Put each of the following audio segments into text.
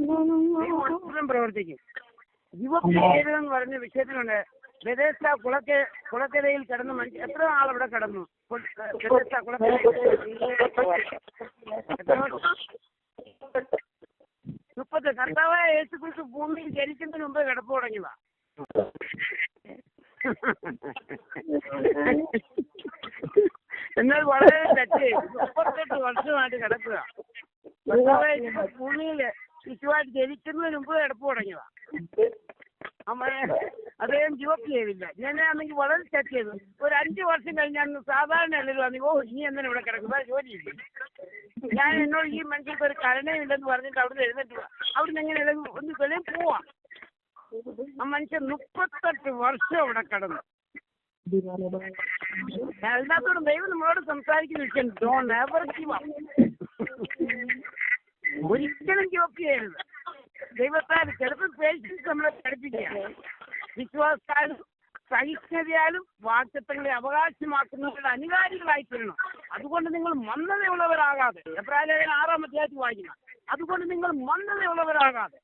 ദൈവം പ്രവർത്തിക്കും. എന്ന് പറഞ്ഞ വിഷയത്തിലുണ്ട്. ബെഥേസ്ദ കുളക്കരയിൽ കിടന്ന് എത്ര ആളവിടെ കിടന്നു? ബെഥേസ്ദ കുളക്കരയിൽ 30. കർത്താവായ യേശുക്രിസ്തു ഭൂമിയിൽ ജനിക്കുന്നതിന് മുമ്പ് കിടപ്പ് തുടങ്ങിയതാ. എന്നാൽ വളരെ തെറ്റ്. 38 വർഷമായിട്ട് കിടക്കുക. കർത്താവായ ഭൂമിയിൽ ശിശുവായിട്ട് ജനിക്കുന്നതിന് മുമ്പ് കിടപ്പ് തുടങ്ങിയതാ. അദ്ദേഹം ഗിവപ്പ് ചെയ്തില്ല. ഞാനാണെങ്കിൽ വളരെ തെറ്റ് ചെയ്തു. ഒരു 5 വർഷം കഴിഞ്ഞാൽ സാധാരണ എല്ലാവരും വന്നു, ഇനി എന്തിനാ ഇവിടെ കിടക്കുക, ജോലിയില്ല. ഞാൻ എന്നോട് ഈ മനുഷ്യർക്ക് ഒരു കരുണയില്ലെന്ന് പറഞ്ഞിട്ട് അവിടെ നിന്ന് എഴുന്നേറ്റ് അവിടുന്ന് എങ്ങനെ ഒന്ന് വെളിയിൽ പോവാം. ആ മനുഷ്യൻ 38 വർഷം അവിടെ കിടന്നു. അതിനകത്തോട് ദൈവം നമ്മളോട് സംസാരിക്കുന്ന ഡോണ്ട് എവർ ഗിവ് അപ്പ്. ഒരിക്കലും ഗിവപ്പ് ചെയ്യരുത്. ദൈവത്താൽ ചിലപ്പോൾ പേഷ്യൻസ് നമ്മളെ പഠിപ്പിക്കുക. വിശ്വാസത്താലും സഹിഷ്ണുതയാലും വാഗ്ദത്തങ്ങളെ അവകാശമാക്കുന്നവരുടെ അനുകാരികളായി തീരണം. അതുകൊണ്ട് നിങ്ങൾ മന്ദതയുള്ളവരാകാതെ, എബ്രായലേഖനം 6-ാം അധ്യായത്തിൽ വായിക്കണം. അതുകൊണ്ട് നിങ്ങൾ മന്ദതയുള്ളവരാകാതെ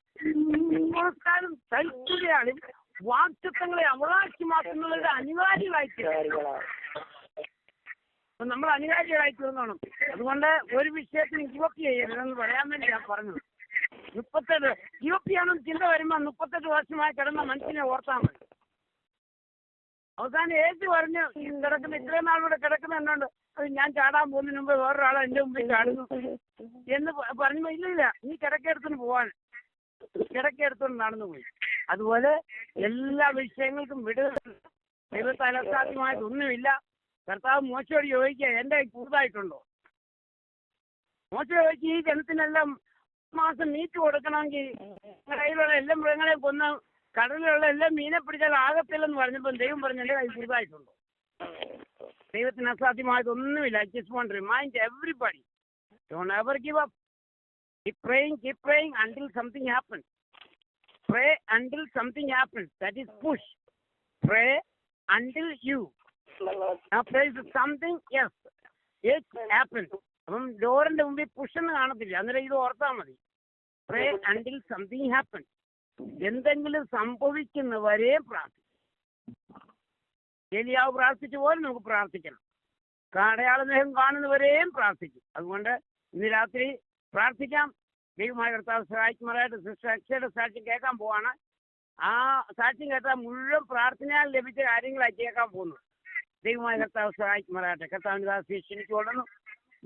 വിശ്വാസത്താലും സഹിഷ്ണുതയാലും വാഗ്ദത്തങ്ങളെ അവകാശമാക്കുന്നവരുടെ അനുകാരികളായി തീരണം. നമ്മൾ അനുകാരികളായി തീർന്നോണം. അതുകൊണ്ട് ഒരു വിഷയത്തിന് ഗിവപ്പ് ചെയ്യരുതെന്ന് പറയാൻ വേണ്ടി ഞാൻ പറഞ്ഞത്. 38 ഗിവപ്പ് ചെയ്യണമെന്ന് ചിന്ത വരുമ്പോൾ 38 വർഷമായി കിടന്ന മനുഷ്യനെ ഓർത്താൽ മതി. അവസാനം ഏജ് പറഞ്ഞ് കിടക്കുന്ന ഇത്രയും നാളിലൂടെ കിടക്കുന്ന എന്നോണ്ട് അത് ഞാൻ ചാടാൻ പോകുന്നതിന് മുമ്പ് വേറൊരാളെ എൻ്റെ മുമ്പിൽ ചാടുന്നു എന്ന് പറഞ്ഞു. ഇല്ല, നീ കിടക്കെടുത്തുകൊണ്ട് പോവാൻ കിടക്കെടുത്തുകൊണ്ട് നടന്നു പോയി. അതുപോലെ എല്ലാ വിഷയങ്ങൾക്കും വിടുതൽ. ദൈവത്താൽ അസാധ്യമായിട്ടൊന്നുമില്ല. കർത്താവ് മോശയോട് ചോദിക്കുക, എൻ്റെ കൂടുതലായിട്ടുണ്ടോ? മോശ ചോദിക്കുക, ഈ ജനത്തിനെല്ലാം മാസം മീറ്റ് കൊടുക്കണമെങ്കിൽ കടയിലുള്ള എല്ലാ മൃഗങ്ങളെയും കൊന്ന് കടലിലുള്ള എല്ലാ മീനെ പിടിച്ചാൽ ആകത്തില്ലെന്ന് പറഞ്ഞപ്പോൾ ദൈവം പറഞ്ഞു, എൻ്റെ കൈ കൂടുതലായിട്ടുണ്ടോ? ദൈവത്തിന് അസാധ്യമായതൊന്നുമില്ല. I just want to remind everybody, don't ever give up. Keep praying until something happens. Pray until something happens. That is push. Pray until you. Now pray something, yes, it happens. അപ്പം ഡോറിന്റെ മുമ്പിൽ പുഷെന്ന് കാണത്തില്ല. അന്നേരം ഇത് ഓർത്താൽ മതി. Pray until something happens. എന്തെങ്കിലും സംഭവിക്കുന്നവരെ പ്രാർത്ഥിക്കും. ഏലിയാവ് പ്രാർത്ഥിച്ച പോലെ നമുക്ക് പ്രാർത്ഥിക്കണം. അടയാള സ്നേഹം കാണുന്നവരെയും പ്രാർത്ഥിക്കും. അതുകൊണ്ട് ഇന്ന് രാത്രി പ്രാർത്ഥിക്കാം. ദൈവമായ കർത്താവ് സഹായിക്കുമാറായിട്ട്. സിസ്റ്റർ അക്ഷയുടെ സാക്ഷ്യം കേൾക്കാൻ പോവാണ്. ആ സാക്ഷ്യം കേട്ടാൽ മുഴുവൻ പ്രാർത്ഥനയാൽ ലഭിച്ച കാര്യങ്ങളായി കേൾക്കാൻ പോകുന്നു. ദൈവമായ കർത്താവ് സഹായിക്കുമാറായിട്ട്. കർത്താവിൻ്റെ ദാസിയെ ക്ഷണിച്ചുകൊള്ളുന്നു.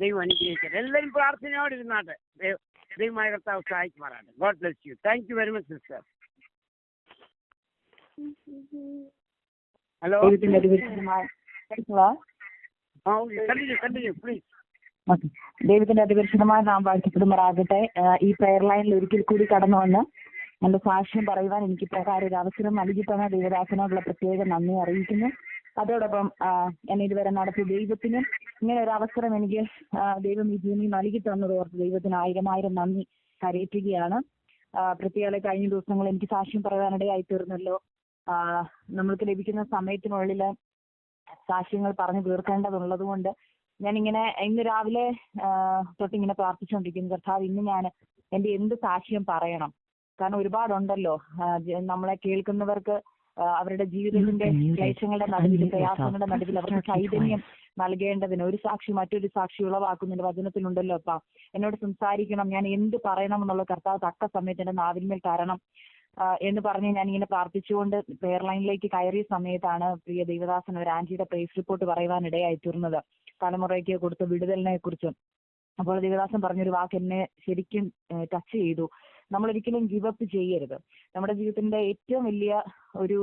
ദൈവം അനുഗ്രഹിക്കട്ടെ. എല്ലാവരും പ്രാർത്ഥനയോട് ഇരുന്നാട്ടെ. ദൈവമായ കർത്താവ് സഹായിക്കുമാറായിട്ട്. God bless you. Thank you very much sister. Hello, continue please. ദൈവത്തിന്റെ അതിപരിശുദ്ധമായ നാം വാഴ്ത്തപ്പെടുമാറാകട്ടെ. ഈ പ്രെയർ ലൈനിൽ ഒരിക്കൽ കൂടി കടന്നു വന്ന് എന്റെ സാക്ഷ്യം പറയുവാൻ എനിക്ക് പ്രകാരം ഒരു അവസരം നൽകി തന്ന ദൈവദാസനോടുള്ള പ്രത്യേക നന്ദി അറിയിക്കുന്നു. അതോടൊപ്പം എന്നെ ഇതുവരെ നടത്തിയ ദൈവത്തിനും ഇങ്ങനെ ഒരു അവസരം എനിക്ക് ദൈവം ഈ ഭൂമി നൽകി തന്നതോർത്ത് ദൈവത്തിന് 1000 നന്ദി കരയറ്റുകയാണ്. പ്രത്യേക കഴിഞ്ഞ ദിവസങ്ങൾ എനിക്ക് സാക്ഷ്യം പറയാനിടയായി തീർന്നല്ലോ. നമ്മൾക്ക് ലഭിക്കുന്ന സമയത്തിനുള്ളിൽ സാക്ഷ്യങ്ങൾ പറഞ്ഞു തീർക്കേണ്ടതുള്ളത് കൊണ്ട് ഞാനിങ്ങനെ ഇന്ന് രാവിലെ തൊട്ടിങ്ങനെ പ്രാർത്ഥിച്ചുകൊണ്ടിരിക്കുന്നു, കർത്താവ് ഇന്ന് ഞാൻ എൻ്റെ എന്ത് സാക്ഷ്യം പറയണം. കാരണം ഒരുപാടുണ്ടല്ലോ നമ്മളെ കേൾക്കുന്നവർക്ക് അവരുടെ ജീവിതത്തിന്റെ ക്ലേശങ്ങളുടെ നടുവിൽ, പ്രയാസങ്ങളുടെ നടുവിൽ അവർക്ക് ചൈതന്യം നൽകേണ്ടതിന് ഒരു സാക്ഷി മറ്റൊരു സാക്ഷി ഉളവാക്കുന്നതിന്റെ വചനത്തിലുണ്ടല്ലോ. അപ്പ എന്നോട് സംസാരിക്കണം, ഞാൻ എന്ത് പറയണം എന്നുള്ള കർത്താവ് തക്ക സമയത്ത് എൻ്റെ നാവിന്മേൽ തരണം എന്ന് പറഞ്ഞ് ഞാനിങ്ങനെ പ്രാർത്ഥിച്ചുകൊണ്ട് പ്രെയർ ലൈനിലേക്ക് കയറിയ സമയത്താണ് പ്രിയ ദൈവദാസൻ ഒരു ആന്റിയുടെ പ്രൈസ് റിപ്പോർട്ട് പറയുവാനിടയായി തീർന്നത്, തലമുറയ്ക്ക് കൊടുത്ത വിടുതലിനെ കുറിച്ചും. അപ്പോൾ ദേവദാസൻ പറഞ്ഞൊരു വാക്ക് എന്നെ ശരിക്കും ടച്ച് ചെയ്തു. നമ്മളൊരിക്കലും ഗിവപ്പ് ചെയ്യരുത്. നമ്മുടെ ജീവിതത്തിന്റെ ഏറ്റവും വലിയ ഒരു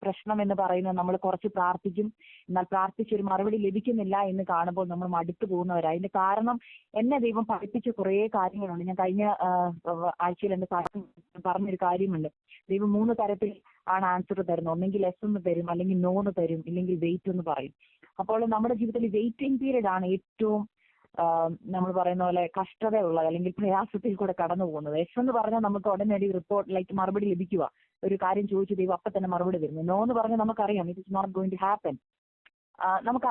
പ്രശ്നം എന്ന് പറയുന്നത് നമ്മൾ കുറച്ച് പ്രാർത്ഥിക്കും, എന്നാൽ പ്രാർത്ഥിച്ചൊരു മറുപടി ലഭിക്കുന്നില്ല എന്ന് കാണുമ്പോൾ നമ്മൾ മടുത്തു പോകുന്നവരാ. അതിന്റെ കാരണം എന്നെ ദൈവം പഠിപ്പിച്ച കുറേ കാര്യങ്ങളുണ്ട്. ഞാൻ കഴിഞ്ഞ ആഴ്ചയിൽ എന്റെ സാക്ഷ്യം പറഞ്ഞൊരു കാര്യമുണ്ട്. ദൈവം 3 തരത്തിൽ ആണ് ആൻസർ തരുന്നത്. ഒന്നെങ്കിൽ എസ് എന്ന് തരും, അല്ലെങ്കിൽ നോ എന്ന് തരും, ഇല്ലെങ്കിൽ വെയിറ്റ് എന്ന് പറയും. അപ്പോൾ നമ്മുടെ ജീവിതത്തിൽ വെയിറ്റിംഗ് പീരീഡ് ആണ് ഏറ്റവും നമ്മൾ പറയുന്ന പോലെ കഷ്ടതയുള്ളത്, അല്ലെങ്കിൽ പ്രയാസത്തിൽ കൂടെ കടന്നു പോകുന്നത്. എസ് എന്ന് പറഞ്ഞാൽ നമുക്ക് ഉടനടി റിപ്പോർട്ട് ലൈക്ക് മറുപടി ലഭിക്കുക. ഒരു കാര്യം ചോദിച്ചു ദൈവം അപ്പം തന്നെ മറുപടി തരുന്നു. നോ എന്ന് പറഞ്ഞാൽ നമുക്കറിയാം it is not going to happen. നമുക്ക്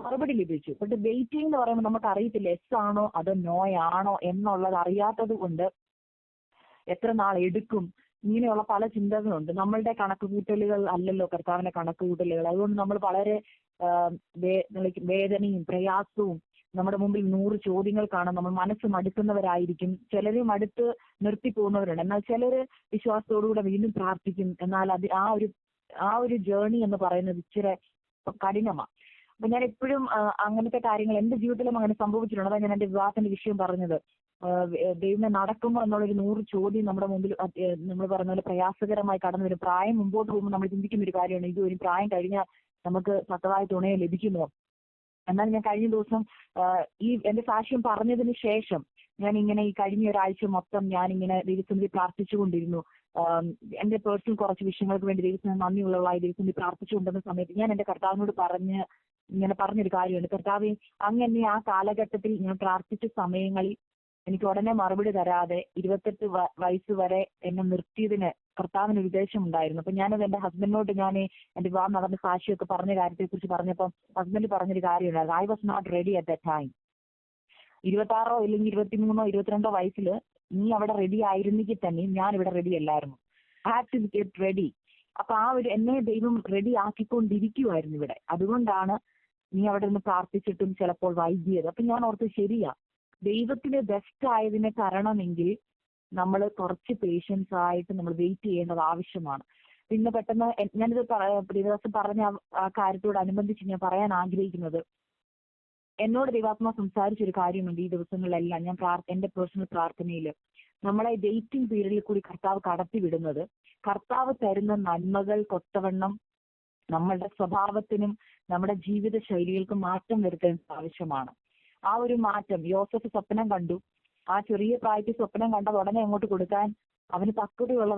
മറുപടി ലഭിച്ചു. ബട്ട് വെയിറ്റിംഗ് എന്ന് പറയുമ്പോൾ നമുക്ക് അറിയത്തില്ല എസ് ആണോ അതോ നോ ആണോ എന്നുള്ളത് അറിയാത്തത് കൊണ്ട് എത്ര നാൾ എടുക്കും, ഇങ്ങനെയുള്ള പല ചിന്തകളുണ്ട്. നമ്മളുടെ കണക്കുകൂട്ടലുകൾ അല്ലല്ലോ കർത്താവിന്റെ കണക്കുകൂട്ടലുകൾ. അതുകൊണ്ട് നമ്മൾ വളരെ വേദനയും പ്രയാസവും, നമ്മുടെ മുമ്പിൽ 100 ചോദ്യങ്ങൾ കാണാം. നമ്മൾ മനസ്സ് മടുക്കുന്നവരായിരിക്കും. ചിലര് മടുത്ത് നിർത്തി പോകുന്നവരുണ്ട്. എന്നാൽ ചിലര് വിശ്വാസത്തോടുകൂടെ വീണ്ടും പ്രാർത്ഥിക്കും. എന്നാൽ അത് ആ ഒരു ജേർണി എന്ന് പറയുന്നത് ഇച്ചിരി കഠിനമാണ്. അപ്പൊ ഞാൻ എപ്പോഴും അങ്ങനത്തെ കാര്യങ്ങൾ എന്റെ ജീവിതത്തിലും അങ്ങനെ സംഭവിച്ചിട്ടുണ്ട്. അതാണ് ഞാൻ എന്റെ വിവാഹത്തിന്റെ വിഷയം പറഞ്ഞത്. ദൈവമേ, നടക്കുമ്പോൾ എന്നുള്ളൊരു 100 ചോദ്യം നമ്മുടെ മുമ്പിൽ നമ്മൾ പറഞ്ഞ പോലെ പ്രയാസകരമായി കടന്നു വരും. പ്രായം മുമ്പോട്ട് പോകുമ്പോൾ നമ്മൾ ചിന്തിക്കുന്ന ഒരു കാര്യമാണ്, ഇത് ഒരു പ്രായം കഴിഞ്ഞാൽ നമുക്ക് സത്യമായ തുണയെ ലഭിക്കുമോ. എന്നാൽ ഞാൻ കഴിഞ്ഞ ദിവസം ഈ എന്റെ സാക്ഷ്യം പറഞ്ഞതിന് ശേഷം ഞാൻ ഇങ്ങനെ ഈ കഴിഞ്ഞ ഒരാഴ്ച മൊത്തം ഞാൻ ഇങ്ങനെ ദൈവസന്നിധി പ്രാർത്ഥിച്ചുകൊണ്ടിരുന്നു. എന്റെ പേഴ്സണൽ കുറച്ച് വിഷയങ്ങൾക്ക് വേണ്ടി ദൈവത്തിന് നന്ദിയുള്ളതായി ദൈവസന്നിധി പ്രാർത്ഥിച്ചുകൊണ്ടിരുന്ന സമയത്ത് ഞാൻ എന്റെ കർത്താവിനോട് പറഞ്ഞൊരു കാര്യമുണ്ട്. കർത്താവേ, അങ്ങനെ ആ കാലഘട്ടത്തിൽ ഞാൻ പ്രാർത്ഥിച്ച സമയങ്ങളിൽ എനിക്ക് ഉടനെ മറുപടി തരാതെ 28 വയസ്സ് വരെ എന്നെ നിർത്തിയതിന് കർത്താവിന് ഒരു ഉദ്ദേശം ഉണ്ടായിരുന്നു. അപ്പൊ ഞാനത് എന്റെ ഹസ്ബൻഡിനോട് ഞാൻ എന്റെ വിവാഹം നടന്ന സാക്ഷിയൊക്കെ പറഞ്ഞ കാര്യത്തെക്കുറിച്ച് പറഞ്ഞപ്പോൾ ഹസ്ബൻഡ് പറഞ്ഞൊരു കാര്യമുണ്ടായിരുന്നു. I was not ready at that time. 26 അല്ലെങ്കിൽ 23 22 വയസ്സിൽ നീ അവിടെ റെഡി ആയിരുന്നെങ്കിൽ തന്നെ ഞാൻ ഇവിടെ റെഡി അല്ലായിരുന്നു. I have to get ready. അപ്പൊ എന്നെ ദൈവം റെഡി ആക്കിക്കൊണ്ടിരിക്കുവായിരുന്നു ഇവിടെ. അതുകൊണ്ടാണ് നീ അവിടെ നിന്ന് പ്രാർത്ഥിച്ചിട്ടും ചിലപ്പോൾ വൈകിയത്. അപ്പൊ ഞാൻ ഓർത്ത്, ശരിയാ, ദൈവത്തിന് ബെസ്റ്റ് ആയതിനെ തരണമെങ്കിൽ നമ്മൾ കുറച്ച് പേഷ്യൻസ് ആയിട്ട് നമ്മൾ വെയിറ്റ് ചെയ്യേണ്ടത് ആവശ്യമാണ്. പിന്നെ പെട്ടെന്ന് ഞാനിത് ദിവസം പറഞ്ഞ ആ കാര്യത്തോടനുബന്ധിച്ച് ഞാൻ പറയാൻ ആഗ്രഹിക്കുന്നത്, എന്നോട് ദൈവാത്മാ സംസാരിച്ചൊരു കാര്യമുണ്ട് ഈ ദിവസങ്ങളിലെല്ലാം. ഞാൻ എന്റെ പേഴ്സണൽ പ്രാർത്ഥനയിൽ നമ്മളെ വെയിറ്റിംഗ് പീരീഡിൽ കൂടി കർത്താവ് കടത്തി വിടുന്നത് കർത്താവ് തരുന്ന നന്മകൾക്കൊത്തവണ്ണം നമ്മളുടെ സ്വഭാവത്തിനും നമ്മുടെ ജീവിത ശൈലികൾക്കും മാറ്റം വരുത്തേണ്ട ആവശ്യമാണ്. ആ ഒരു മാറ്റം, യോസഫ് സ്വപ്നം കണ്ടു. ആ ചെറിയ പ്രായത്തിൽ സ്വപ്നം കണ്ടത് ഉടനെ അങ്ങോട്ട് കൊടുക്കാൻ അവന് പക്വതയുള്ള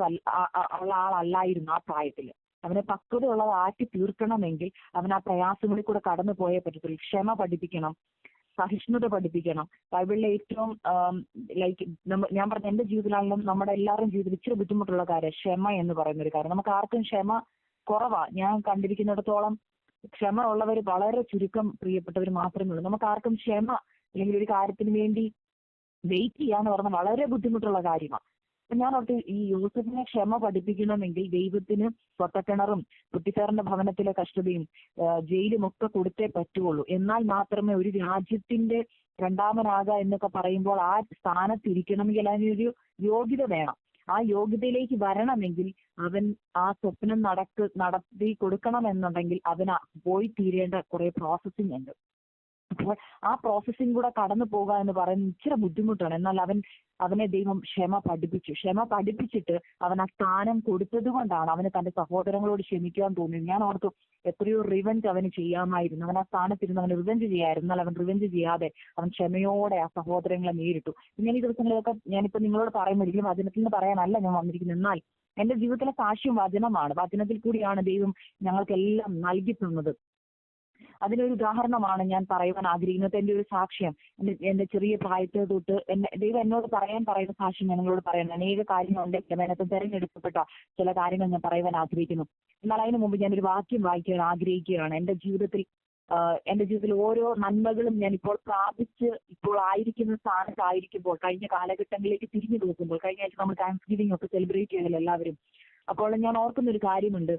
ആളല്ലായിരുന്നു. ആ പ്രായത്തിൽ അവനെ പക്വതയുള്ളത് ആക്കി തീർക്കണമെങ്കിൽ അവൻ ആ പ്രയാസങ്ങളിൽ കൂടെ കടന്നു പോയേ പറ്റത്തുള്ളൂ. ക്ഷമ പഠിപ്പിക്കണം, സഹിഷ്ണുത പഠിപ്പിക്കണം. ബൈബിളിലെ ഏറ്റവും ഞാൻ പറഞ്ഞ എന്റെ ജീവിതത്തിലാണെങ്കിലും നമ്മുടെ എല്ലാവരുടെയും ജീവിതത്തിൽ ഇച്ചിരി ബുദ്ധിമുട്ടുള്ള കാര്യം ക്ഷമ എന്ന് പറയുന്ന ഒരു കാര്യം. നമുക്ക് ആർക്കും ക്ഷമ കുറവാ. ഞാൻ കണ്ടിരിക്കുന്നിടത്തോളം ക്ഷമ ഉള്ളവർ വളരെ ചുരുക്കം പ്രിയപ്പെട്ടവർ മാത്രമേ ഉള്ളൂ. നമുക്ക് ആർക്കും ക്ഷമ അല്ലെങ്കിൽ ഒരു കാര്യത്തിന് വേണ്ടി വെയിറ്റ് ചെയ്യാന്ന് പറഞ്ഞാൽ വളരെ ബുദ്ധിമുട്ടുള്ള കാര്യമാണ്. അപ്പൊ ഞാൻ ഓർത്ത്, ഈ യൂസഫിനെ ക്ഷമ പഠിപ്പിക്കണമെങ്കിൽ ദൈവത്തിന് പൊട്ടക്കിണറും പുട്ടിഫേറിന്റെ ഭവനത്തിലെ കഷ്ടതയും ജയിലും ഒക്കെ കൊടുത്തേ പറ്റുള്ളൂ. എന്നാൽ മാത്രമേ ഒരു രാജ്യത്തിന്റെ രണ്ടാമനാകുക എന്നൊക്കെ പറയുമ്പോൾ ആ സ്ഥാനത്തിരിക്കണമെങ്കിൽ അതിനൊരു യോഗ്യത വേണം. ആ യോഗ്യതയിലേക്ക് വരണമെങ്കിൽ അവൻ ആ സ്വപ്നം നടത്തി കൊടുക്കണമെന്നുണ്ടെങ്കിൽ അവന് പോയി തീരേണ്ട കുറെ പ്രോസസ്സിംഗ് ഉണ്ട്. അപ്പോൾ ആ പ്രോസസ്സിംഗ് കൂടെ കടന്നു പോകുക എന്ന് പറയുന്നത് ഇച്ചിരി ബുദ്ധിമുട്ടാണ്. എന്നാൽ അവനെ ദൈവം ക്ഷമ പഠിപ്പിച്ചിട്ട് അവൻ ആ സ്ഥാനം കൊടുത്തത് കൊണ്ടാണ് അവന് തന്റെ സഹോദരങ്ങളോട് ക്ഷമിക്കാൻ തോന്നിയത്. ഞാൻ ഓർത്തു, എത്രയോ റിവെഞ്ച് അവന് ചെയ്യാമായിരുന്നു. അവൻ ആ സ്ഥാനത്തിരുന്ന് അവന് റിവെഞ്ച് ചെയ്യായിരുന്നു. എന്നാൽ അവൻ റിവെഞ്ച് ചെയ്യാതെ അവൻ ക്ഷമയോടെ ആ സഹോദരങ്ങളെ നേരിട്ടു. ഇങ്ങനെ ഈ ദിവസങ്ങളിലൊക്കെ ഞാനിപ്പോ നിങ്ങളോട് പറയുമ്പോൾ ഒരിക്കലും വചനത്തിൽ നിന്ന് പറയാനല്ല ഞാൻ വന്നിരിക്കുന്നത്. എന്നാൽ എന്റെ ജീവിതത്തിലെ സാക്ഷ്യം വചനമാണ്. വചനത്തിൽ കൂടിയാണ് ദൈവം ഞങ്ങൾക്കെല്ലാം നൽകി തന്നത്. അതിനൊരു ഉദാഹരണമാണ് ഞാൻ പറയുവാൻ ആഗ്രഹിക്കുന്നത്. എന്റെ ഒരു സാക്ഷ്യം, എന്റെ ചെറിയ പ്രായത്തിൽ തൊട്ട് ദൈവം എന്നോട് പറയുന്ന സാക്ഷ്യം ഞാൻ നിങ്ങളോട് പറയുന്നത്. അനേക കാര്യങ്ങളുണ്ട്. അതിനകത്ത് തിരഞ്ഞെടുക്കപ്പെട്ട ചില കാര്യങ്ങൾ ഞാൻ പറയുവാൻ ആഗ്രഹിക്കുന്നു. എന്നാൽ അതിനു മുമ്പ് ഞാനൊരു വാക്യം വായിക്കാൻ ആഗ്രഹിക്കുകയാണ്. എന്റെ ജീവിതത്തിൽ ഓരോ നന്മകളും ഞാൻ ഇപ്പോൾ ആയിരിക്കുന്ന സ്ഥാനത്തായിരിക്കുമ്പോൾ, കഴിഞ്ഞ കാലഘട്ടങ്ങളിലേക്ക് തിരിഞ്ഞു നോക്കുമ്പോൾ, കഴിഞ്ഞ ആഴ്ച നമ്മൾ താങ്ക്സ് ഗിവിംഗ് ഒക്കെ സെലിബ്രേറ്റ് ചെയ്തല്ലോ എല്ലാവരും. അപ്പോൾ ഞാൻ ഓർക്കുന്ന ഒരു കാര്യമുണ്ട്.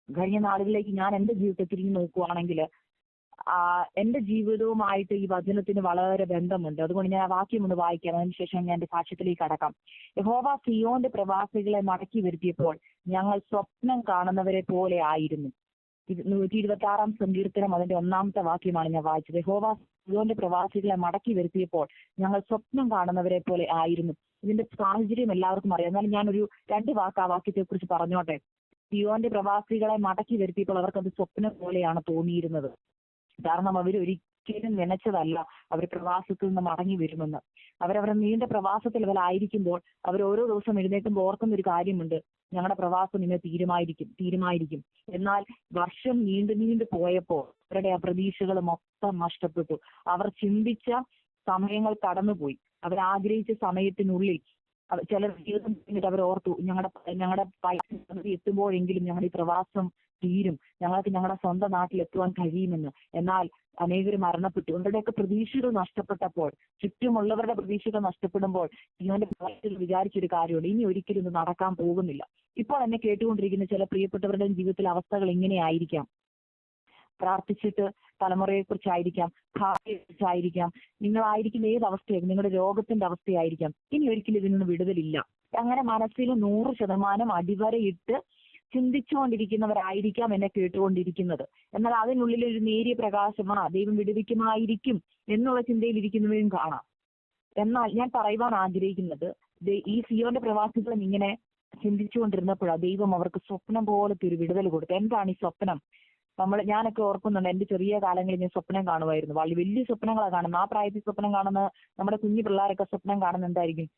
കഴിഞ്ഞ നാളുകളിലേക്ക് ഞാൻ എന്റെ ജീവിതത്തെ തിരിഞ്ഞു നോക്കുവാണെങ്കിൽ എന്റെ ജീവിതവുമായിട്ട് ഈ വചനത്തിന് വളരെ ബന്ധമുണ്ട്. അതുകൊണ്ട് ഞാൻ ആ വാക്യം ഒന്ന് വായിക്കാം. അതിനുശേഷം ഞാൻ എന്റെ സാക്ഷ്യത്തിലേക്ക് കടക്കാം. യഹോവ സിയോന്റെ പ്രവാസികളെ മടക്കി വരുത്തിയപ്പോൾ ഞങ്ങൾ സ്വപ്നം കാണുന്നവരെ പോലെ ആയിരുന്നു. 126 സങ്കീർത്തനം അതിന്റെ 1-ാമത്തെ വാക്യമാണ് ഞാൻ വായിച്ചത്. യഹോവ സിയോന്റെ പ്രവാസികളെ മടക്കി വരുത്തിയപ്പോൾ ഞങ്ങൾ സ്വപ്നം കാണുന്നവരെ പോലെ ആയിരുന്നു. ഇതിന്റെ സാഹചര്യം എല്ലാവർക്കും അറിയാം. എന്നാലും ഞാനൊരു 2 വാക്ക് ആ വാക്യത്തെ കുറിച്ച് പറഞ്ഞോട്ടെ. സിയോന്റെ പ്രവാസികളെ മടക്കി വരുത്തിയപ്പോൾ അവർക്കത് സ്വപ്നം പോലെയാണ് തോന്നിയിരുന്നത്. കാരണം അവരൊരിക്കലും നനച്ചതല്ല അവർ പ്രവാസത്തിൽ നിന്ന് മടങ്ങി വരുമെന്ന്. അവരവരുടെ നീണ്ട പ്രവാസത്തിൽ അവരായിരിക്കുമ്പോൾ അവർ ഓരോ ദിവസം എഴുന്നേറ്റുമ്പോൾ ഓർക്കുന്ന ഒരു കാര്യമുണ്ട്, ഞങ്ങളുടെ പ്രവാസം ഇന്ന് തീരുമായിരിക്കും. എന്നാൽ വർഷം നീണ്ടു പോയപ്പോൾ അവരുടെ ആ പ്രതീക്ഷകൾ മൊത്തം നഷ്ടപ്പെട്ടു. അവർ ചിന്തിച്ച സമയങ്ങൾ കടന്നുപോയി. അവരാഗ്രഹിച്ച സമയത്തിനുള്ളിൽ ചിലർ ജീവിതം കഴിഞ്ഞിട്ട് അവർ ഓർത്തു, ഞങ്ങളുടെ എത്തുമ്പോഴെങ്കിലും ഞങ്ങളുടെ ഈ പ്രവാസം തീരും, ഞങ്ങൾക്ക് ഞങ്ങളുടെ സ്വന്തം നാട്ടിലെത്തുവാൻ കഴിയുമെന്ന്. എന്നാൽ അനേകർ മരണപ്പെട്ടു. അവരുടെയൊക്കെ പ്രതീക്ഷകൾ നഷ്ടപ്പെട്ടപ്പോൾ, ചുറ്റുമുള്ളവരുടെ പ്രതീക്ഷകൾ നഷ്ടപ്പെടുമ്പോൾ ഇവന്റെ പ്രവാസികൾ വിചാരിച്ചൊരു കാര്യമുണ്ട്, ഇനി ഒരിക്കലും ഇത് നടക്കാൻ പോകുന്നില്ല. ഇപ്പോൾ എന്നെ കേട്ടുകൊണ്ടിരിക്കുന്ന ചില പ്രിയപ്പെട്ടവരുടെ ജീവിതത്തിലെ അവസ്ഥകൾ ഇങ്ങനെയായിരിക്കാം. പ്രാർത്ഥിച്ചിട്ട് തലമുറയെക്കുറിച്ചായിരിക്കാം, ഭാവിയെക്കുറിച്ചായിരിക്കാം, നിങ്ങളായിരിക്കുന്ന ഏത് അവസ്ഥയായിരിക്കും, നിങ്ങളുടെ രോഗത്തിന്റെ അവസ്ഥയായിരിക്കാം. ഇനി ഒരിക്കലും ഇതിൽ നിന്ന് വിടുതലില്ല. അങ്ങനെ മനസ്സിൽ 100% അടിവരയിട്ട് ചിന്തിച്ചുകൊണ്ടിരിക്കുന്നവരായിരിക്കാം എന്നെ കേട്ടുകൊണ്ടിരിക്കുന്നത്. എന്നാൽ അതിനുള്ളിൽ ഒരു നേരിയ പ്രകാശമാ ദൈവം വിടുവിക്കുമായിരിക്കും എന്നുള്ള ചിന്തയിൽ ഇരിക്കുന്നവരും കാണാം. എന്നാൽ ഞാൻ പറയുവാൻ ആഗ്രഹിക്കുന്നത്, ഈ സിയോന്റെ പ്രവാസികളും ഇങ്ങനെ ചിന്തിച്ചുകൊണ്ടിരുന്നപ്പോഴാണ് ദൈവം അവർക്ക് സ്വപ്നം പോലത്തെ ഒരു വിടുതൽ കൊടുത്തു. എന്താണ് ഈ സ്വപ്നം? ഞാനൊക്കെ ഓർക്കുന്നുണ്ട്, എന്റെ ചെറിയ കാലങ്ങളിൽ ഞാൻ സ്വപ്നം കാണുമായിരുന്നു. വലിയ സ്വപ്നങ്ങളാണ് കാണുന്നത്. ആ പ്രായത്തിൽ സ്വപ്നം കാണുന്ന നമ്മുടെ കുഞ്ഞു പിള്ളേരൊക്കെ സ്വപ്നം കാണുന്ന എന്തായിരിക്കും?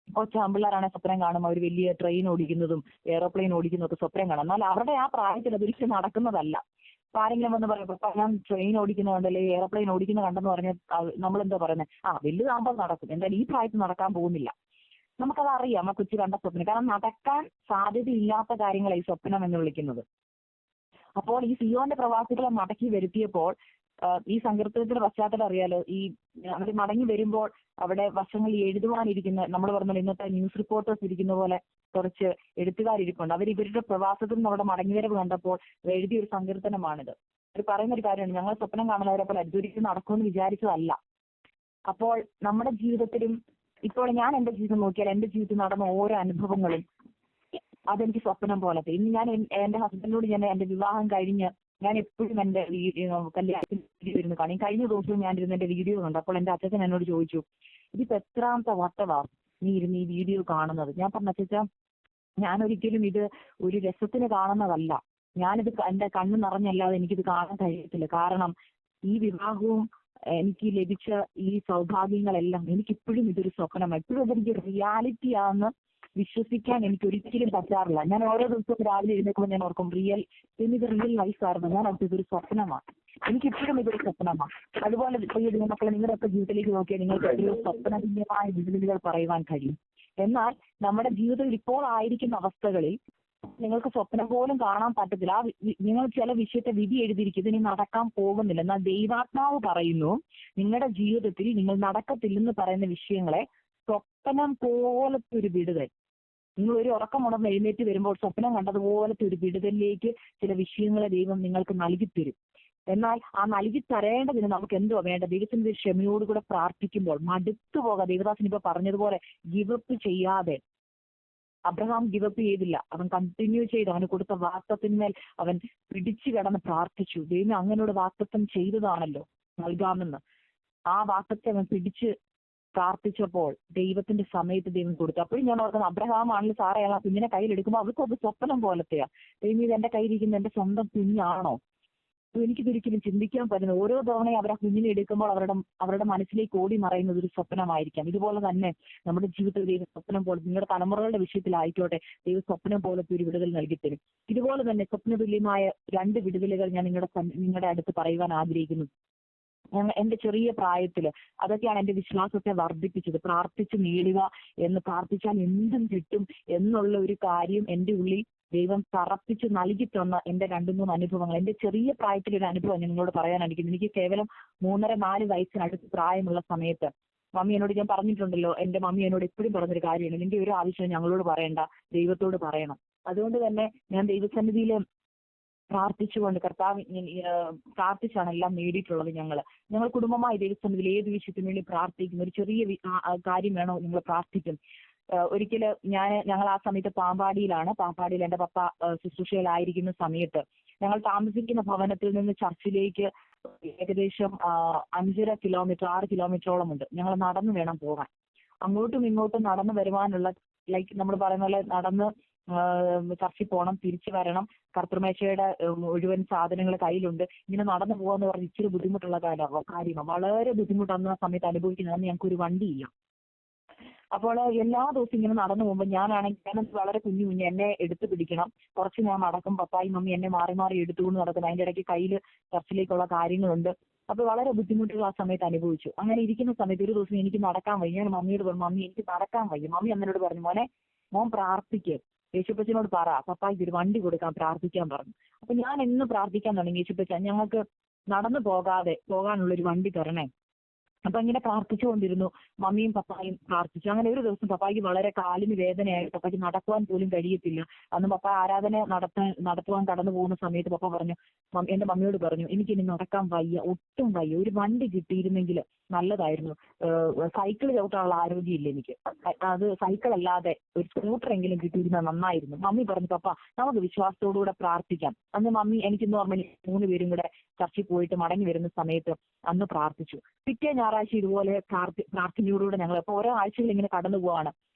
കൊച്ചാമ്പിള്ളേരാണ് സ്വപ്നം കാണുമ്പോൾ അവർ വലിയ ട്രെയിൻ ഓടിക്കുന്നതും എയറോപ്ലെയിൻ ഓടിക്കുന്നതും ഒക്കെ സ്വപ്നം കാണും. എന്നാൽ അവരുടെ ആ പ്രായത്തിൽ അതൊരിക്കലും നടക്കുന്നതല്ല. അപ്പൊ ആരെങ്കിലും വന്ന് പറയും, "പപ്പ ഞാൻ ട്രെയിൻ ഓടിക്കുന്ന കണ്ടല്ലേ, എയറോപ്ലെയിൻ ഓടിക്കുന്ന കണ്ടെന്ന് പറഞ്ഞാൽ നമ്മളെന്താ പറയുന്നത്? വലുതാകുമ്പോൾ നടക്കും, എന്തായാലും ഈ പ്രായത്തിൽ നടക്കാൻ പോകുന്നില്ല." നമുക്കത് അറിയാം, ആ കൊച്ചു കണ്ട സ്വപ്നം. കാരണം നടക്കാൻ സാധ്യതയില്ലാത്ത കാര്യങ്ങളാണ് ഈ സ്വപ്നം എന്ന് വിളിക്കുന്നത്. അപ്പോൾ ഈ സിയോന്റെ പ്രവാസികളെ മടക്കി വരുത്തിയപ്പോൾ ഈ സങ്കീർത്തനത്തിന്റെ പശ്ചാത്തലം അറിയാലോ. ഈ അവർ മടങ്ങി വരുമ്പോൾ അവിടെ വശങ്ങളിൽ എഴുതുവാനിരിക്കുന്ന, നമ്മൾ പറഞ്ഞാൽ ഇന്നത്തെ ന്യൂസ് റിപ്പോർട്ടേഴ്സ് ഇരിക്കുന്ന പോലെ കുറച്ച് എഴുത്തുകാരിരിപ്പുണ്ട്. അവർ ഇവരുടെ പ്രവാസത്തിൽ നിന്ന് അവിടെ മടങ്ങിവരവ് കണ്ടപ്പോൾ എഴുതിയൊരു സങ്കീർത്തനമാണിത്. അവർ പറയുന്ന ഒരു കാര്യമാണ്, ഞങ്ങൾ സ്വപ്നം കാണുന്നവരെ പോലെ അതൊരിക്കലും നടക്കുമെന്ന് വിചാരിച്ചതല്ല. അപ്പോൾ നമ്മുടെ ജീവിതത്തിലും ഇപ്പോൾ ഞാൻ എന്റെ ജീവിതം നോക്കിയാൽ എന്റെ ജീവിതത്തിൽ നടന്ന ഓരോ അനുഭവങ്ങളും അതെനിക്ക് സ്വപ്നം പോലത്തെ. ഇന്ന് ഞാൻ എന്റെ ഹസ്ബൻഡിനോട് ഞാൻ എന്റെ വിവാഹം കഴിഞ്ഞ് ഞാൻ എപ്പോഴും എന്റെ കല്യാണത്തിന് വീഡിയോ ഇരുന്ന് കാണും. കഴിഞ്ഞ ദിവസവും ഞാൻ ഇരുന്ന് എന്റെ വീഡിയോ കണ്ടു. അപ്പോൾ എന്റെ അച്ഛൻ എന്നോട് ചോദിച്ചു, "ഇതിപ്പോ എത്രാമത്തെ വട്ടവാ നീ ഇരുന്ന് ഈ വീഡിയോ കാണുന്നത്?" ഞാൻ പറഞ്ഞു, "അച്ഛാ, ഞാനൊരിക്കലും ഇത് ഒരു രസത്തിന് കാണുന്നതല്ല. ഞാനിത് എന്റെ കണ്ണ് നിറഞ്ഞല്ലാതെ എനിക്കിത് കാണാൻ കഴിയത്തില്ല. കാരണം ഈ വിവാഹവും എനിക്ക് ലഭിച്ച ഈ സൗഭാഗ്യങ്ങളെല്ലാം എനിക്കിപ്പോഴും ഇതൊരു സ്വപ്നമാണ്. എപ്പോഴും അതെനിക്ക് റിയാലിറ്റി ആണെന്ന് വിശ്വസിക്കാൻ എനിക്ക് ഒരിക്കലും പറ്റാറില്ല. ഞാൻ ഓരോ ദിവസവും രാവിലെ എഴുന്നേൽക്കുമ്പോൾ ഞാൻ ഓർക്കും, ഇത് റിയൽ ലൈഫായിരുന്നു. ഞാൻ ഓർക്കും ഇതൊരു സ്വപ്നമാണ്. എനിക്കിപ്പോഴും ഇതൊരു സ്വപ്നമാണ്." അതുപോലെ പ്രിയ മക്കളെ, നിങ്ങളുടെയൊക്കെ ജീവിതത്തിലേക്ക് നോക്കിയാൽ നിങ്ങൾക്ക് ഒരു സ്വപ്നതുല്യമായ വിടുതലുകൾ പറയുവാൻ കഴിയും. എന്നാൽ നമ്മുടെ ജീവിതത്തിൽ ഇപ്പോൾ ആയിരിക്കുന്ന അവസ്ഥകളിൽ നിങ്ങൾക്ക് സ്വപ്നം പോലും കാണാൻ പറ്റത്തില്ല. നിങ്ങൾ ചില വിഷയത്തെ വിധി എഴുതിയിരിക്കും, ഇനി നടക്കാൻ പോകുന്നില്ല. എന്നാൽ ദൈവാത്മാവ് പറയുന്നു, നിങ്ങളുടെ ജീവിതത്തിൽ നിങ്ങൾ നടക്കത്തില്ലെന്ന് പറയുന്ന വിഷയങ്ങളെ സ്വപ്നം പോലത്തെ ഒരു വിടുതൽ, നിങ്ങൾ ഒരു ഉറക്കമുണർന്ന് എഴുന്നേറ്റ് വരുമ്പോൾ സ്വപ്നം കണ്ടതുപോലത്തെ ഒരു വിടുതലിലേക്ക് ചില വിഷയങ്ങളെ ദൈവം നിങ്ങൾക്ക് നൽകിത്തരും. എന്നാൽ ആ നൽകി തരേണ്ടതിന് നമുക്ക് എന്തോ വേണ്ട? ദൈവത്തിന്റെ ക്ഷമയോടുകൂടെ പ്രാർത്ഥിക്കുമ്പോൾ മടുത്തു പോകാം. ദേവദാസൻ ഇപ്പൊ പറഞ്ഞതുപോലെ ഗിവപ്പ് ചെയ്യാതെ, അബ്രഹാം ഗിവപ്പ് ചെയ്തില്ല. അവൻ കണ്ടിന്യൂ ചെയ്തു. അവന് കൊടുത്ത വാഗ്ദത്തത്തിന്മേൽ അവൻ പിടിച്ചു കിടന്ന് പ്രാർത്ഥിച്ചു. ദൈവം അങ്ങനോട് വാഗ്ദത്തം ചെയ്തതാണല്ലോ നൽകാമെന്ന്. ആ വാഗ്ദത്തെ അവൻ പിടിച്ച് പ്രാർത്ഥിച്ചപ്പോൾ ദൈവത്തിന്റെ സമയത്ത് ദൈവം കൊടുത്തു. അപ്പോഴും ഞാൻ ഓർക്കുന്നത്, അബ്രഹാം ആണെങ്കിലും സാറയാണ് കുഞ്ഞിനെ കയ്യിലെടുക്കുമ്പോൾ അവർക്ക് അത് സ്വപ്നം പോലത്തെയാ. ദൈവം ഇത് എന്റെ കയ്യിലിരിക്കുന്ന എന്റെ സ്വന്തം കുഞ്ഞാണോ? എനിക്കിതൊരിക്കലും ചിന്തിക്കാൻ പറ്റുന്നത്. ഓരോ തവണയും അവർ ആ കുഞ്ഞിനെ എടുക്കുമ്പോൾ അവരുടെ മനസ്സിലേക്ക് ഓടി മറയുന്നത് ഒരു സ്വപ്നമായിരിക്കാം. ഇതുപോലെ തന്നെ നമ്മുടെ ജീവിതത്തിൽ ദൈവം സ്വപ്നം പോലെ, നിങ്ങളുടെ തലമുറകളുടെ വിഷയത്തിലായിക്കോട്ടെ, ദൈവം സ്വപ്നം പോലത്തെ ഒരു വിടുതൽ നൽകിത്തരും. ഇതുപോലെ തന്നെ സ്വപ്നതുല്യമായ 2 വിടുതലുകൾ ഞാൻ നിങ്ങളുടെ അടുത്ത് പറയുവാൻ ആഗ്രഹിക്കുന്നു. എന്റെ ചെറിയ പ്രായത്തില് അതൊക്കെയാണ് എന്റെ വിശ്വാസത്തെ വർദ്ധിപ്പിച്ചത്. പ്രാർത്ഥിച്ച് നേടുക എന്ന്, പ്രാർത്ഥിച്ചാൽ എന്തും കിട്ടും എന്നുള്ള ഒരു കാര്യം എന്റെ ഉള്ളിൽ ദൈവം തറപ്പിച്ച് നൽകി തന്ന എന്റെ 2-3 അനുഭവങ്ങൾ. എന്റെ ചെറിയ പ്രായത്തിലൊരു അനുഭവം ഞാൻ നിങ്ങളോട് പറയാനായിരിക്കും. എനിക്ക് കേവലം 3.5-4 വയസ്സിനടുത്ത് പ്രായമുള്ള സമയത്ത് മമ്മി എന്നോട്, ഞാൻ പറഞ്ഞിട്ടുണ്ടല്ലോ, എന്റെ മമ്മി എന്നോട് എപ്പോഴും പറഞ്ഞൊരു കാര്യമാണ്, നിന്റെ ഒരു ആവശ്യം ഞങ്ങളോട് പറയണ്ട, ദൈവത്തോട് പറയണം. അതുകൊണ്ട് തന്നെ ഞാൻ ദൈവസന്നിധിയിൽ പ്രാർത്ഥിച്ചുകൊണ്ട് പ്രാർത്ഥിച്ചാണ് എല്ലാം നേടിയിട്ടുള്ളത്. ഞങ്ങൾ കുടുംബമായി ദൈവസന്നിധിയിൽ ഏത് വിഷയത്തിന് വേണ്ടി പ്രാർത്ഥിക്കും. ഒരു ചെറിയ കാര്യം വേണോ നിങ്ങൾ പ്രാർത്ഥിക്കും. ഒരിക്കല് ഞങ്ങൾ ആ സമയത്ത് പാമ്പാടിയിൽ എന്റെ പപ്പ ശുശ്രൂഷയിലായിരിക്കുന്ന സമയത്ത് ഞങ്ങൾ താമസിക്കുന്ന ഭവനത്തിൽ നിന്ന് ചർച്ചിലേക്ക് ഏകദേശം 5.5 കിലോമീറ്റർ 6 കിലോമീറ്ററോളം ഉണ്ട്. ഞങ്ങൾ നടന്നു വേണം പോകാൻ. അങ്ങോട്ടും ഇങ്ങോട്ടും നടന്നു വരുവാനുള്ള, നമ്മൾ പറയുന്ന പോലെ നടന്ന് ചർച്ചിൽ പോകണം, തിരിച്ചു വരണം, കർത്തൃമേശയുടെ മുഴുവൻ സാധനങ്ങൾ കയ്യിലുണ്ട്, ഇങ്ങനെ നടന്നു പോകാന്ന് പറഞ്ഞ് ഇച്ചിരി ബുദ്ധിമുട്ടുള്ള കാര്യമാണ്. വളരെ ബുദ്ധിമുട്ട് അന്ന് ആ സമയത്ത് അനുഭവിക്കുന്നത്. ഞങ്ങൾക്ക് ഒരു വണ്ടിയില്ല. അപ്പോൾ എല്ലാ ദിവസവും ഇങ്ങനെ നടന്നു പോകുമ്പോൾ ഞാനാണെങ്കിൽ വളരെ കുഞ്ഞു എന്നെ എടുത്തു പിടിക്കണം. കുറച്ച് ഞാൻ നടക്കും, പപ്പായും മമ്മി എന്നെ മാറി മാറി എടുത്തുകൊണ്ട് നടക്കുന്നു. അതിന്റെ ഇടയ്ക്ക് കയ്യിൽ ചർച്ചിലേക്കുള്ള കാര്യങ്ങളുണ്ട്. അപ്പൊ വളരെ ബുദ്ധിമുട്ടുകൾ ആ സമയത്ത് അനുഭവിച്ചു. അങ്ങനെ ഇരിക്കുന്ന സമയത്ത് ഒരു ദിവസം എനിക്ക് നടക്കാൻ വയ്യ. ഞാൻ മമ്മിയോട് പറഞ്ഞു, മമ്മി എനിക്ക് നടക്കാൻ വയ്യ. മമ്മി എന്നോട് പറഞ്ഞു, മോൻ പ്രാർത്ഥിക്ക്, യേശുപ്പച്ചനോട് പറ പപ്പായ്ക്ക് ഒരു വണ്ടി കൊടുക്കാൻ പ്രാർത്ഥിക്കാൻ പറഞ്ഞു. അപ്പൊ ഞാൻ എന്ന് പ്രാർത്ഥിക്കാൻ തുടങ്ങി, യേശുപ്പച്ച ഞങ്ങൾക്ക് നടന്നു പോകാനുള്ള ഒരു വണ്ടി തരണേ. അപ്പൊ ഇങ്ങനെ പ്രാർത്ഥിച്ചുകൊണ്ടിരുന്നു. മമ്മിയും പപ്പായും പ്രാർത്ഥിച്ചു. അങ്ങനെ ഒരു ദിവസം പപ്പായ്ക്ക് വളരെ കാലിന് വേദനയായി, പപ്പായ്ക്ക് നടക്കുവാൻ പോലും കഴിയത്തില്ല. അന്ന് പപ്പ ആരാധന നടത്തുവാൻ കടന്നു പോകുന്ന സമയത്ത് പപ്പ പറഞ്ഞു, എന്റെ മമ്മിയോട് പറഞ്ഞു, എനിക്കിനി നടക്കാൻ വയ്യ, ഒട്ടും വയ്യ, ഒരു വണ്ടി കിട്ടിയിരുന്നെങ്കിൽ നല്ലതായിരുന്നു. സൈക്കിൾ ചവിട്ടാനുള്ള ആരോഗ്യമില്ല എനിക്ക്, അത് സൈക്കിൾ അല്ലാതെ ഒരു സ്കൂട്ടർ എങ്കിലും കിട്ടിയിരുന്നത് നന്നായിരുന്നു. മമ്മി പറഞ്ഞു, പപ്പ നമുക്ക് വിശ്വാസത്തോടുകൂടെ പ്രാർത്ഥിക്കാം. അന്ന് മമ്മി എനിക്ക് നോർമലി 3 പേരും കൂടെ ചർച്ചിൽ പോയിട്ട് മടങ്ങി വരുന്ന സമയത്ത് അന്ന് പ്രാർത്ഥിച്ചു. പിറ്റേ ഞായറാഴ്ച ഇതുപോലെ പ്രാർത്ഥനയോടുകൂടെ ഞങ്ങൾ ഇപ്പോൾ ഓരോ ആഴ്ചകൾ ഇങ്ങനെ കടന്നു പോവാണ്.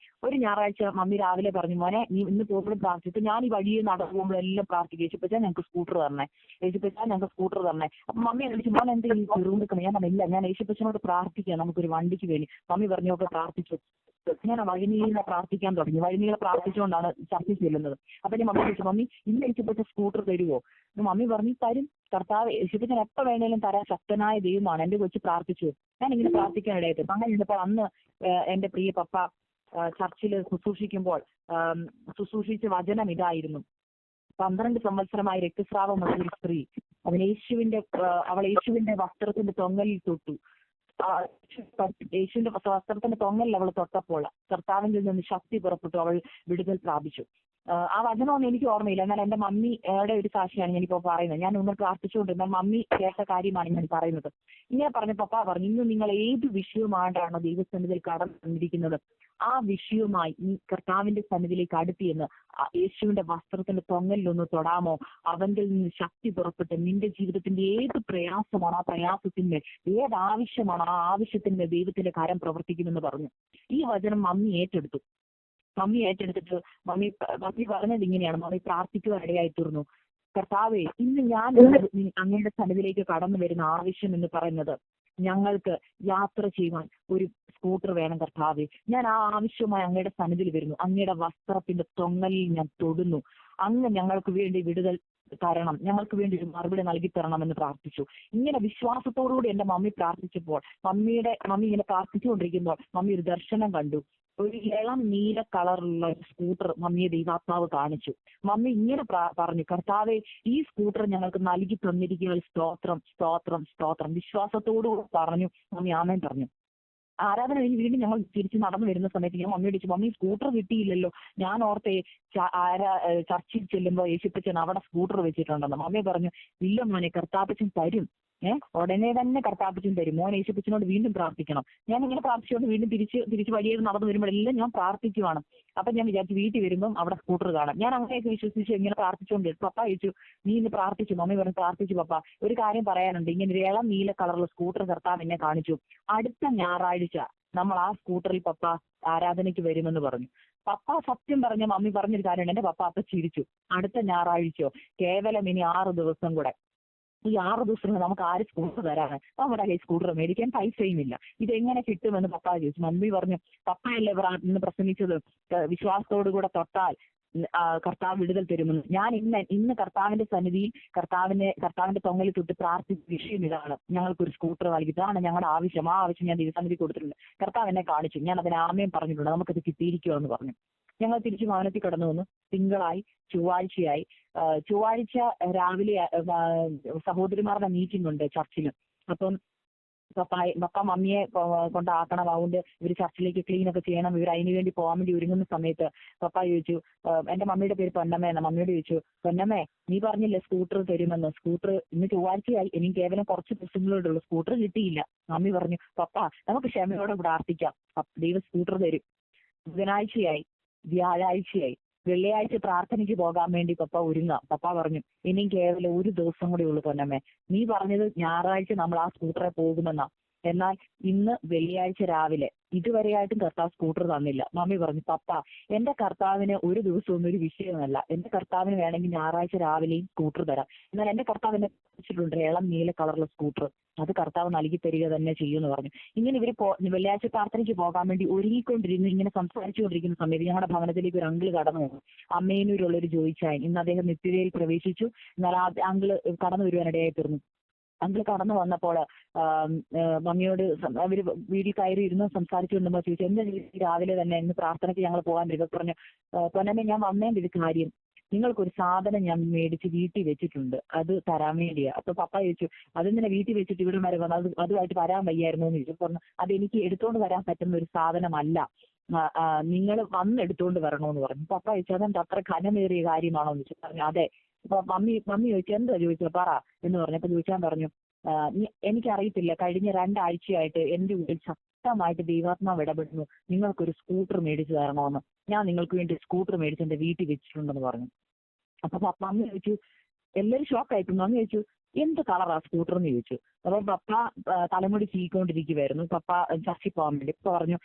ഒരു ഞായറാഴ്ച മമ്മി രാവിലെ പറഞ്ഞു, മോനെ നീ ഇന്ന് പോകുമ്പോഴും പ്രാർത്ഥിച്ചു. ഞാൻ ഈ വഴിയെ നടന്നു പോകുമ്പോഴെല്ലാം പ്രാർത്ഥിക്കും, യേശുപ്പച്ചാ ഞങ്ങൾക്ക് സ്കൂട്ടർ തരണേ, യേശുപ്പച്ചാ ഞങ്ങൾക്ക് സ്കൂട്ടർ തരണേ. അപ്പൊ മമ്മി വിളിച്ചു, മോൻ എന്ത് ഈ ചെറുകൊടുക്കണം? ഞാൻ പറഞ്ഞില്ല, ഞാൻ യേശുപ്പച്ചനോട് പ്രാർത്ഥിക്കാം നമുക്കൊരു വണ്ടിക്ക് വേണ്ടി. മമ്മി പറഞ്ഞു, ഒക്കെ പ്രാർത്ഥിച്ചു. ഞാൻ വഴിനീളെ പ്രാർത്ഥിക്കാൻ തുടങ്ങി. വഴിനീളെ പ്രാർത്ഥിച്ചുകൊണ്ടാണ് ചർച്ച ചെല്ലുന്നത്. അപ്പൊ ഞാൻ മമ്മി ചോദിച്ചു, മമ്മി ഇന്ന് യേശുപ്പച്ച സ്കൂട്ടർ തരുമോ? മമ്മി പറഞ്ഞു, തരും കർത്താവ്, യേശുപ്പച്ചൻ എപ്പോ വേണേലും തരാൻ ശക്തനായ ദൈവമാണ്. എന്റെ കൊച്ചു പ്രാർത്ഥിച്ചു. ഞാൻ ഇങ്ങനെ പ്രാർത്ഥിക്കാൻ ഇടയായിട്ട് അങ്ങനെ ഇരുന്നപ്പോൾ അന്ന് എന്റെ പ്രിയ പപ്പ ചർച്ചിൽ ശുശ്രൂഷിച്ച വചനം ഇതായിരുന്നു. 12 സംവത്സരമായി രക്തസ്രാവമുള്ള ഒരു സ്ത്രീ അവൾ യേശുവിന്റെ വസ്ത്രത്തിന്റെ തൊങ്ങലിൽ തൊട്ടു. യേശുവിന്റെ വസ്ത്രത്തിന്റെ തൊങ്ങലിൽ അവൾ തൊട്ടപ്പോൾ കർത്താവിന്റെ നിന്ന് ശക്തി പുറപ്പെട്ടു, അവൾ വിടുതൽ പ്രാപിച്ചു. ആ വചനമൊന്നും എനിക്ക് ഓർമ്മയില്ല. എന്നാൽ എന്റെ മമ്മിയുടെ ഒരു സാക്ഷിയാണ് ഞാനിപ്പോ പറയുന്നത്. ഞാൻ ഒന്ന് പ്രാർത്ഥിച്ചുകൊണ്ടിരുന്ന മമ്മി കേട്ട കാര്യമാണ് ഞാൻ പറയുന്നത്. ഇങ്ങനെ പറഞ്ഞ പപ്പ പറഞ്ഞു, ഇന്ന് നിങ്ങൾ ഏത് വിഷയമായിട്ടാണോ ദൈവസന്നിധിയിൽ കടന്നു വന്നിരിക്കുന്നത്, ആ വിഷയവുമായി ഈ കർത്താവിന്റെ സന്നിധിയിലേക്ക് അടുത്തിയെന്ന് യേശുവിന്റെ വസ്ത്രത്തിന്റെ തൊങ്ങലിലൊന്ന് തൊടാമോ? അവന്റെ നിന്ന് ശക്തി പുറപ്പെട്ട് നിന്റെ ജീവിതത്തിന്റെ ഏത് പ്രയാസമാണോ ആ പ്രയാസത്തിന്മേൽ, ഏത് ആവശ്യമാണോ ആ ആവശ്യത്തിന്മേൽ ദൈവത്തിന്റെ കരം പ്രവർത്തിക്കുമെന്ന് പറഞ്ഞു. ഈ വചനം മമ്മി ഏറ്റെടുത്തു. മമ്മി ഏറ്റെടുത്തിട്ട് മമ്മി പറഞ്ഞത് ഇങ്ങനെയാണ്, മമ്മി പ്രാർത്ഥിക്കുവാൻ ഇടയായി തീർന്നു. കർത്താവേ, ഇന്ന് ഞാൻ അങ്ങയുടെ സന്നിധിയിലേക്ക് കടന്നു വരുന്ന ആവശ്യം എന്ന് പറയുന്നത്, ഞങ്ങൾക്ക് യാത്ര ചെയ്യുവാൻ ഒരു സ്കൂട്ടർ വേണം കർത്താവേ. ഞാൻ ആ ആവശ്യമായി അങ്ങയുടെ സന്നിധിയിൽ വരുന്നു. അങ്ങയുടെ വസ്ത്രത്തിന്റെ തൊങ്ങലിൽ ഞാൻ തൊടുന്നു. അങ്ങ് ഞങ്ങൾക്ക് വേണ്ടി വിടുതൽ തരണം, ഞങ്ങൾക്ക് വേണ്ടി ഒരു മറുപടി നൽകി തരണമെന്ന് പ്രാർത്ഥിച്ചു. ഇങ്ങനെ വിശ്വാസത്തോടുകൂടി എന്റെ മമ്മി പ്രാർത്ഥിച്ചപ്പോൾ മമ്മി ഇങ്ങനെ പ്രാർത്ഥിച്ചുകൊണ്ടിരിക്കുമ്പോൾ മമ്മി ഒരു ദർശനം കണ്ടു. ഒരു ഇളം നീല കളറുള്ള സ്കൂട്ടർ മമ്മിയെ ദൈവാത്മാവ് കാണിച്ചു. മമ്മി ഇങ്ങനെ പറഞ്ഞു, കർത്താവെ, ഈ സ്കൂട്ടർ ഞങ്ങൾക്ക് നൽകി തന്നിരിക്കുക, സ്തോത്രം സ്തോത്രം സ്തോത്രം. വിശ്വാസത്തോടുകൂടി പറഞ്ഞു. മമ്മി ആമേൻ പറഞ്ഞു. ആരാധന കഴിഞ്ഞ് വീണ്ടും ഞങ്ങൾ തിരിച്ച് നടന്നു വരുന്ന സമയത്ത് ഞാൻ മമ്മിയോട് ചോദിച്ചു, മമ്മി സ്കൂട്ടർ കിട്ടിയില്ലല്ലോ. ഞാൻ ഓർത്തെ ചർച്ചിൽ ചെല്ലുമ്പോൾ യേശുപ്പച്ചൻ അവിടെ സ്കൂട്ടർ വെച്ചിട്ടുണ്ടെന്ന്. മമ്മി പറഞ്ഞു, ഇല്ല മോനെ, കർത്താപ്പച്ചൻ തരും. ഉടനെ തന്നെ കർത്താപ്പച്ചൻ തരും. മോൻ യേശുപ്പച്ചനോട് വീണ്ടും പ്രാർത്ഥിക്കണം. ഞാൻ ഇങ്ങനെ പ്രാർത്ഥിച്ചുകൊണ്ട് വീണ്ടും തിരിച്ച് വഴിയിൽ നടന്നു വരുമ്പോഴെല്ലാം ഞാൻ പ്രാർത്ഥിക്കുവാണ്. അപ്പൊ ഞാൻ വിചാരിച്ചു വീട്ടിൽ വരുമ്പം അവിടെ സ്കൂട്ടർ കാണാം. ഞാൻ അങ്ങനെയൊക്കെ വിശ്വസിച്ച് ഇങ്ങനെ പ്രാർത്ഥിച്ചുകൊണ്ട് പപ്പ ചോദിച്ചു, നീ ഇന്ന് പ്രാർത്ഥിച്ചു? മമ്മി പറഞ്ഞു, പ്രാർത്ഥിച്ചു പപ്പ. ഒരു കാര്യം പറയാനുണ്ട്. ഇങ്ങനെ ഒരു ഇളം നീല കളറുള്ള സ്കൂട്ടർ കർത്താവ് എന്നെ കാണിച്ചു. അടുത്ത ഞായറാഴ്ച നമ്മൾ ആ സ്കൂട്ടറിൽ പപ്പ ആരാധനയ്ക്ക് വരുമെന്ന് പറഞ്ഞു. പപ്പ സത്യം പറഞ്ഞ മമ്മി പറഞ്ഞൊരു കാര്യമുണ്ട്. എന്റെ പപ്പ അപ്പൊ ചിരിച്ചു. അടുത്ത ഞായറാഴ്ചയോ, കേവലം ഇനി 6 ദിവസം കൂടെ, ഈ 6 ദിവസം നമുക്ക് ആര് സ്കൂട്ടർ തരാണ്? നമ്മുടെ കയ്യിൽ സ്കൂട്ടർ മേടിക്കാൻ പൈസയും ഇല്ല. ഇതെങ്ങനെ കിട്ടുമെന്ന് പപ്പ ചോദിച്ചു. മമ്മി പറഞ്ഞു, പപ്പയല്ലേ ഇന്ന് പ്രസംഗിച്ചത്, വിശ്വാസത്തോടു കൂടെ തൊട്ടാൽ കർത്താവ് വിടുതൽ തരുമെന്ന്. ഞാൻ ഇന്ന് കർത്താവിന്റെ സന്നിധിയിൽ കർത്താവിന്റെ തൊങ്ങലിൽ തൊട്ട് പ്രാർത്ഥിച്ച വിഷയം ഇതാണ്, ഞങ്ങൾക്കൊരു സ്കൂട്ടർ നൽകി. ഇതാണ് ഞങ്ങളുടെ ആവശ്യം. ആ ആവശ്യം ഞാൻ ദൈവസന്നിധി കൊടുത്തിട്ടുണ്ട്. കർത്താവ് എന്നെ കാണിച്ചു. ഞാൻ അതിന് ആമേൻ പറഞ്ഞിട്ടുണ്ട്. നമുക്കത് കിട്ടിയിരിക്കുമോ എന്ന് പറഞ്ഞു. ഞങ്ങൾ തിരിച്ച് ഭവനത്തിൽ കടന്നു വന്നു. തിങ്കളായി, ചൊവ്വാഴ്ചയായി. ചൊവ്വാഴ്ച രാവിലെ സഹോദരിമാരുടെ മീറ്റിംഗ് ഉണ്ട് ചർച്ചിൽ. അപ്പം പപ്പ മമ്മിയെ കൊണ്ടാക്കണം. അതുകൊണ്ട് ഇവർ ചർച്ചിലേക്ക് ക്ലീൻ ഒക്കെ ചെയ്യണം. ഇവർ അതിന് വേണ്ടി പോകാൻ വേണ്ടി ഒരുങ്ങുന്ന സമയത്ത് പപ്പ ചോദിച്ചു, എന്റെ മമ്മിയുടെ പേര് പൊന്നമ്മ എന്ന. മമ്മിയോട് ചോദിച്ചു, പൊന്നമ്മേ, നീ പറഞ്ഞില്ലേ സ്കൂട്ടർ തരുമെന്ന്. സ്കൂട്ടർ ഇന്ന് ചൊവ്വാഴ്ചയായി, എനിക്ക് കേവലം കുറച്ച് ദിവസങ്ങളോടെ ഉള്ളൂ, സ്കൂട്ടർ കിട്ടിയില്ല. മമ്മി പറഞ്ഞു, പപ്പ നമുക്ക് ക്ഷമയോടെ പ്രാർത്ഥിക്കാം, ദൈവം സ്കൂട്ടർ തരും. ബുധനാഴ്ചയായി, വ്യാഴാഴ്ചയായി, വെള്ളിയാഴ്ച പ്രാർത്ഥനയ്ക്ക് പോകാൻ വേണ്ടി പപ്പ ഒരുങ്ങാം. പപ്പ പറഞ്ഞു, ഇനിയും കേവലം ഒരു ദിവസം കൂടി ഉള്ളു പൊന്നമ്മേ. നീ പറഞ്ഞത് ഞായറാഴ്ച നമ്മൾ ആ സ്കൂട്ടറെ പോകുമെന്നാ. എന്നാൽ ഇന്ന് വെള്ളിയാഴ്ച രാവിലെ ഇതുവരെയായിട്ടും കർത്താവ് സ്കൂട്ടർ തന്നില്ല. മമ്മി പറഞ്ഞു, പപ്പ, എന്റെ കർത്താവിന് ഒരു ദിവസം ഒന്നും ഒരു വിഷയമല്ല. എന്റെ കർത്താവിന് വേണമെങ്കിൽ ഞായറാഴ്ച രാവിലെയും സ്കൂട്ടർ തരാം. എന്നാൽ എന്റെ കർത്താവ് എന്നെ വെച്ചിട്ടുണ്ട് ഇളം നീല കളറുള്ള സ്കൂട്ടർ. അത് കർത്താവ് നൽകി തരിക തന്നെ ചെയ്യുമെന്ന് പറഞ്ഞു. ഇങ്ങനെ ഇവര് വെള്ളിയാഴ്ച പ്രാർത്ഥനയ്ക്ക് പോകാൻ വേണ്ടി ഒരുങ്ങിക്കൊണ്ടിരുന്നു. ഇങ്ങനെ സംസാരിച്ചുകൊണ്ടിരിക്കുന്ന സമയത്ത് ഞങ്ങളുടെ ഭവനത്തിലേക്ക് ഒരു അങ്കിള് കടന്നു വന്നു. അമ്മേനൂരുള്ളൊരു ജോയിച്ചായൻ. ഇന്ന് അദ്ദേഹം നിത്യതയിൽ പ്രവേശിച്ചു. എന്നാൽ ആ അങ്കിള് കടന്നു വരുവാനിടയായി തീർന്നു. അങ്കിൾ കടന്നു വന്നപ്പോൾ മമ്മിയോട് അവര് വീട്ടിൽ കയറി ഇരുന്ന് സംസാരിച്ചു കൊണ്ടുമ്പോൾ ചോദിച്ചു, എന്താ രാവിലെ തന്നെ ഇന്ന് പ്രാർത്ഥനയ്ക്ക് ഞങ്ങൾ പോകാൻ വരും. പറഞ്ഞു, പൊന്നമ്മേ ഞാൻ വന്നേൻ്റെ ഒരു കാര്യം, നിങ്ങൾക്കൊരു സാധനം ഞാൻ മേടിച്ച് വീട്ടിൽ വെച്ചിട്ടുണ്ട്, അത് തരാൻ വേണ്ടിയാ. അപ്പൊ പപ്പ ചോദിച്ചു, അതെന്തിനാ വീട്ടിൽ വെച്ചിട്ട് ഇവിടെ വരെ വന്നു, അതുമായിട്ട് വരാൻ വയ്യായിരുന്നു എന്ന് ചോദിച്ചു. പറഞ്ഞു, അത് എനിക്ക് എടുത്തോണ്ട് വരാൻ പറ്റുന്ന ഒരു സാധനമല്ല, നിങ്ങൾ വന്ന് എടുത്തോണ്ട് വരണമെന്ന് പറഞ്ഞു. പപ്പ ചോദിച്ചു, അതെന്താ അത്ര ഘനമേറിയ കാര്യമാണോ എന്ന് ചോദിച്ചു. പറഞ്ഞു, അതെ. അപ്പൊ മമ്മി ചോദിച്ചു, എന്താ ചോദിച്ചത് പറ എന്ന് പറഞ്ഞു. അപ്പൊ ചോദിച്ചാൻ പറഞ്ഞു, എനിക്കറിയത്തില്ല, കഴിഞ്ഞ 2 ആഴ്ചയായിട്ട് എന്റെ ഉള്ളിൽ ശക്തമായിട്ട് ദൈവാത്മാവ് ഇടപെടുന്നു, നിങ്ങൾക്കൊരു സ്കൂട്ടർ മേടിച്ചു തരണമെന്ന്. ഞാൻ നിങ്ങൾക്ക് വേണ്ടി സ്കൂട്ടർ മേടിച്ച് എന്റെ വീട്ടിൽ വെച്ചിട്ടുണ്ടെന്ന് പറഞ്ഞു. അപ്പൊ മമ്മി ചോദിച്ചു, എല്ലാവരും ഷോക്കായിട്ട്. മമ്മി ചോദിച്ചു, എന്ത് കളറാ സ്കൂട്ടർ എന്ന് ചോദിച്ചു. അപ്പൊ പപ്പ തലമുടി ചീക്കൊണ്ടിരിക്കുവായിരുന്നു. പപ്പ ചർച്ചിൽ പോകാൻ വേണ്ടി. ഇപ്പൊ പറഞ്ഞു,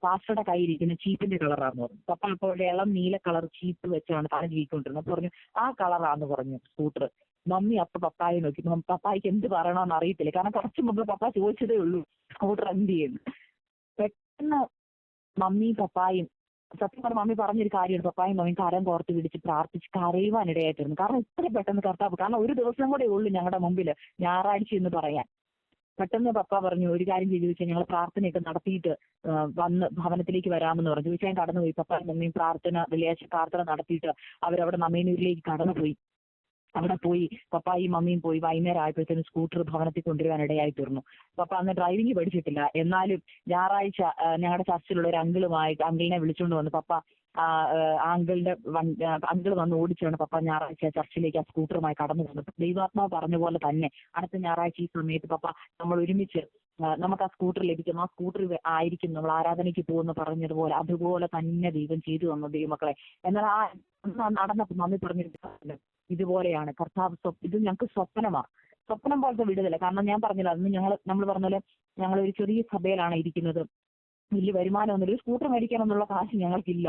പാസ്റ്ററുടെ കയ്യിരിക്കുന്ന ചീപ്പിന്റെ കളറാന്ന് പറഞ്ഞു. പപ്പ അപ്പോൾ ഇളം നീല കളർ ചീപ്പ് വെച്ചാണ് തല ചീക്കൊണ്ടിരുന്നത്. അപ്പൊ പറഞ്ഞു, ആ കളറാന്ന് പറഞ്ഞു സ്കൂട്ടർ. മമ്മി അപ്പൊ പപ്പായെ നോക്കി. പപ്പായ്ക്ക് എന്ത് പറയണമെന്ന് അറിയത്തില്ല, കാരണം കുറച്ച് മുമ്പ് പപ്പ ചോദിച്ചതേ ഉള്ളൂ സ്കൂട്ടർ എന്ത് ചെയ്യുന്നു. പെട്ടെന്ന് മമ്മിയും പപ്പായും, സത്യം പറഞ്ഞ മമ്മി പറഞ്ഞൊരു കാര്യമാണ്, പപ്പായും മമ്മിയും കരം കോർത്ത് പിടിച്ച് പ്രാർത്ഥിച്ച് കരയുവാനിടയായിട്ടിരുന്നു. കാരണം ഇത്ര പെട്ടെന്ന് കർത്താവ്, കാരണം ഒരു ദിവസം കൂടെ ഉള്ളൂ ഞങ്ങളുടെ മുമ്പിൽ ഞായറാഴ്ച എന്ന് പറയാൻ. പെട്ടെന്ന് പപ്പ പറഞ്ഞു, ഒരു കാര്യം ചെയ്തു വെച്ചാൽ ഞങ്ങൾ പ്രാർത്ഥനയൊക്കെ നടത്തിയിട്ട് വന്ന് ഭവനത്തിലേക്ക് വരാമെന്ന് പറഞ്ഞു. ചോദിച്ചാൽ കടന്നുപോയി. പപ്പായും മമ്മിയും വെള്ളിയാഴ്ച പ്രാർത്ഥന നടത്തിയിട്ട് അവരവിടെ മമ്മേനൂരിലേക്ക് കടന്നുപോയി. അവിടെ പോയി പപ്പായും മമ്മിയും പോയി. വൈകുന്നേരം ആയപ്പോഴത്തേനും സ്കൂട്ടർ ഭവനത്തിൽ കൊണ്ടുവരാൻ ഇടയായി തീർന്നു. പപ്പ അന്ന് ഡ്രൈവിംഗ് പഠിച്ചിട്ടില്ല. എന്നാലും ഞായറാഴ്ച ഞങ്ങളുടെ ചർച്ചിലുള്ള ഒരു അങ്കിളിനെ വിളിച്ചുകൊണ്ട് വന്നു. പപ്പ അങ്കിൾ വന്ന് ഓടിച്ചാണ് പപ്പ ഞായറാഴ്ച ചർച്ചിലേക്ക് ആ സ്കൂട്ടറുമായി കടന്നു വന്നത്. ദൈവാത്മാവ് പറഞ്ഞ പോലെ തന്നെ അടുത്ത ഞായറാഴ്ച ഈ സമയത്ത് പപ്പ നമ്മൾ ഒരുമിച്ച് നമുക്ക് ആ സ്കൂട്ടർ ലഭിക്കും, ആ സ്കൂട്ടർ ആയിരിക്കും നമ്മൾ ആരാധനയ്ക്ക് പോകുന്ന പറഞ്ഞതുപോലെ അതുപോലെ തന്നെ ദൈവം ചെയ്തു തന്നു ദൈവമക്കളെ. എന്നാൽ ആ നടന്നപ്പോൾ മമ്മി പറഞ്ഞിട്ട് ഇതുപോലെയാണ് കർത്താവ്, ഇത് ഞങ്ങൾക്ക് സ്വപ്നം പോലത്തെ വിടുതല. കാരണം ഞാൻ പറഞ്ഞില്ല, അന്ന് നമ്മൾ പറഞ്ഞ പോലെ ഞങ്ങൾ ഒരു ചെറിയ സഭയിലാണ് ഇരിക്കുന്നത്, വലിയ വരുമാനമൊന്നുമില്ല, ഒരു സ്കൂട്ടർ മേടിക്കാനൊന്നുള്ള കാശ് ഞങ്ങൾക്കില്ല.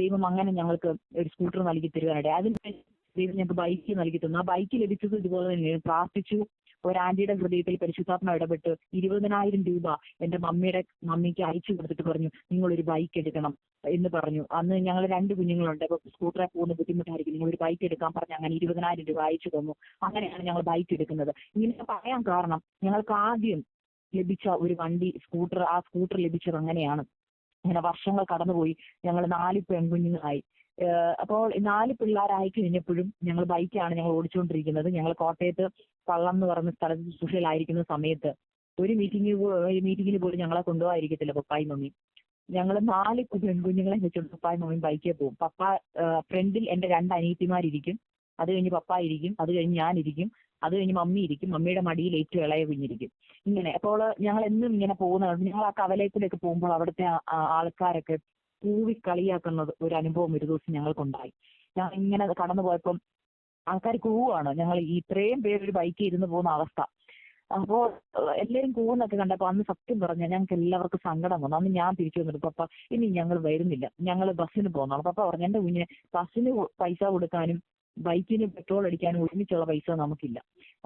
ദൈവം അങ്ങനെ ഞങ്ങൾക്ക് ഒരു സ്കൂട്ടർ നൽകി തരുവാനിടെ. അതിന് ദൈവം ഞങ്ങൾക്ക് ബൈക്ക് നൽകി തന്നു. ആ ബൈക്ക് ലഭിച്ചത് ഇതുപോലെ തന്നെ പ്രാർത്ഥിച്ചു. ഒരു ആന്റിയുടെ ഹൃദയത്തിൽ പരിശുദ്ധാത്മാവ് ഇടപെട്ട് 20,000 രൂപ എന്റെ മമ്മിക്ക് അയച്ചു കൊടുത്തിട്ട് പറഞ്ഞു, നിങ്ങളൊരു ബൈക്ക് എടുക്കണം എന്ന് പറഞ്ഞു. അന്ന് ഞങ്ങൾ 2 കുഞ്ഞുങ്ങളുണ്ട്. അപ്പൊ സ്കൂട്ടറെ പോകുന്ന ബുദ്ധിമുട്ടായിരിക്കും, നിങ്ങൾ ഒരു ബൈക്ക് എടുക്കാൻ പറഞ്ഞ് അങ്ങനെ 20,000 രൂപ അയച്ചു തന്നു. അങ്ങനെയാണ് ഞങ്ങൾ ബൈക്ക് എടുക്കുന്നത്. ഇങ്ങനെ പറയാൻ കാരണം, ഞങ്ങൾക്ക് ആദ്യം ലഭിച്ച ഒരു വണ്ടി സ്കൂട്ടർ, ആ സ്കൂട്ടർ ലഭിച്ചത് അങ്ങനെയാണ്. ഇങ്ങനെ വർഷങ്ങൾ കടന്നുപോയി. ഞങ്ങൾ 4 പെൺകുഞ്ഞുങ്ങളായി. അപ്പോൾ 4 പിള്ളേരായി കഴിഞ്ഞപ്പോഴും ഞങ്ങൾ ബൈക്കാണ് ഞങ്ങൾ ഓടിച്ചുകൊണ്ടിരിക്കുന്നത്. ഞങ്ങൾ കോട്ടയത്ത് പള്ളം എന്ന് പറയുന്ന സ്ഥലത്ത് സുഷയിലായിരിക്കുന്ന സമയത്ത് ഒരു മീറ്റിങ്ങിന് പോലും ഞങ്ങളെ കൊണ്ടുപോകാതിരിക്കത്തില്ല പപ്പായും മമ്മി. ഞങ്ങൾ 4 പെൺകുഞ്ഞുങ്ങളെ വെച്ചുകൊണ്ട് പപ്പായും മമ്മിയും ബൈക്കിൽ പോകും. പപ്പ ഫ്രണ്ടിൽ എന്റെ 2 അനിയത്തിമാരിരിക്കും, അത് കഴിഞ്ഞ് പപ്പ ഇരിക്കും, അത് കഴിഞ്ഞ് ഞാനിരിക്കും, അത് കഴിഞ്ഞ് മമ്മി ഇരിക്കും, മമ്മിയുടെ മടിയിൽ ഏറ്റവും ഇളയ കുഞ്ഞിരിക്കും. ഇങ്ങനെ അപ്പോൾ ഞങ്ങൾ എന്നും ഇങ്ങനെ പോകുന്നത്. ഞങ്ങൾ ആ കവലയത്തിലേക്ക് പോകുമ്പോൾ അവിടുത്തെ ആൾക്കാരൊക്കെ കൂവി കളിയാക്കുന്നത് ഒരു അനുഭവം ഒരു ദിവസം ഞങ്ങൾക്കുണ്ടായി. ഞാൻ ഇങ്ങനെ കടന്നു പോയപ്പം ആൾക്കാർ കൂവാണ്, ഞങ്ങൾ ഇത്രയും പേര് ഒരു ബൈക്കിൽ ഇരുന്ന് പോകുന്ന അവസ്ഥ. അപ്പോൾ എല്ലാവരും കൂന്നൊക്കെ കണ്ടപ്പോൾ അന്ന് സത്യം പറഞ്ഞാൽ ഞങ്ങൾക്ക് എല്ലാവർക്കും സങ്കടം വന്നു. അന്ന് ഞാൻ തിരിച്ചു വന്നിട്ട്, പപ്പ ഇനി ഞങ്ങൾ വരുന്നില്ല, ഞങ്ങൾ ബസ്സിന് പോകുന്നതാണ്. പപ്പ പറഞ്ഞു, എന്റെ കുഞ്ഞിന് ബസ്സിന് പൈസ കൊടുക്കാനും ബൈക്കിന് പെട്രോൾ അടിക്കാനും ഒരുമിച്ചുള്ള പൈസ നമുക്കില്ല,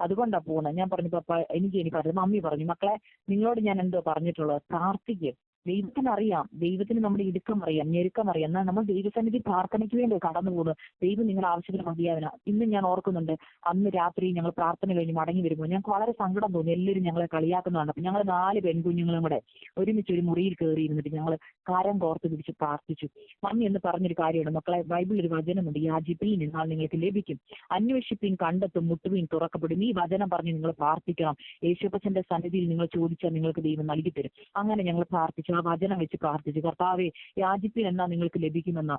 അതുകൊണ്ടാണ് പോകുന്നത്. ഞാൻ പറഞ്ഞു, പപ്പ എനിക്ക് പറഞ്ഞു. മമ്മി പറഞ്ഞു, മക്കളെ നിങ്ങളോട് ഞാൻ എന്തോ പറഞ്ഞിട്ടുള്ളത്, പ്രാർത്ഥിക്കുക. ദൈവത്തിനറിയാം, ദൈവത്തിന് നമ്മുടെ ഇടുക്കം അറിയാം, ഞെരുക്കം അറിയാം. എന്നാൽ നമ്മൾ ദൈവസന്നിധി പ്രാർത്ഥനയ്ക്ക് വേണ്ടി കടന്നു പോകുന്നത്. ദൈവം നിങ്ങളുടെ ആവശ്യത്തിന് മതിയാവില്ല. ഇന്ന് ഞാൻ ഓർക്കുന്നുണ്ട്, അന്ന് രാത്രി ഞങ്ങൾ പ്രാർത്ഥന കഴിഞ്ഞ് മടങ്ങി വരുമ്പോൾ ഞങ്ങൾക്ക് വളരെ സങ്കടം തോന്നി. എല്ലാവരും ഞങ്ങളെ കളിയാക്കുന്നതാണ്. അപ്പൊ ഞങ്ങൾ 4 പെൺകുഞ്ഞുങ്ങളും കൂടെ ഒരുമിച്ച് ഒരു മുറിയിൽ കയറി ഇരുന്നിട്ട് ഞങ്ങൾ കരം കോർത്ത് പിടിച്ച് പ്രാർത്ഥിച്ചു. മമ്മി എന്ന് പറഞ്ഞൊരു കാര്യമുണ്ട്, മക്കളെ ബൈബിളിൽ ഒരു വചനമുണ്ട്, യാചിപ്പീൻ എന്നാൽ നിങ്ങൾക്ക് ലഭിക്കും, അന്വേഷിപ്പീൻ കണ്ടെത്തും, മുട്ടുവീൻ തുറക്കപ്പെടും. ഈ വചനം പറഞ്ഞ് നിങ്ങൾ പ്രാർത്ഥിക്കണം. യേശുപ്പച്ചന്റെ സന്നിധിയിൽ നിങ്ങൾ ചോദിച്ചാൽ നിങ്ങൾക്ക് ദൈവം നൽകി തരും. അങ്ങനെ ഞങ്ങൾ പ്രാർത്ഥിച്ചു, ആ വചനം വെച്ച് പ്രാർത്ഥിച്ചു. കർത്താവേ, യാചിപ്പീൻ എന്നാ നിങ്ങൾക്ക് ലഭിക്കുമെന്ന,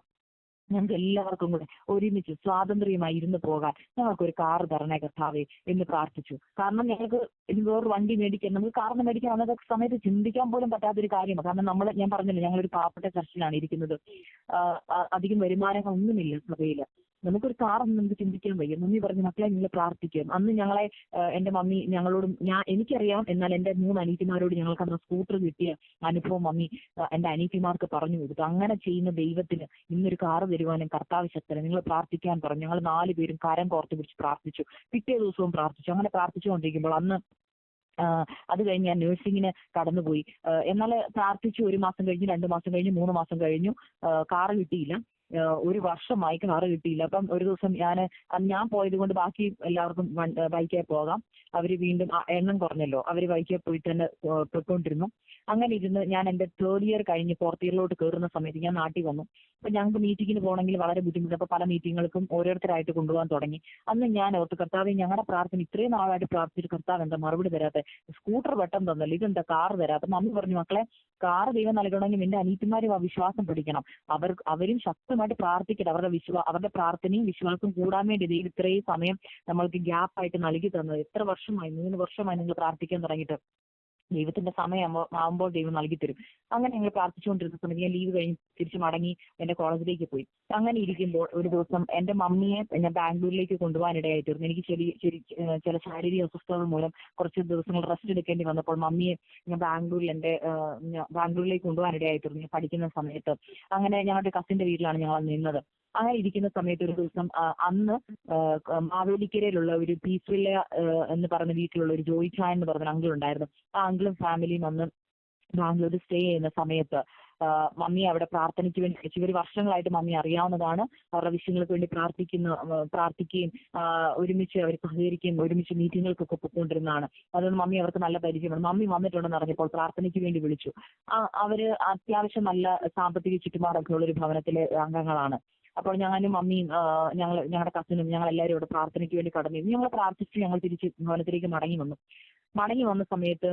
ഞങ്ങൾക്ക് എല്ലാവർക്കും കൂടെ ഒരുമിച്ച് സ്വാതന്ത്ര്യമായി ഇരുന്ന് പോകാൻ ഞങ്ങൾക്കൊരു കാർ തരണേ കർത്താവേ എന്ന് പ്രാർത്ഥിച്ചു. കാരണം ഞങ്ങൾക്ക് ഇനി വേറൊരു വണ്ടി മേടിക്കാൻ, നമുക്ക് കാറിന് മേടിക്കാൻ അന്നത്തെ സമയത്ത് ചിന്തിക്കാൻ പോലും പറ്റാത്തൊരു കാര്യമാണ്. കാരണം ഞാൻ പറഞ്ഞില്ല, ഞങ്ങളൊരു പാവപ്പെട്ട ചർച്ചിലാണ് ഇരിക്കുന്നത്, അധികം വരുമാനങ്ങളൊന്നുമില്ല സഭയിൽ. നമുക്കൊരു കാറൊന്നും നമുക്ക് ചിന്തിക്കാൻ വയ്യ. മമ്മി പറഞ്ഞു, മക്കളെ നിങ്ങൾ പ്രാർത്ഥിക്കും. അന്ന് ഞങ്ങളെ എന്റെ മമ്മി ഞങ്ങളോടും, എനിക്കറിയാം, എന്നാൽ എന്റെ 3 അനീതിമാരോട് ഞങ്ങൾക്ക് അന്ന് സ്കൂട്ടർ കിട്ടിയ അനുഭവം മമ്മി എന്റെ അനീതിമാർക്ക് പറഞ്ഞു കൊടുത്തു. അങ്ങനെ ചെയ്യുന്ന ദൈവത്തിന് ഇന്നൊരു കാറ് തരുവാനും കർത്താവ് ശക്തന്, നിങ്ങൾ പ്രാർത്ഥിക്കാൻ പറഞ്ഞു. ഞങ്ങൾ 4 പേരും കരം കോർത്ത് പിടിച്ച് പ്രാർത്ഥിച്ചു. പിറ്റേ ദിവസവും പ്രാർത്ഥിച്ചു. അങ്ങനെ പ്രാർത്ഥിച്ചുകൊണ്ടിരിക്കുമ്പോൾ അന്ന് അത് കഴിഞ്ഞ് ഞാൻ നഴ്സിങ്ങിന് കടന്നുപോയി. എന്നാൽ പ്രാർത്ഥിച്ചു. 1 മാസം കഴിഞ്ഞു, 2 മാസം കഴിഞ്ഞു, 3 മാസം കഴിഞ്ഞു, കാറ് കിട്ടിയില്ല. ഒരു വർഷമായി കാറ് കിട്ടിയില്ല. അപ്പം ഒരു ദിവസം ഞാൻ പോയത് കൊണ്ട് ബാക്കി എല്ലാവർക്കും ബൈക്കിൽ പോകാം. അവര് വീണ്ടും എണ്ണം കുറഞ്ഞല്ലോ, അവര് ബൈക്കിൽ പോയിട്ട് തന്നെ പൊയ്ക്കൊണ്ടിരുന്നു. അങ്ങനെ ഇരുന്ന് ഞാൻ എൻ്റെ 3rd ഇയർ കഴിഞ്ഞ് 4th ഇയറിലോട്ട് കയറുന്ന സമയത്ത് ഞാൻ നാട്ടിൽ വന്നു. അപ്പൊ ഞങ്ങൾക്ക് മീറ്റിങ്ങിന് പോകണമെങ്കിൽ വളരെ ബുദ്ധിമുട്ട്. അപ്പൊ പല മീറ്റിങ്ങുകൾക്കും ഓരോരുത്തരായിട്ട് കൊണ്ടുപോകാൻ തുടങ്ങി. അന്ന് ഞാൻ ഓർത്ത്, കർത്താവ് ഞങ്ങളുടെ പ്രാർത്ഥന ഇത്രയും നാളായിട്ട് പ്രാർത്ഥിച്ചിട്ട് കർത്താവ് എന്താ മറുപടി തരാത്തെ? സ്കൂട്ടർ പെട്ടെന്ന് തന്നല്ലോ, ഇതെന്താ കാറ് തരാത്ത? മമ്മി പറഞ്ഞു, മക്കളെ കാറ് ദൈവം നൽകണമെങ്കിൽ നിന്റെ അനീത്തിമാരും ആ വിശ്വാസം പിടിക്കണം. അവരും ശക്തമായിട്ട് പ്രാർത്ഥിക്കട്ടെ. അവരുടെ പ്രാർത്ഥനയും വിശ്വാസവും കൂടാൻ വേണ്ടി ദൈവം ഇത്രയും സമയം നമ്മൾക്ക് ഗ്യാപ്പായിട്ട് നൽകി തന്നത്. എത്ര വർഷമായി? 3 വർഷമായി നിങ്ങൾ പ്രാർത്ഥിക്കാൻ തുടങ്ങിയിട്ട്. ദൈവത്തിന്റെ സമയം ആകുമ്പോൾ ദൈവം നൽകി തരും. അങ്ങനെ ഞങ്ങൾ പ്രാർത്ഥിച്ചുകൊണ്ടിരുന്ന സമയത്ത് ഞാൻ ലീവ് കഴിഞ്ഞ് തിരിച്ച് മടങ്ങി എൻ്റെ കോളേജിലേക്ക് പോയി. അങ്ങനെ ഇരിക്കുമ്പോൾ ഒരു ദിവസം എൻ്റെ മമ്മിയെ ഞാൻ ബാംഗ്ലൂരിലേക്ക് കൊണ്ടുപോകാനിടയായിത്തീർന്നു. എനിക്ക് ചില ശാരീരിക അസ്വസ്ഥതകൾ മൂലം കുറച്ച് ദിവസങ്ങൾ റെസ്റ്റ് എടുക്കേണ്ടി വന്നപ്പോൾ മമ്മിയെ ഞാൻ ബാംഗ്ലൂരിലേക്ക് കൊണ്ടുപോകാനിടയായിത്തീർന്നു ഞാൻ പഠിക്കുന്ന സമയത്ത്. അങ്ങനെ ഞങ്ങളുടെ കസിന്റെ വീട്ടിലാണ് ഞങ്ങൾ നിന്നത്. അങ്ങനെ ഇരിക്കുന്ന സമയത്ത് ഒരു ദിവസം അന്ന് മാവേലിക്കരയിലുള്ള ഒരു പീസ്വില്ല എന്ന് പറഞ്ഞ വീട്ടിലുള്ള ഒരു ജോയി ചാൻ എന്ന് പറഞ്ഞ അങ്കിൾ ഉണ്ടായിരുന്നു. ആ അങ്കിളും ഫാമിലിയും അന്ന് ബാംഗ്ലൂർ സ്റ്റേ ചെയ്യുന്ന സമയത്ത് മമ്മി അവിടെ പ്രാർത്ഥനയ്ക്ക് വേണ്ടി വിളിച്ചു. ഇവർ വർഷങ്ങളായിട്ട് മമ്മി അറിയാവുന്നതാണ്. അവരുടെ വിഷയങ്ങൾക്ക് വേണ്ടി പ്രാർത്ഥിക്കുകയും ഒരുമിച്ച് അവർ സഹകരിക്കുകയും ഒരുമിച്ച് മീറ്റിങ്ങുകൾക്കൊക്കെ പൊയ്ക്കൊണ്ടിരുന്നതാണ്. അതുകൊണ്ട് മമ്മി അവർക്ക് നല്ല പരിചയമാണ്. മമ്മി വന്നിട്ടുണ്ടെന്ന് അറിഞ്ഞപ്പോൾ പ്രാർത്ഥനയ്ക്ക് വേണ്ടി വിളിച്ചു. അവര് അത്യാവശ്യം നല്ല സാമ്പത്തിക ചുറ്റുപാടൊക്കെ ഉള്ളൊരു ഭവനത്തിലെ അംഗങ്ങളാണ്. അപ്പോൾ ഞാനും മമ്മിയും ഞങ്ങളുടെ കസിനും ഞങ്ങൾ എല്ലാവരും ഇവിടെ പ്രാർത്ഥനയ്ക്ക് വേണ്ടി കടന്നു. ഞങ്ങൾ പ്രാർത്ഥിച്ച് ഞങ്ങൾ തിരിച്ച് ഭവനത്തിലേക്ക് മടങ്ങി വന്ന സമയത്ത്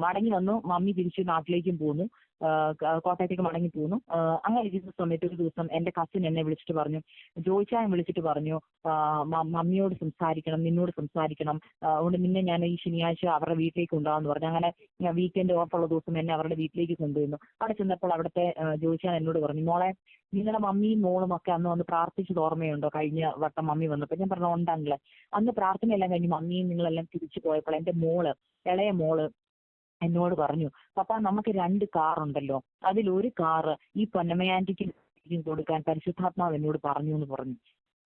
മടങ്ങി വന്നു. മമ്മി തിരിച്ച് നാട്ടിലേക്കും പോന്നു, കോട്ടയത്തേക്ക് മടങ്ങി പോന്നു. അങ്ങനെ ഇരിക്കുന്ന സമയത്ത് ഒരു ദിവസം എൻ്റെ കസിൻ എന്നെ വിളിച്ചിട്ട് പറഞ്ഞു, ജോയിച്ചാൻ വിളിച്ചിട്ട് പറഞ്ഞു, മമ്മിയോട് സംസാരിക്കണം, നിന്നോട് സംസാരിക്കണം, അതുകൊണ്ട് നിന്നെ ഞാൻ ഈ ശനിയാഴ്ച അവരുടെ വീട്ടിലേക്ക് ഉണ്ടാവുമെന്ന് പറഞ്ഞു. അങ്ങനെ വീക്കെൻഡ് ഓഫുള്ള ദിവസം എന്നെ അവരുടെ വീട്ടിലേക്ക് കൊണ്ടുവന്നു. അവിടെ ചെന്നപ്പോൾ അവിടുത്തെ ജോയിച്ചാൻ എന്നോട് പറഞ്ഞു, മോളെ നിങ്ങളുടെ മമ്മിയും മോളും ഒക്കെ അന്ന് വന്ന് പ്രാർത്ഥിച്ചത് ഓർമ്മയുണ്ടോ? കഴിഞ്ഞ വട്ടം മമ്മി വന്നപ്പോൾ. ഞാൻ പറഞ്ഞു, ഉണ്ടെങ്കില് അന്ന് പ്രാർത്ഥനയെല്ലാം കഴിഞ്ഞ് മമ്മിയും നിങ്ങളെല്ലാം തിരിച്ചു പോയപ്പോൾ എൻ്റെ ഇളയ മോള് എന്നോട് പറഞ്ഞു, പപ്പ നമുക്ക് 2 കാറുണ്ടല്ലോ, അതിലൊരു കാറ് ഈ പൊന്നമ്മയാൻറ്റിക്ക് കൊടുക്കാൻ പരിശുദ്ധാത്മാവ് എന്നോട് പറഞ്ഞു എന്ന് പറഞ്ഞു.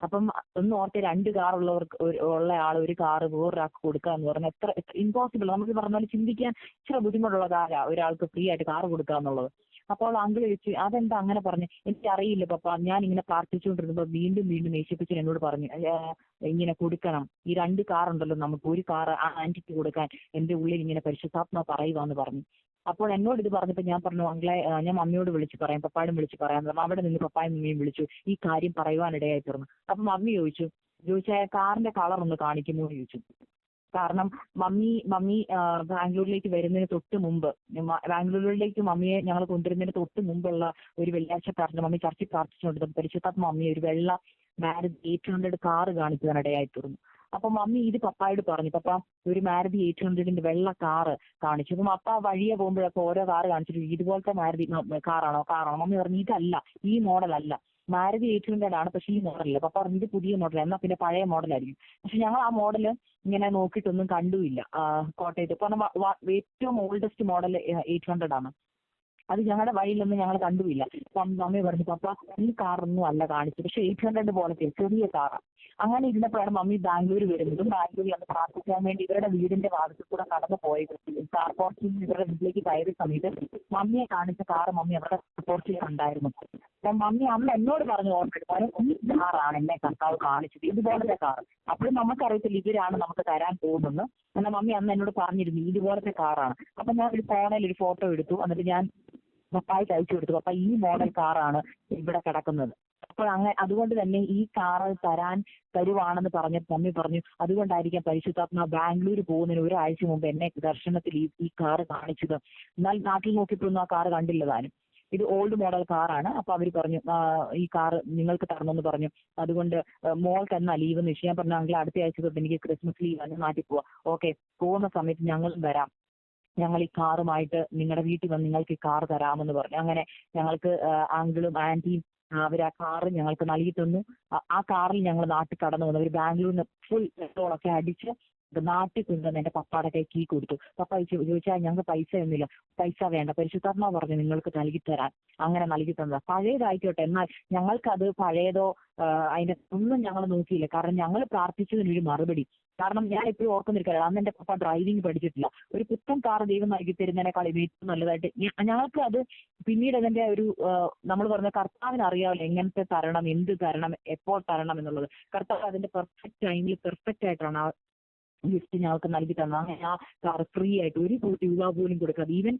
അപ്പം ഒന്ന് ഓർത്തെ, 2 കാറുള്ളവർക്ക് ഉള്ള ആൾ ഒരു കാറ് വേറൊരാൾക്ക് കൊടുക്കുക എന്ന് പറഞ്ഞാൽ എത്ര ഇമ്പോസിബിൾ. നമുക്ക് പറഞ്ഞാൽ ചിന്തിക്കാൻ ഇച്ചിരി ബുദ്ധിമുട്ടുള്ള കാര്യമാണ് ഒരാൾക്ക് ഫ്രീ ആയിട്ട് കാറ് കൊടുക്കുക എന്നുള്ളത്. അപ്പോൾ അങ്കിൾ ചോദിച്ചു, അതെന്താ അങ്ങനെ പറഞ്ഞു? എനിക്കറിയില്ല പപ്പ, ഞാൻ ഇങ്ങനെ പ്രാർത്ഥിച്ചുകൊണ്ടിരുന്നപ്പോൾ വീണ്ടും യേശുപ്പച്ചൻ എന്നോട് പറഞ്ഞു ഇങ്ങനെ കൊടുക്കണം, ഈ 2 കാറുണ്ടല്ലോ, നമുക്ക് ഒരു കാറ് ആ ആന്റിക്ക് കൊടുക്കാൻ എൻ്റെ ഉള്ളിൽ ഇങ്ങനെ പരിശുദ്ധാത്മ പറയുവാന്ന് പറഞ്ഞു. അപ്പോൾ എന്നോട് ഇത് പറഞ്ഞപ്പോൾ ഞാൻ പറഞ്ഞു, അങ്കിളെ ഞാൻ മമ്മിയോട് വിളിച്ച് പറയാം, പപ്പായോടും വിളിച്ച് പറയാം. അവിടെ നിന്ന് പപ്പായും മമ്മിയും വിളിച്ചു ഈ കാര്യം പറയുവാനിടയായി തീർന്നു. അപ്പം മമ്മി ചോദിച്ചാൽ കാറിന്റെ കളർ ഒന്ന് കാണിക്കുമോ എന്ന് ചോദിച്ചു. കാരണം മമ്മി ബാംഗ്ലൂരിലേക്ക് വരുന്നതിന് തൊട്ട് മുമ്പ്, ബാംഗ്ലൂരിലേക്ക് മമ്മിയെ ഞങ്ങൾ കൊണ്ടുവരുന്നതിന് തൊട്ട് മുമ്പുള്ള ഒരു വെള്ളിയാഴ്ചക്കാരൻ്റെ മമ്മി ചർച്ചിൽ പ്രാർത്ഥിച്ചുകൊണ്ടിരുന്നു. പരിശുദ്ധാത്മ മമ്മിയെ ഒരു വെള്ള മാരുതി 800 കാറ് കാണിക്കുവാനിടയായി തീർന്നു. അപ്പൊ മമ്മി ഇത് പപ്പായോട് പറഞ്ഞു, പപ്പ ഒരു മാരുതി 800ന്റെ വെള്ള കാറ് കാണിച്ചു. അപ്പം അപ്പ വഴിയെ പോകുമ്പോഴൊക്കെ ഓരോ കാറ് കാണിച്ചിട്ട് ഇതുപോലത്തെ മാരുതി കാറാണോ? മമ്മി പറഞ്ഞു, ഇതല്ല, ഈ മോഡൽ അല്ല, മാരുതി 800 ആണ്, പക്ഷെ ഈ മോഡലല്ല. പപ്പ പറഞ്ഞു, ഇത് പുതിയ മോഡൽ, എന്നാൽ പിന്നെ പഴയ മോഡലായിരിക്കും. പക്ഷെ ഞങ്ങൾ ആ മോഡൽ ഇങ്ങനെ നോക്കിയിട്ടൊന്നും കണ്ടുമില്ല. കോട്ടയത്ത് ഇപ്പൊ ഏറ്റവും ഓൾഡസ്റ്റ് മോഡൽ 800 ആണ്. അത് ഞങ്ങളുടെ വഴിയിലൊന്നും ഞങ്ങൾ കണ്ടുമില്ല. മമ്മി പറഞ്ഞു, പപ്പ ഈ കാറൊന്നും അല്ല കാണിച്ചത്, പക്ഷെ 800 പോലത്തെ ചെറിയ കാറാണ്. അങ്ങനെ ഇരുന്നപ്പോഴാണ് മമ്മി ബാംഗ്ലൂർ വരുന്നതും ബാംഗ്ലൂരിൽ അന്ന് പ്രാർത്ഥിക്കാൻ വേണ്ടി ഇവരുടെ വീടിന്റെ വാതിൽ കൂടെ കടന്നു പോയത്. കാർ പോർച്ചിൽ ഇവരുടെ വീട്ടിലേക്ക് കയറിയ സമയത്ത് മമ്മിയെ കാണിച്ച കാറ് മമ്മി അവരുടെ പോർച്ചിൽ ഉണ്ടായിരുന്നു. അപ്പം മമ്മി അന്ന് എന്നോട് പറഞ്ഞു, ഓർമ്മ ഈ കാറാണ് എന്നെ കർത്താവ് കാണിച്ചത്, ഇതുപോലത്തെ കാറ്. അപ്പോഴും നമുക്കറിയത്തില്ല ഇവരാണ് നമുക്ക് തരാൻ പോകുന്നത്. എന്നാൽ മമ്മി അന്ന് എന്നോട് പറഞ്ഞിരുന്നു ഇതുപോലത്തെ കാറാണ്. അപ്പൊ ഞാൻ ഒരു ഫോണിൽ ഒരു ഫോട്ടോ എടുത്തു, എന്നിട്ട് ഞാൻ പപ്പായ്ക്ക് അയച്ചു കൊടുത്തു, പപ്പ ഈ മോഡൽ കാറാണ് ഇവിടെ കിടക്കുന്നത്. അപ്പോൾ അതുകൊണ്ട് തന്നെ ഈ കാറ് തരുവാണെന്ന് പറഞ്ഞ മമ്മി പറഞ്ഞു, അതുകൊണ്ടായിരിക്കാം പരിശുദ്ധാത്മ ബാംഗ്ലൂർ പോകുന്നതിന് 1 ആഴ്ച മുമ്പ് എന്നെ ദർശനത്തിൽ ഈ കാറ് കാണിച്ചത്. എന്നാൽ നാട്ടിൽ നോക്കിയപ്പോഴൊന്നും ആ കാറ് കണ്ടില്ല താനും. ഇത് ഓൾഡ് മോഡൽ കാറാണ്. അപ്പൊ അവർ പറഞ്ഞു, ഈ കാറ് നിങ്ങൾക്ക് തരണമെന്ന് പറഞ്ഞു. അതുകൊണ്ട് മോൾക്ക് എന്നാ ലീവ് എന്ന് വെച്ചാൽ ഞാൻ പറഞ്ഞു, അങ്കിൾ അടുത്ത ആഴ്ച തൊട്ട് എനിക്ക് ക്രിസ്മസ് ലീവ് ആണ്, നാട്ടിൽ പോവാം. ഓക്കെ, പോകുന്ന സമയത്ത് ഞങ്ങളും വരാം, ഞങ്ങൾ ഈ കാറുമായിട്ട് നിങ്ങളുടെ വീട്ടിൽ വന്ന് നിങ്ങൾക്ക് ഈ കാർ തരാമെന്ന് പറഞ്ഞു. അങ്ങനെ ഞങ്ങൾക്ക് അങ്കിളും ആന്റിയും അവർ ആ കാറ് ഞങ്ങൾക്ക് നൽകി തന്നു. ആ കാറിൽ ഞങ്ങൾ നാട്ടിൽ കടന്നു വന്നു. അവർ ബാംഗ്ലൂരിൽ നിന്ന് ഫുൾ പെട്രോളൊക്കെ അടിച്ച് നാട്ടിൽ കൊണ്ടുവന്ന് എന്റെ പപ്പാടെ കൈ കീ കൊടുത്തു. പപ്പ ചോദിച്ചാൽ ഞങ്ങൾക്ക് പൈസ ഒന്നുമില്ല. പൈസ വേണ്ട, പരിശുദ്ധാത്മാവ് പറഞ്ഞു നിങ്ങൾക്ക് നൽകി തരാൻ. അങ്ങനെ നൽകി തന്നതാ. പഴയതായിക്കോട്ടെ, എന്നാൽ ഞങ്ങൾക്കത് പഴയതോ അതിന്റെ ഒന്നും ഞങ്ങൾ നോക്കിയില്ല. കാരണം ഞങ്ങൾ പ്രാർത്ഥിച്ചതിനൊരു മറുപടി. കാരണം ഞാൻ എപ്പോഴും ഓർക്കുന്നിരിക്കാം, അന്ന് എന്റെ പപ്പ ഡ്രൈവിംഗ് പഠിച്ചിട്ടില്ല. ഒരു പുത്തൻ കാർ ദൈവം നൽകി തരുന്നതിനേക്കാൾ ഏറ്റവും നല്ലതായിട്ട് ഞങ്ങൾക്ക് അത് പിന്നീട് അതിന്റെ ഒരു നമ്മൾ പറഞ്ഞ കർത്താവിന് അറിയാമല്ലോ എങ്ങനത്തെ തരണം, എന്ത് തരണം, എപ്പോൾ തരണം എന്നുള്ളത്. കർത്താവ് അതിന്റെ പെർഫെക്റ്റ് ടൈമിൽ പെർഫെക്റ്റ് ആയിട്ടാണ് ആ ഗിഫ്റ്റ് ഞങ്ങൾക്ക് നൽകി തന്നത്. അങ്ങനെ ആ കാർ ഫ്രീ ആയിട്ട് ഒരു രൂപ പോലും കൊടുക്കാതെ, ഈവൻ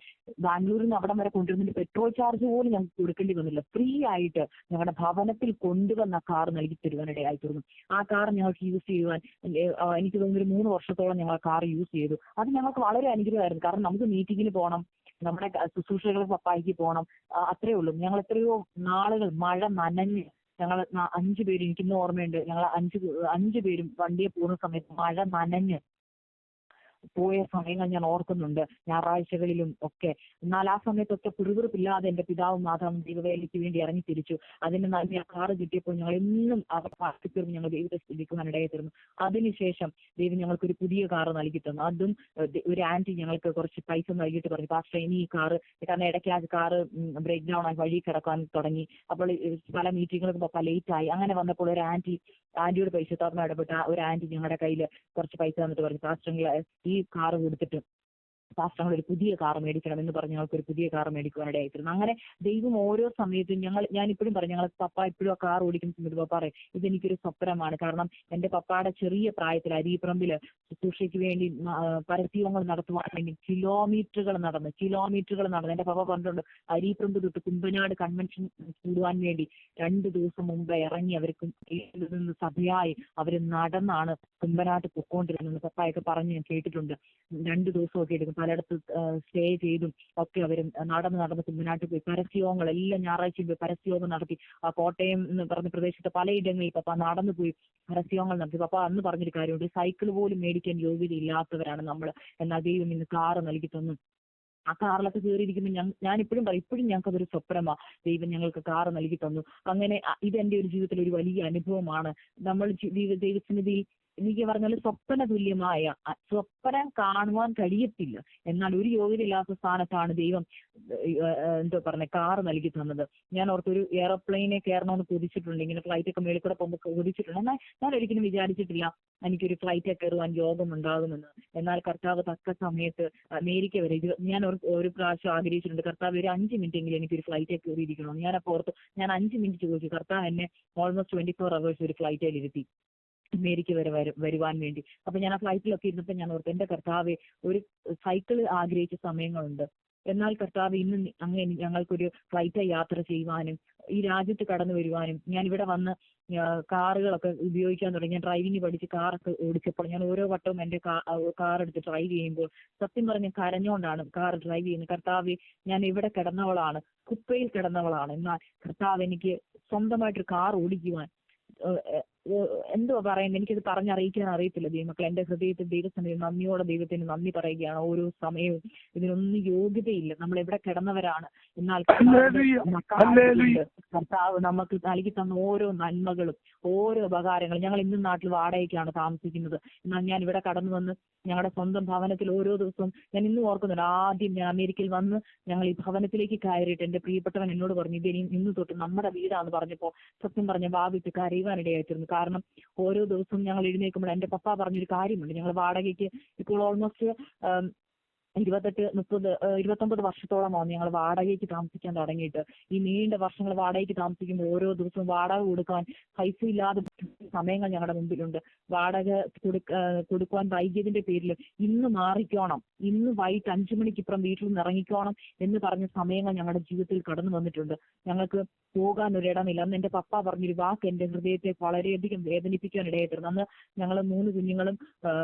ബാംഗ്ലൂരിൽ നിന്ന് അവിടം വരെ കൊണ്ടുവരുന്നതിന് പെട്രോൾ ചാർജ് പോലും ഞങ്ങൾക്ക് കൊടുക്കേണ്ടി വന്നില്ല. ഫ്രീ ആയിട്ട് ഞങ്ങളുടെ ഭവനത്തിൽ കൊണ്ടുവന്ന കാർ നൽകി തരുവാനിടയായി തീർന്നു. ആ കാർ ഞങ്ങൾക്ക് യൂസ് ചെയ്യുവാൻ എനിക്ക് തോന്നുന്നു ഒരു 3 വർഷത്തോളം ഞങ്ങൾ ആ കാർ യൂസ് ചെയ്തു. അത് ഞങ്ങൾക്ക് വളരെ അനുഗ്രഹമായിരുന്നു. കാരണം നമുക്ക് മീറ്റിങ്ങിന് പോകണം, നമ്മുടെ ശുശ്രൂഷകൾ പപ്പായിക്ക് പോകണം, അത്രേ ഉള്ളൂ. ഞങ്ങൾ എത്രയോ നാളുകൾ മഴ നനഞ്ഞ് ഞങ്ങൾ 5 പേര്, എനിക്കിന്ന് ഓർമ്മയുണ്ട്, ഞങ്ങൾ 5 പേരും വണ്ടിയെ പോകുന്ന സമയത്ത് മഴ നനഞ്ഞ് പോയ സമയങ്ങൾ ഞാൻ ഓർക്കുന്നുണ്ട്, ഞായറാഴ്ചകളിലും ഒക്കെ. എന്നാൽ ആ സമയത്തൊക്കെ പിറുപിറുപ്പില്ലാതെ എന്റെ പിതാവും മാതാവും ദൈവവേലയ്ക്ക് വേണ്ടി ഇറങ്ങി തിരിച്ചു. അതിന് നന്ദി. ആ കാറ് കിട്ടിയപ്പോൾ ഞങ്ങൾ എന്നും അവർ പ്രാർത്ഥിച്ചിരുന്നു, ഞങ്ങൾ ദൈവത്തെ സ്തുതിക്കുവാനിടയായി തീർന്നു. അതിനുശേഷം ദൈവം ഞങ്ങൾക്കൊരു പുതിയ കാറ് നൽകി തന്നു. അതും ഒരു ആന്റി ഞങ്ങൾക്ക് കുറച്ച് പൈസ നൽകിയിട്ട് പറഞ്ഞു, പാസ്റ്റർ ഇനി ഈ കാറ്, കാരണം ഇടയ്ക്ക് ആ കാറ് ബ്രേക്ക് ഡൗൺ ആയി വഴി കിടക്കാൻ തുടങ്ങി. അപ്പോൾ പല മീറ്റിങ്ങുകൾക്ക് പപ്പ ലേറ്റ് ആയി. അങ്ങനെ വന്നപ്പോൾ ഒരു ആന്റിയോട് പരിശുദ്ധാത്മാവ് ഇടപെട്ട ഒരു ആന്റി ഞങ്ങളുടെ കയ്യിൽ കുറച്ച് പൈസ തന്നിട്ട് പറഞ്ഞു, പാസ്റ്റർ ഈ കാറ് കൊടുത്തിട്ട് പാസ്റ്റർ ഒരു പുതിയ കാർ മേടിക്കണം എന്ന് പറഞ്ഞ് ഞങ്ങൾക്ക് ഒരു പുതിയ കാർ മേടിക്കുവാനിടയായിത്തീരുന്നു. അങ്ങനെ ദൈവം ഓരോ സമയത്തും ഞാൻ ഇപ്പോഴും പറയും, ഞങ്ങൾ പപ്പ ഇപ്പോഴും ആ കാർ ഓടിക്കുന്ന സമയത്ത് പപ്പ പറയും ഇതെനിക്കൊരു സ്വപ്നമാണ്. കാരണം എന്റെ പപ്പയുടെ ചെറിയ പ്രായത്തിൽ അരീപ്രമ്പില് ശുശ്രൂഷയ്ക്ക് വേണ്ടി പരസ്യങ്ങൾ നടത്തുവാൻ വേണ്ടി കിലോമീറ്ററുകൾ നടന്ന് എന്റെ പപ്പ പറഞ്ഞിട്ടുണ്ട്, അരീപ്രമ്പ് തൊട്ട് കുമ്പനാട് കൺവെൻഷൻ കൂടുവാൻ വേണ്ടി 2 ദിവസം മുമ്പ് ഇറങ്ങി അവർക്ക് നിന്ന് സഭയായി അവര് നടന്നാണ് കുമ്പനാട്ട് പൊക്കോണ്ടിരുന്നത്. പപ്പായൊക്കെ പറഞ്ഞ് ഞാൻ കേട്ടിട്ടുണ്ട്. 2 ദിവസമൊക്കെ എടുക്കും. പലയിടത്ത് സ്റ്റേ ചെയ്തും ഒക്കെ അവർ നടന്ന് കുമ്പനാട്ട് പോയി പരസ്യങ്ങൾ എല്ലാം ഞായറാഴ്ചയും പോയി പരസ്യയോഗം നടത്തി. ആ കോട്ടയം എന്ന് പറഞ്ഞ പ്രദേശത്ത് പലയിടങ്ങളിൽ പപ്പ നടന്നു പോയി പരസ്യങ്ങൾ നടത്തി. പപ്പ അന്ന് പറഞ്ഞൊരു കാര്യമുണ്ട്, സൈക്കിൾ പോലും മേടിക്കാൻ യോഗ്യത ഇല്ലാത്തവരാണ് നമ്മൾ, എന്നാൽ ദൈവം ഇന്ന് കാറ് നൽകി തന്നു. ആ കാറിലൊക്കെ കയറിയിരിക്കുമ്പോൾ ഞാൻ ഇപ്പോഴും പറയും, ഇപ്പോഴും ഞങ്ങൾക്ക് അതൊരു സ്വപ്നമാ, ദൈവം ഞങ്ങൾക്ക് കാറ് നൽകി തന്നു. അങ്ങനെ ഇതെന്റെ ഒരു ജീവിതത്തിൽ ഒരു വലിയ അനുഭവമാണ്. നമ്മൾ ദൈവസന്നിധിയിൽ എനിക്ക് പറഞ്ഞാൽ സ്വപ്ന തുല്യമായ സ്വപ്നം കാണുവാൻ കഴിയത്തില്ല, എന്നാൽ ഒരു യോഗ്യതയില്ലാത്ത സ്ഥാനത്താണ് ദൈവം എന്തോ പറഞ്ഞ കാറ് നൽകി തന്നത്. ഞാൻ ഓർത്തൊരു എയറോപ്ലെയിനെ കയറണമെന്ന് കൊതിച്ചിട്ടുണ്ട്, ഇങ്ങനെ ഫ്ലൈറ്റ് ഒക്കെ മേളിൽ കൂടെ പോകുമ്പോൾ കൊതിച്ചിട്ടുണ്ട്. എന്നാൽ ഞാൻ ഒരിക്കലും വിചാരിച്ചിട്ടില്ല എനിക്കൊരു ഫ്ലൈറ്റ് കയറുവാൻ യോഗം ഉണ്ടാകുമെന്ന്. എന്നാൽ കർത്താവ് തക്ക സമയത്ത് അമേരിക്ക വരെ ഞാൻ ഒരു പ്രാവശ്യം ആഗ്രഹിച്ചിട്ടുണ്ട്, കർത്താവ് ഒരു 5 മിനിറ്റ് എങ്കിലും എനിക്കൊരു ഫ്ലൈറ്റ് കയറിയിരിക്കണം. ഞാനപ്പോൾ ഓർത്തു, ഞാൻ 5 മിനിറ്റ് ചോദിച്ചു, കർത്താവ് എന്നെ ഓൾമോസ്റ്റ് 24 hours ഒരു ഫ്ലൈറ്റിൽ ഇരുത്തി അമേരിക്ക വരെ വരുവാൻ വേണ്ടി. അപ്പൊ ഞാൻ ആ ഫ്ലൈറ്റിലൊക്കെ ഇരുന്നപ്പോൾ ഞാൻ ഓർത്തു, എന്റെ കർത്താവ് ഒരു സൈക്കിൾ ആഗ്രഹിച്ച സമയങ്ങളുണ്ട്, എന്നാൽ കർത്താവ് ഇന്ന് അങ്ങനെ ഞങ്ങൾക്കൊരു ഫ്ലൈറ്റ് യാത്ര ചെയ്യുവാനും ഈ രാജ്യത്ത് കടന്നു വരുവാനും, ഞാൻ ഇവിടെ വന്ന് കാറുകളൊക്കെ ഉപയോഗിക്കാൻ തുടങ്ങി. ഞാൻ ഡ്രൈവിംഗ് പഠിച്ച് കാറൊക്കെ ഓടിച്ചപ്പോൾ ഞാൻ ഓരോ വട്ടവും എന്റെ കാർ എടുത്ത് ഡ്രൈവ് ചെയ്യുമ്പോൾ സത്യം പറഞ്ഞ് കരഞ്ഞുകൊണ്ടാണ് കാർ ഡ്രൈവ് ചെയ്യുന്നത്. കർത്താവ്, ഞാൻ ഇവിടെ കിടന്നവളാണ്, കുപ്പയിൽ കിടന്നവളാണ്, എന്നാൽ കർത്താവ് എനിക്ക് സ്വന്തമായിട്ടൊരു കാർ ഓടിക്കുവാൻ എന്തോ പറയുന്നത്, എനിക്കത് പറഞ്ഞറിയിക്കാൻ അറിയത്തില്ല. ദൈവമക്കൾ, എന്റെ ഹൃദയത്തിൽ ദൈവസന്നിധി നന്ദിയോടെ ദൈവത്തിന് നന്ദി പറയുകയാണ്. ഓരോ സമയവും ഇതിനൊന്നും യോഗ്യതയില്ല, നമ്മൾ എവിടെ കിടന്നവരാണ്, എന്നാൽ കർത്താവ് നമുക്ക് നൽകി തന്ന ഓരോ നന്മകളും ഓരോ ഉപകാരങ്ങളും. ഞങ്ങൾ ഇന്നും നാട്ടിൽ വാടകയ്ക്കാണ് താമസിക്കുന്നത്, എന്നാൽ ഞാൻ ഇവിടെ കടന്നു വന്ന് ഞങ്ങളുടെ സ്വന്തം ഭവനത്തിൽ ഓരോ ദിവസവും ഞാൻ ഇന്നും ഓർക്കുന്നുണ്ട്. ആദ്യം ഞാൻ അമേരിക്കയിൽ വന്ന് ഞങ്ങൾ ഈ ഭവനത്തിലേക്ക് കയറിയിട്ട് എന്റെ പ്രിയപ്പെട്ടവൻ എന്നോട് പറഞ്ഞു, ഇത് ഇന്ന് തൊട്ട് നമ്മുടെ വീടാന്ന് പറഞ്ഞപ്പോൾ സത്യം പറഞ്ഞ വാവിട്ട് കരയുവാനിടയായിത്തീർന്നു. കാരണം ഓരോ ദിവസവും ഞങ്ങൾ എഴുന്നേൽക്കുമ്പോൾ എന്റെ പപ്പ പറഞ്ഞൊരു കാര്യമുണ്ട്, ഞങ്ങൾ വാടകയ്ക്ക് ഇപ്പോൾ ഓൾമോസ്റ്റ് 29 വർഷത്തോളമാണ് ഞങ്ങൾ വാടകയ്ക്ക് താമസിക്കാൻ തുടങ്ങിയിട്ട്. ഈ നീണ്ട വർഷങ്ങൾ വാടകയ്ക്ക് താമസിക്കുമ്പോൾ ഓരോ ദിവസവും വാടക കൊടുക്കാൻ പൈസ ഇല്ലാതെ സമയങ്ങൾ ഞങ്ങളുടെ മുമ്പിലുണ്ട്. വാടക കൊടുക്കുവാൻ വൈകിയതിന്റെ പേരിൽ ഇന്ന് മാറിക്കോണം, ഇന്ന് വൈകിട്ട് 5 മണിക്കിപ്പുറം വീട്ടിൽ നിന്ന് ഇറങ്ങിക്കോണം എന്ന് പറഞ്ഞ സമയങ്ങൾ ഞങ്ങളുടെ ജീവിതത്തിൽ കടന്നു വന്നിട്ടുണ്ട്. ഞങ്ങൾക്ക് പോകാൻ ഒരിടമില്ല. അന്ന് എന്റെ പപ്പ പറഞ്ഞൊരു വാക്ക് എന്റെ ഹൃദയത്തെ വളരെയധികം വേദനിപ്പിക്കാൻ ഇടയായിത്തീർന്നു. അന്ന് ഞങ്ങൾ 3 കുഞ്ഞുങ്ങളും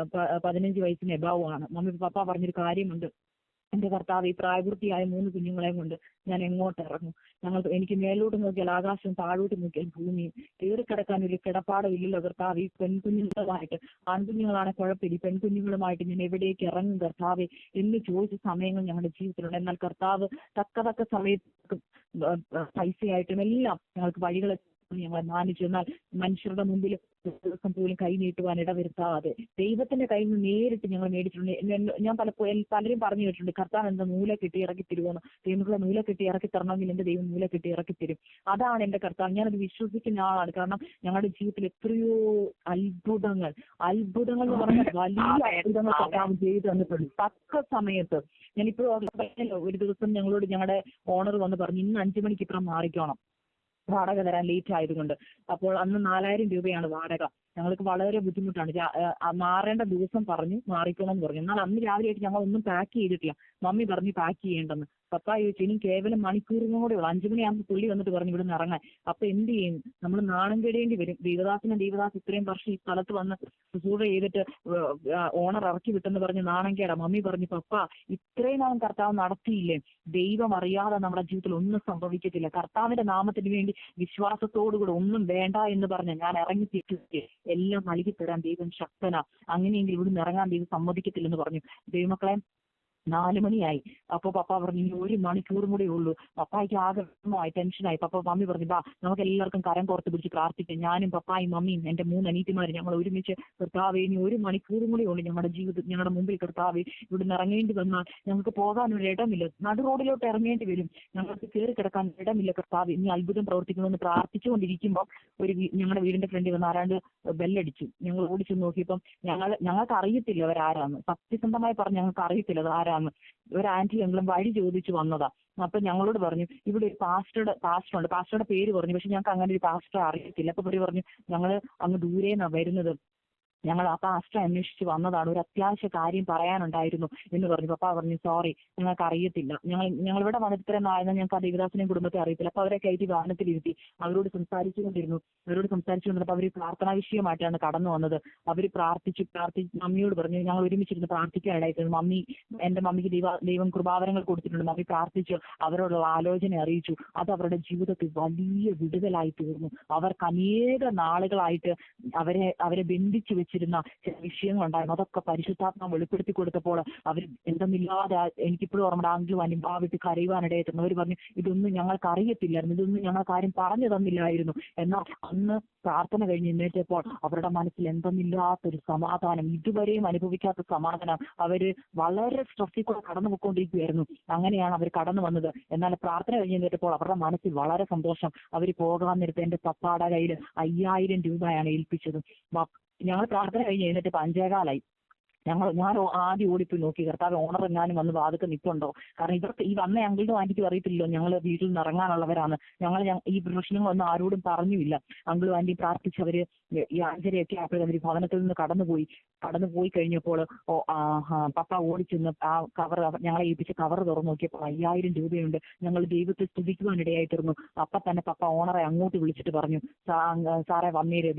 15 വയസ്സിന് എബാവുമാണ്. പപ്പ പറഞ്ഞൊരു കാര്യമുണ്ട്, എന്റെ കർത്താവ്, ഈ പ്രായപൂർത്തിയായ 3 കുഞ്ഞുങ്ങളെയും കൊണ്ട് ഞാൻ എങ്ങോട്ട് ഇറങ്ങും? എനിക്ക് മേലോട്ട് നോക്കിയാൽ ആകാശവും താഴോട്ട് നോക്കിയാൽ ഭൂമിയും, കയറിക്കിടക്കാൻ ഒരു കിടപ്പാടം ഇല്ലല്ലോ കർത്താവ്. ഈ പെൺകുഞ്ഞുങ്ങളുമായിട്ട്, ആൺകുഞ്ഞുങ്ങളാണ് കുഴപ്പമില്ല, പെൺകുഞ്ഞുങ്ങളുമായിട്ട് ഞാൻ എവിടേക്ക് ഇറങ്ങും കർത്താവ് എന്ന് ചോദിച്ച സമയങ്ങൾ ഞങ്ങളുടെ ജീവിതത്തിലുണ്ട്. എന്നാൽ കർത്താവ് തക്ക സമയത്ത് പൈസയായിട്ടും എല്ലാം ഞങ്ങൾക്ക് വഴികൾ ഞങ്ങളെ മാനിച്ചു. എന്നാൽ മനുഷ്യരുടെ മുമ്പിൽ ഒരു ദിവസം പോലും കൈ നീട്ടുവാൻ ഇടവരുത്താതെ ദൈവത്തിന്റെ കയ്യിൽ നിന്ന് നേരിട്ട് ഞങ്ങൾ മേടിച്ചിട്ടുണ്ട്. ഞാൻ പലരും പറഞ്ഞു കേട്ടിട്ടുണ്ട്, കർത്താൻ എന്താ നൂല കെട്ടി ഇറക്കി തരുമെന്ന്. ദൈവങ്ങളെ നൂല കെട്ടി ഇറക്കി തരണമെങ്കിൽ എന്റെ ദൈവം നൂല കെട്ടി ഇറക്കി തരും. അതാണ് എന്റെ കർത്താവ്. ഞാനത് വിശ്വസിക്കുന്ന ആളാണ്. കാരണം ഞങ്ങളുടെ ജീവിതത്തിൽ എത്രയോ അത്ഭുതങ്ങൾ എന്ന് പറഞ്ഞാൽ വലിയ അത്ഭുതങ്ങൾ കർത്താവ് ചെയ്തു തന്നിട്ടുണ്ട് തക്ക സമയത്ത്. ഞാനിപ്പോഴും ഒരു ദിവസം ഞങ്ങളോട് ഞങ്ങളുടെ ഓണർ വന്ന് പറഞ്ഞു, ഇന്ന് 5 മണിക്ക് ഇപ്പുറം മാറിക്കോണം, വാടക തരാൻ ലേറ്റ് ആയതുകൊണ്ട്. അപ്പോൾ അന്ന് 4000 രൂപയാണ് വാടക. ഞങ്ങൾക്ക് വളരെ ബുദ്ധിമുട്ടാണ്. മാറേണ്ട ദിവസം പറഞ്ഞു മാറിക്കണം എന്ന് പറഞ്ഞു. എന്നാൽ അന്ന് രാവിലെ ആയിട്ട് ഞങ്ങൾ ഒന്നും പാക്ക് ചെയ്തിട്ടില്ല. മമ്മി പറഞ്ഞു പാക്ക് ചെയ്യേണ്ടെന്ന്. പപ്പ ചോദിച്ചു ഇനി കേവലം മണിക്കൂറിനും കൂടെ ഉള്ളു, 5 മണിയാകുമ്പോൾ പുള്ളി വന്നിട്ട് പറഞ്ഞു ഇവിടെ നിന്ന് ഇറങ്ങാൻ. അപ്പൊ എന്ത് ചെയ്യും? നമ്മൾ നാണം കെടേണ്ടി വരും. ദേവദാസ് ഇത്രയും വർഷം ഈ സ്ഥലത്ത് വന്ന് ശുശ്രൂഷ ചെയ്തിട്ട് ഓണർ ഇറക്കി വിട്ടെന്ന് പറഞ്ഞ് നാണം കേടാ. മമ്മി പറഞ്ഞു പപ്പ ഇത്രയും നാളും കർത്താവ് നടത്തിയില്ലേ, ദൈവം അറിയാതെ നമ്മുടെ ജീവിതത്തിൽ ഒന്നും സംഭവിക്കത്തില്ല. കർത്താവിന്റെ നാമത്തിന് വേണ്ടി വിശ്വാസത്തോടുകൂടെ ഒന്നും വേണ്ട എന്ന് പറഞ്ഞ് ഞാൻ ഇറങ്ങി തിരിച്ചു എല്ലാം നൽകി തരാൻ ദൈവം ശക്തനാ. അങ്ങനെയെങ്കിൽ ഇവിടുന്ന് ഇറങ്ങാൻ ദൈവം സമ്മതിക്കത്തില്ലെന്ന് പറഞ്ഞു. ദൈവമക്കളെ 4 മണിയായി. അപ്പൊ പപ്പ പറഞ്ഞു ഇനി 1 മണിക്കൂറും കൂടെ ഉള്ളൂ. പപ്പായ്ക്ക് ആകെ ടെൻഷനായി. മമ്മി പറഞ്ഞു ബാ നമുക്ക് എല്ലാവർക്കും കരം കോർത്ത് പിടിച്ച് പ്രാർത്ഥിക്കാം. ഞാനും പപ്പായും മമ്മിയും എന്റെ 3 അനീതിമാരും ഞങ്ങൾ ഒരുമിച്ച് കർത്താവേ ഇനി 1 മണിക്കൂറും കൂടെ ഉള്ളൂ ഞങ്ങളുടെ ജീവിതത്തിൽ, ഞങ്ങളുടെ മുമ്പിൽ കർത്താവേ ഇവിടുന്ന് ഇറങ്ങേണ്ടി വന്നാൽ ഞങ്ങൾക്ക് പോകാനൊരു ഇടമില്ല, നടു റോഡിലോട്ട് ഇറങ്ങേണ്ടി വരും, ഞങ്ങൾക്ക് കയറി കിടക്കാൻ ഇടമില്ല കർത്താവേ, ഇനി അത്ഭുതം പ്രവർത്തിക്കണമെന്ന് പ്രാർത്ഥിച്ചുകൊണ്ടിരിക്കുമ്പോൾ ഞങ്ങളുടെ വീടിന്റെ ഫ്രണ്ടിൽ വന്ന് ആരാണ്ട് ബെല്ലടിച്ചു. ഞങ്ങൾ ഓടിച്ചു നോക്കിയപ്പം ഞങ്ങൾക്ക് അറിയത്തില്ല അവരാരാന്ന്. സത്യസന്ധമായി പറഞ്ഞ് ഞങ്ങൾക്ക് അറിയത്തില്ല അത് ആരാന്ന്. ഒരു ആന്റി ഞങ്ങളും വഴി ചോദിച്ചു വന്നതാ. അപ്പൊ ഞങ്ങളോട് പറഞ്ഞു ഇവിടെ ഒരു പാസ്റ്ററുണ്ട്. പാസ്റ്ററുടെ പേര് പറഞ്ഞു, പക്ഷെ ഞങ്ങൾക്ക് അങ്ങനെ ഒരു പാസ്റ്റർ അറിയത്തില്ല. അപ്പൊ ഇവര് പറഞ്ഞു ഞങ്ങള് അങ്ങ് ദൂരേന്നാ വരുന്നത്, ഞങ്ങൾ ആ പാസ്റ്റർ അന്വേഷിച്ച് വന്നതാണ്, ഒരു അത്യാവശ്യ കാര്യം പറയാനുണ്ടായിരുന്നു എന്ന് പറഞ്ഞു. പപ്പ പറഞ്ഞു സോറി ഞങ്ങൾക്ക് അറിയത്തില്ല, ഞങ്ങൾ ഇവിടെ വന്നിട്ട് ഇത്രയും നാളെ ഞങ്ങൾക്ക് ആ ദേവദാസിനെയും കുടുംബത്തെ അറിയത്തില്ല. അപ്പൊ അവരെ കയറ്റി വാഹനത്തിലിരുത്തി അവരോട് സംസാരിച്ചുകൊണ്ടിരുന്നപ്പോൾ അവർ പ്രാർത്ഥനാ വിഷയമായിട്ടാണ് കടന്നു വന്നത്. അവർ പ്രാർത്ഥിച്ച് മമ്മിയോട് പറഞ്ഞു ഞങ്ങൾ ഒരുമിച്ചിരുന്ന് പ്രാർത്ഥിക്കാനായിട്ടായിരുന്നു. എന്റെ മമ്മിക്ക് ദൈവം കൃപാവരങ്ങൾ കൊടുത്തിട്ടുണ്ട്. മമ്മി പ്രാർത്ഥിച്ചു അവരോടുള്ള ആലോചന അറിയിച്ചു. അത് അവരുടെ ജീവിതത്തിൽ വലിയ വിടുതലായി തീർന്നു. അവർക്ക് അനേക നാളുകളായിട്ട് അവരെ ബന്ധിച്ചു വെച്ചിരുന്ന ചില വിഷയങ്ങളുണ്ടായിരുന്നു. അതൊക്കെ പരിശുദ്ധാത്മാവ് വെളിപ്പെടുത്തി കൊടുത്തപ്പോൾ അവർ എന്തെന്നില്ലാതെ, എനിക്കിപ്പോഴും ഓർമ്മ ആങ്കിലും അനുഭാവിട്ട് കരയുവാനിടയായിരുന്നു. അവർ പറഞ്ഞു ഇതൊന്നും ഞങ്ങൾക്ക് അറിയത്തില്ലായിരുന്നു, ഇതൊന്നും ഞങ്ങൾക്ക് ആരും പറഞ്ഞു തന്നില്ലായിരുന്നു. എന്നാൽ അന്ന് പ്രാർത്ഥന കഴിഞ്ഞ് എഴുന്നേറ്റപ്പോൾ അവരുടെ മനസ്സിൽ എന്തെന്നില്ലാത്തൊരു സമാധാനം, ഇതുവരെയും അനുഭവിക്കാത്ത സമാധാനം. അവര് വളരെ സ്ട്രെസ്സിൽ കൂടെ കടന്നു പോയിക്കൊണ്ടിരിക്കുകയായിരുന്നു. അങ്ങനെയാണ് അവർ കടന്നു വന്നത്. എന്നാൽ പ്രാർത്ഥന കഴിഞ്ഞ് എഴുന്നേറ്റപ്പോൾ അവരുടെ മനസ്സിൽ വളരെ സന്തോഷം. അവർ പോകാൻ നേരത്തെ എന്റെ പപ്പാടെ കയ്യിൽ 5000 രൂപയാണ് ഏൽപ്പിച്ചത്. ഞങ്ങൾ പ്രാർത്ഥന കഴിഞ്ഞ് എഴുന്നേറ്റ് 5:15 ഞാൻ ആദ്യം ഓടിപ്പോയി നോക്കി കർത്താവ് ഓണർ എങ്ങാനും വന്ന് വാതിക്ക് നിൽപ്പുണ്ടോ. കാരണം ഇവർക്ക് ഈ വന്ന അങ്കിളും ആന്റിക്കും അറിയത്തില്ലല്ലോ ഞങ്ങൾ വീട്ടിൽ നിന്ന് ഇറങ്ങാനുള്ളവരാണ്. ഈ പ്രശ്നങ്ങളൊന്നും ആരോടും പറഞ്ഞില്ല. അങ്കിളും ആന്റിയും പ്രാർത്ഥിച്ച് അവര് ഈ 5:30 ആയപ്പോഴും അവർ ഭവനത്തിൽ നിന്ന് കടന്നുപോയി കഴിഞ്ഞപ്പോൾ പപ്പ ഓടിച്ചെന്ന് ആ കവർ ഞങ്ങളെ ഏൽപ്പിച്ച് കവർ തുറന്നു നോക്കിയപ്പോൾ 5000 രൂപയുണ്ട്. ഞങ്ങൾ ദൈവത്തെ സ്തുതിക്കുവാനിടയായിത്തീർന്നു. അപ്പൊ തന്നെ പപ്പ ഓണറെ അങ്ങോട്ട് വിളിച്ചിട്ട് പറഞ്ഞു സാറേ വന്നേര്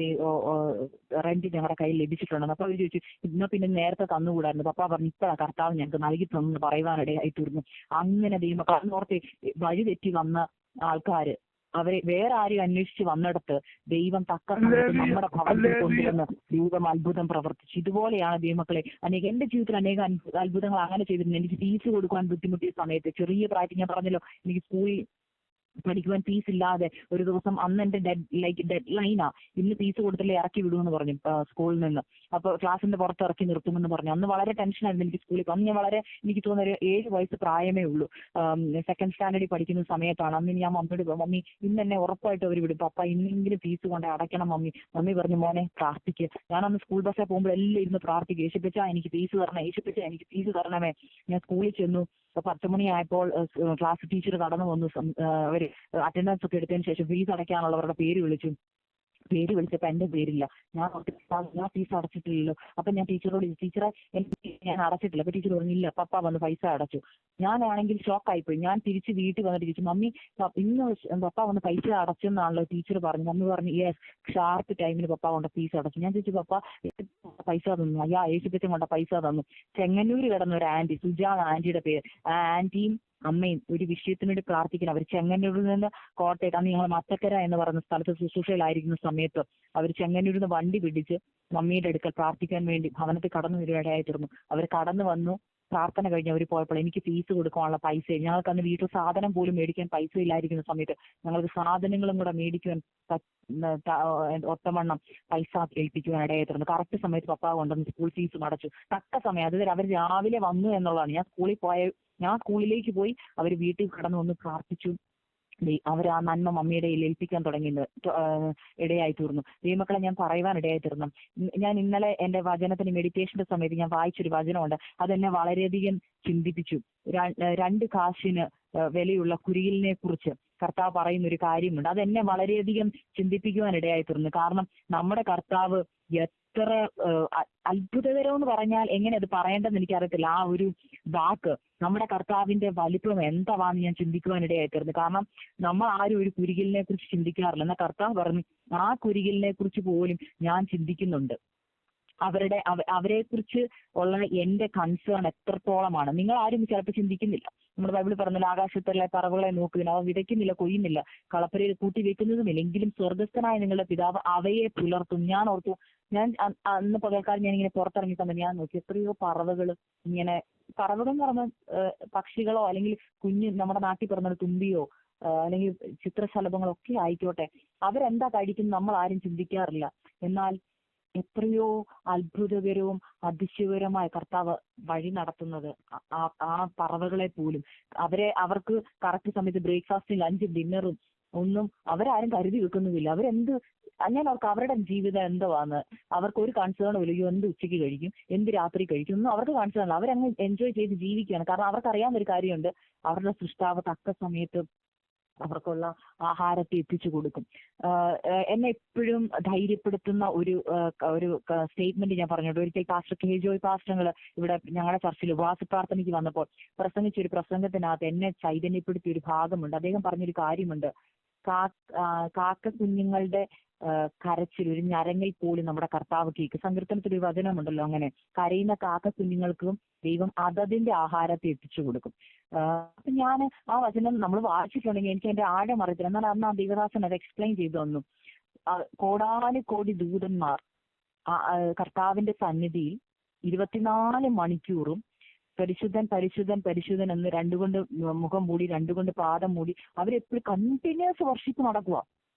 റെന്റ് ഞങ്ങളുടെ കയ്യിൽ ലഭിച്ചിട്ടുണ്ടെന്ന്. അപ്പൊ അവർ ചോദിച്ചു ഇന്നാ പിന്നെ നേരത്തെ തന്നുകൂടായിരുന്നു. പപ്പ പറഞ്ഞു ഇപ്പഴാ കർത്താവ് ഞങ്ങൾക്ക് നൽകി തന്നു പറയുവാനിടയായി തീർന്നു. അങ്ങനെ ദൈവമക്കളോർത്ത് വഴി തെറ്റി വന്ന ആൾക്കാര് അവരെ വേറെ ആരും അന്വേഷിച്ച് വന്നിടത്ത് ദൈവം തക്ക സമയത്ത് നമ്മുടെ ഭവനത്തിൽ കൊണ്ടുവന്ന് ദൈവം അത്ഭുതം പ്രവർത്തിച്ചു. ഇതുപോലെയാണ് ദൈവമക്കളെ എന്റെ ജീവിതത്തിൽ അനേക അത്ഭുതങ്ങൾ അങ്ങനെ ചെയ്തിട്ടുണ്ട്. എനിക്ക് ഫീസ് കൊടുക്കുവാൻ ബുദ്ധിമുട്ടിയ സമയത്ത് ചെറിയ പ്രായത്തിൽ ഞാൻ പറഞ്ഞല്ലോ എനിക്ക് സ്കൂളിൽ പഠിക്കുവാൻ ഫീസ് ഇല്ലാതെ ഒരു ദിവസം അന്ന് എന്റെ ഡെഡ് ലൈനാ, ഇന്ന് ഫീസ് കൊടുത്തില്ലേ ഇറക്കി വിടുമെന്ന് പറഞ്ഞു സ്കൂളിൽ നിന്ന്. അപ്പൊ ക്ലാസ്സിന്റെ പുറത്ത് ഇറക്കി നിർത്തുമെന്ന് പറഞ്ഞു. അന്ന് വളരെ ടെൻഷനായിരുന്നു എനിക്ക് സ്കൂളിൽ. അന്ന് ഞാൻ എനിക്ക് തോന്നുന്ന ഒരു 7 വയസ്സ് പ്രായമേ ഉള്ളൂ. 2nd സ്റ്റാൻഡേർഡിൽ പഠിക്കുന്ന സമയത്താണ്. അന്ന് ഞാൻ മമ്മിയോട് മമ്മി ഇന്ന് എന്നെ ഉറപ്പായിട്ട് അവർ വിടും, പപ്പ ഇന്നെങ്കിലും ഫീസ് കൊണ്ട് അടയ്ക്കണം മമ്മി പറഞ്ഞു മോനെ പ്രാർത്ഥിക്കുക. ഞാനന്ന് സ്കൂൾ ബസ്സിൽ പോകുമ്പോൾ എല്ലാം ഇരുന്ന് പ്രാർത്ഥിക്കുക, യേശുപ്പച്ചാ എനിക്ക് ഫീസ് തരണം, യേശുപ്പച്ചാ എനിക്ക് ഫീസ് തരണമേ. ഞാൻ സ്കൂളിൽ ചെന്നു. 10 മണിയായപ്പോൾ ക്ലാസ് ടീച്ചർ കടന്നു വന്നു. അവര് അറ്റൻഡൻസ് ഒക്കെ എടുത്തതിന് ശേഷം ഫീസ് അടയ്ക്കാനുള്ളവരുടെ പേര് വിളിച്ചപ്പോ എന്റെ പേരില്ല. ഞാൻ ഫീസ് അടച്ചിട്ടില്ലല്ലോ. അപ്പൊ ഞാൻ ടീച്ചറോട് ടീച്ചറെ ഞാൻ അടച്ചിട്ടില്ല. അപ്പൊ ടീച്ചർ പറഞ്ഞില്ല പപ്പ വന്ന് പൈസ അടച്ചു. ഞാനാണെങ്കിൽ ഷോക്കായിപ്പോയി. ഞാൻ തിരിച്ച് വീട്ടിൽ വന്നിട്ട് ചോദിച്ചു മമ്മി ഇന്ന് പപ്പ വന്ന് പൈസ അടച്ചെന്നാണല്ലോ ടീച്ചർ പറഞ്ഞു. മമ്മി പറഞ്ഞു യെസ് ഷാർപ്പ് ടൈമിന് പപ്പ കൊണ്ട് ഫീസ് അടച്ചു. ഞാൻ ചോദിച്ചു പപ്പ പൈസ തന്നു. യേശുപ്പച്ചൻ കൊണ്ട് പൈസ തന്നു. ചെങ്ങന്നൂര് കിടന്ന ഒരു ആന്റി, സുജാ ആന്റിയുടെ പേര്, ആ ആന്റിയും അമ്മയും ഒരു വിഷയത്തിന് വേണ്ടി പ്രാർത്ഥിക്കണം. അവർ ചെങ്ങന്നൂരിൽ നിന്ന് കോട്ടയത്ത്, അന്ന് ഞങ്ങൾ മത്തക്കര എന്ന് പറയുന്ന സ്ഥലത്ത് ശുശ്രൂഷയിലായിരിക്കുന്ന സമയത്ത് അവർ ചെങ്ങന്നൂരിൽ നിന്ന് വണ്ടി പിടിച്ച് മമ്മിയുടെ അടുക്കൽ പ്രാർത്ഥിക്കാൻ വേണ്ടി ഭവനത്തിൽ കടന്നു വരുവാനായിത്തീർന്നു. അവർ കടന്നു വന്നു. പ്രാർത്ഥന കഴിഞ്ഞ് അവർ പോയപ്പോൾ എനിക്ക് ഫീസ് കൊടുക്കാനുള്ള പൈസ, ഞങ്ങൾക്ക് അന്ന് വീട്ടിൽ സാധനം പോലും മേടിക്കാൻ പൈസ ഇല്ലായിരിക്കുന്ന സമയത്ത് ഞങ്ങൾക്ക് സാധനങ്ങളും കൂടെ മേടിക്കുവാൻ ഒത്തവണ്ണം പൈസ ഏൽപ്പിക്കുവാൻ ഇടയായിട്ടുണ്ട്. കറക്റ്റ് സമയത്ത് പപ്പ കൊണ്ടുവന്ന് സ്കൂൾ ഫീസും അടച്ചു. തക്ക സമയം അതുവരെ അവർ രാവിലെ വന്നു എന്നുള്ളതാണ്. ഞാൻ സ്കൂളിലേക്ക് പോയി, അവർ വീട്ടിൽ കടന്നു വന്ന് പ്രാർത്ഥിച്ചു. അവർ ആ നന്മ മമ്മിയുടെ ഏൽപ്പിക്കാൻ തുടങ്ങിയത് ഇടയായി തീർന്നു. ദൈവമക്കളെ, ഞാൻ പറയുവാൻ ഇടയായി തീർന്നു. ഞാൻ ഇന്നലെ എന്റെ വചനത്തിന് മെഡിറ്റേഷന്റെ സമയത്ത് ഞാൻ വായിച്ചൊരു വചനമുണ്ട്. അതെന്നെ വളരെയധികം ചിന്തിപ്പിച്ചു. 2 കാശിന് വിലയുള്ള കുരിയലിനെ കുറിച്ച് കർത്താവ് പറയുന്ന ഒരു കാര്യമുണ്ട്. അതെന്നെ വളരെയധികം ചിന്തിപ്പിക്കുവാൻ ഇടയായി തീർന്നു. കാരണം നമ്മുടെ കർത്താവ് എത്ര അത്ഭുതകരം എന്ന് പറഞ്ഞാൽ എങ്ങനെ അത് പറയേണ്ടതെന്ന് എനിക്കറിയത്തില്ല. ആ ഒരു വാക്ക്, നമ്മുടെ കർത്താവിന്റെ വലിപ്പം എന്താവാന്ന് ഞാൻ ചിന്തിക്കുവാൻ ഇടയായി തീർന്നു. കാരണം നമ്മൾ ആരും ഒരു കുരികിലിനെ കുറിച്ച് ചിന്തിക്കാറില്ല. എന്നാൽ കർത്താവ് പറഞ്ഞു, ആ കുരികിലിനെ കുറിച്ച് പോലും ഞാൻ ചിന്തിക്കുന്നുണ്ട്. അവരെ കുറിച്ച് ഉള്ള എന്റെ കൺസേൺ എത്രത്തോളമാണ് നിങ്ങൾ ആരും ചിലപ്പോൾ ചിന്തിക്കുന്നില്ല. നമ്മുടെ ബൈബിളിൽ പറഞ്ഞില്ല, ആകാശത്തുള്ള പറവുകളെ നോക്കുന്നില്ല, അവ വിതയ്ക്കുന്നില്ല, കൊയ്യുന്നില്ല, കളപ്പരയിൽ കൂട്ടി വെക്കുന്നതുമില്ല, എങ്കിലും സ്വർഗസ്ഥനായ നിങ്ങളുടെ പിതാവ് അവയെ പുലർത്തും. ഞാൻ ഓർത്തു, ഞാൻ അന്ന് പകൽക്കാലം ഞാൻ ഇങ്ങനെ പുറത്തിറങ്ങി തന്നെ ഞാൻ നോക്കി, എത്രയോ പറവകൾ ഇങ്ങനെ, പറവകൾ എന്ന് പറഞ്ഞാൽ പക്ഷികളോ അല്ലെങ്കിൽ നമ്മുടെ നാട്ടിൽ പറഞ്ഞ തുമ്പിയോ അല്ലെങ്കിൽ ചിത്രശലഭങ്ങളോ ഒക്കെ ആയിക്കോട്ടെ, അവരെന്താ കഴിക്കുന്നത് നമ്മൾ ആരും ചിന്തിക്കാറില്ല. എന്നാൽ എത്രയോ അത്ഭുതകരവും അതിശയകരമായ കർത്താവ് വഴി നടത്തുന്നത് ആ പറവകളെ പോലും. അവർക്ക് കറക്റ്റ് സമയത്ത് ബ്രേക്ക്ഫാസ്റ്റും ലഞ്ചും ഡിന്നറും ഒന്നും അവരാരും കരുതി വെക്കുന്നുമില്ല. ഞാൻ അവരുടെ ജീവിതം എന്തുവാന്ന് അവർക്ക് ഒരു കൺസേണും ഇല്ല. എന്ത് ഉച്ചയ്ക്ക് കഴിക്കും, എന്ത് രാത്രി കഴിക്കും, ഒന്നും അവർക്ക് കൺസേൺ ഇല്ല. അവരങ്ങ് എൻജോയ് ചെയ്ത് ജീവിക്കുകയാണ്. കാരണം അവർക്കറിയാവുന്ന ഒരു കാര്യമുണ്ട്, അവരുടെ സൃഷ്ടാവ് തക്ക സമയത്ത് അവർക്കുള്ള ആഹാരത്തെ എത്തിച്ചു കൊടുക്കും. എന്നെ എപ്പോഴും ധൈര്യപ്പെടുത്തുന്ന ഒരു സ്റ്റേറ്റ്മെന്റ് ഞാൻ പറഞ്ഞിട്ടുണ്ട്. ഒരിക്കൽ പാസ്റ്റർ കെ ജോയ് പാസ്റ്റർ ഇവിടെ ഞങ്ങളുടെ ചർച്ചിൽ ഉപവാസ പ്രാർത്ഥനയ്ക്ക് വന്നപ്പോൾ പ്രസംഗിച്ച ഒരു പ്രസംഗത്തിനകത്ത് എന്നെ ചൈതന്യപ്പെടുത്തിയ ഒരു ഭാഗമുണ്ട്. അദ്ദേഹം പറഞ്ഞൊരു കാര്യമുണ്ട്, കാക്ക കുഞ്ഞുങ്ങളുടെ കരച്ചിൽ, ഒരു ഞരങ്ങിൽ പോലും നമ്മുടെ കർത്താവ് കേൾക്കും. സങ്കീർത്തനത്തിൽ ഒരു വചനമുണ്ടല്ലോ, അങ്ങനെ കരയുന്ന കാക്ക കുഞ്ഞുങ്ങൾക്കും ദൈവം അതതിന്റെ ആഹാരത്തെ എത്തിച്ചു കൊടുക്കും. അപ്പൊ ഞാൻ ആ വചനം നമ്മൾ വായിച്ചിട്ടുണ്ടെങ്കിൽ എനിക്ക് അതിന്റെ ആഴം അറിയത്തില്ല. എന്നാൽ അന്ന് ആ ദൈവദാസൻ അത് എക്സ്പ്ലെയിൻ ചെയ്തു തന്നു. കോടാനുകോടി ദൂതന്മാർ കർത്താവിന്റെ സന്നിധിയിൽ 24 മണിക്കൂറും പരിശുദ്ധൻ പരിശുദ്ധൻ പരിശുദ്ധൻ എന്ന് 2 കൊണ്ട് മുഖം മൂടി 2 കൊണ്ട് പാദം മൂടി അവരെപ്പോഴും കണ്ടിന്യൂസ് വർഷിപ്പ് നടക്കുക.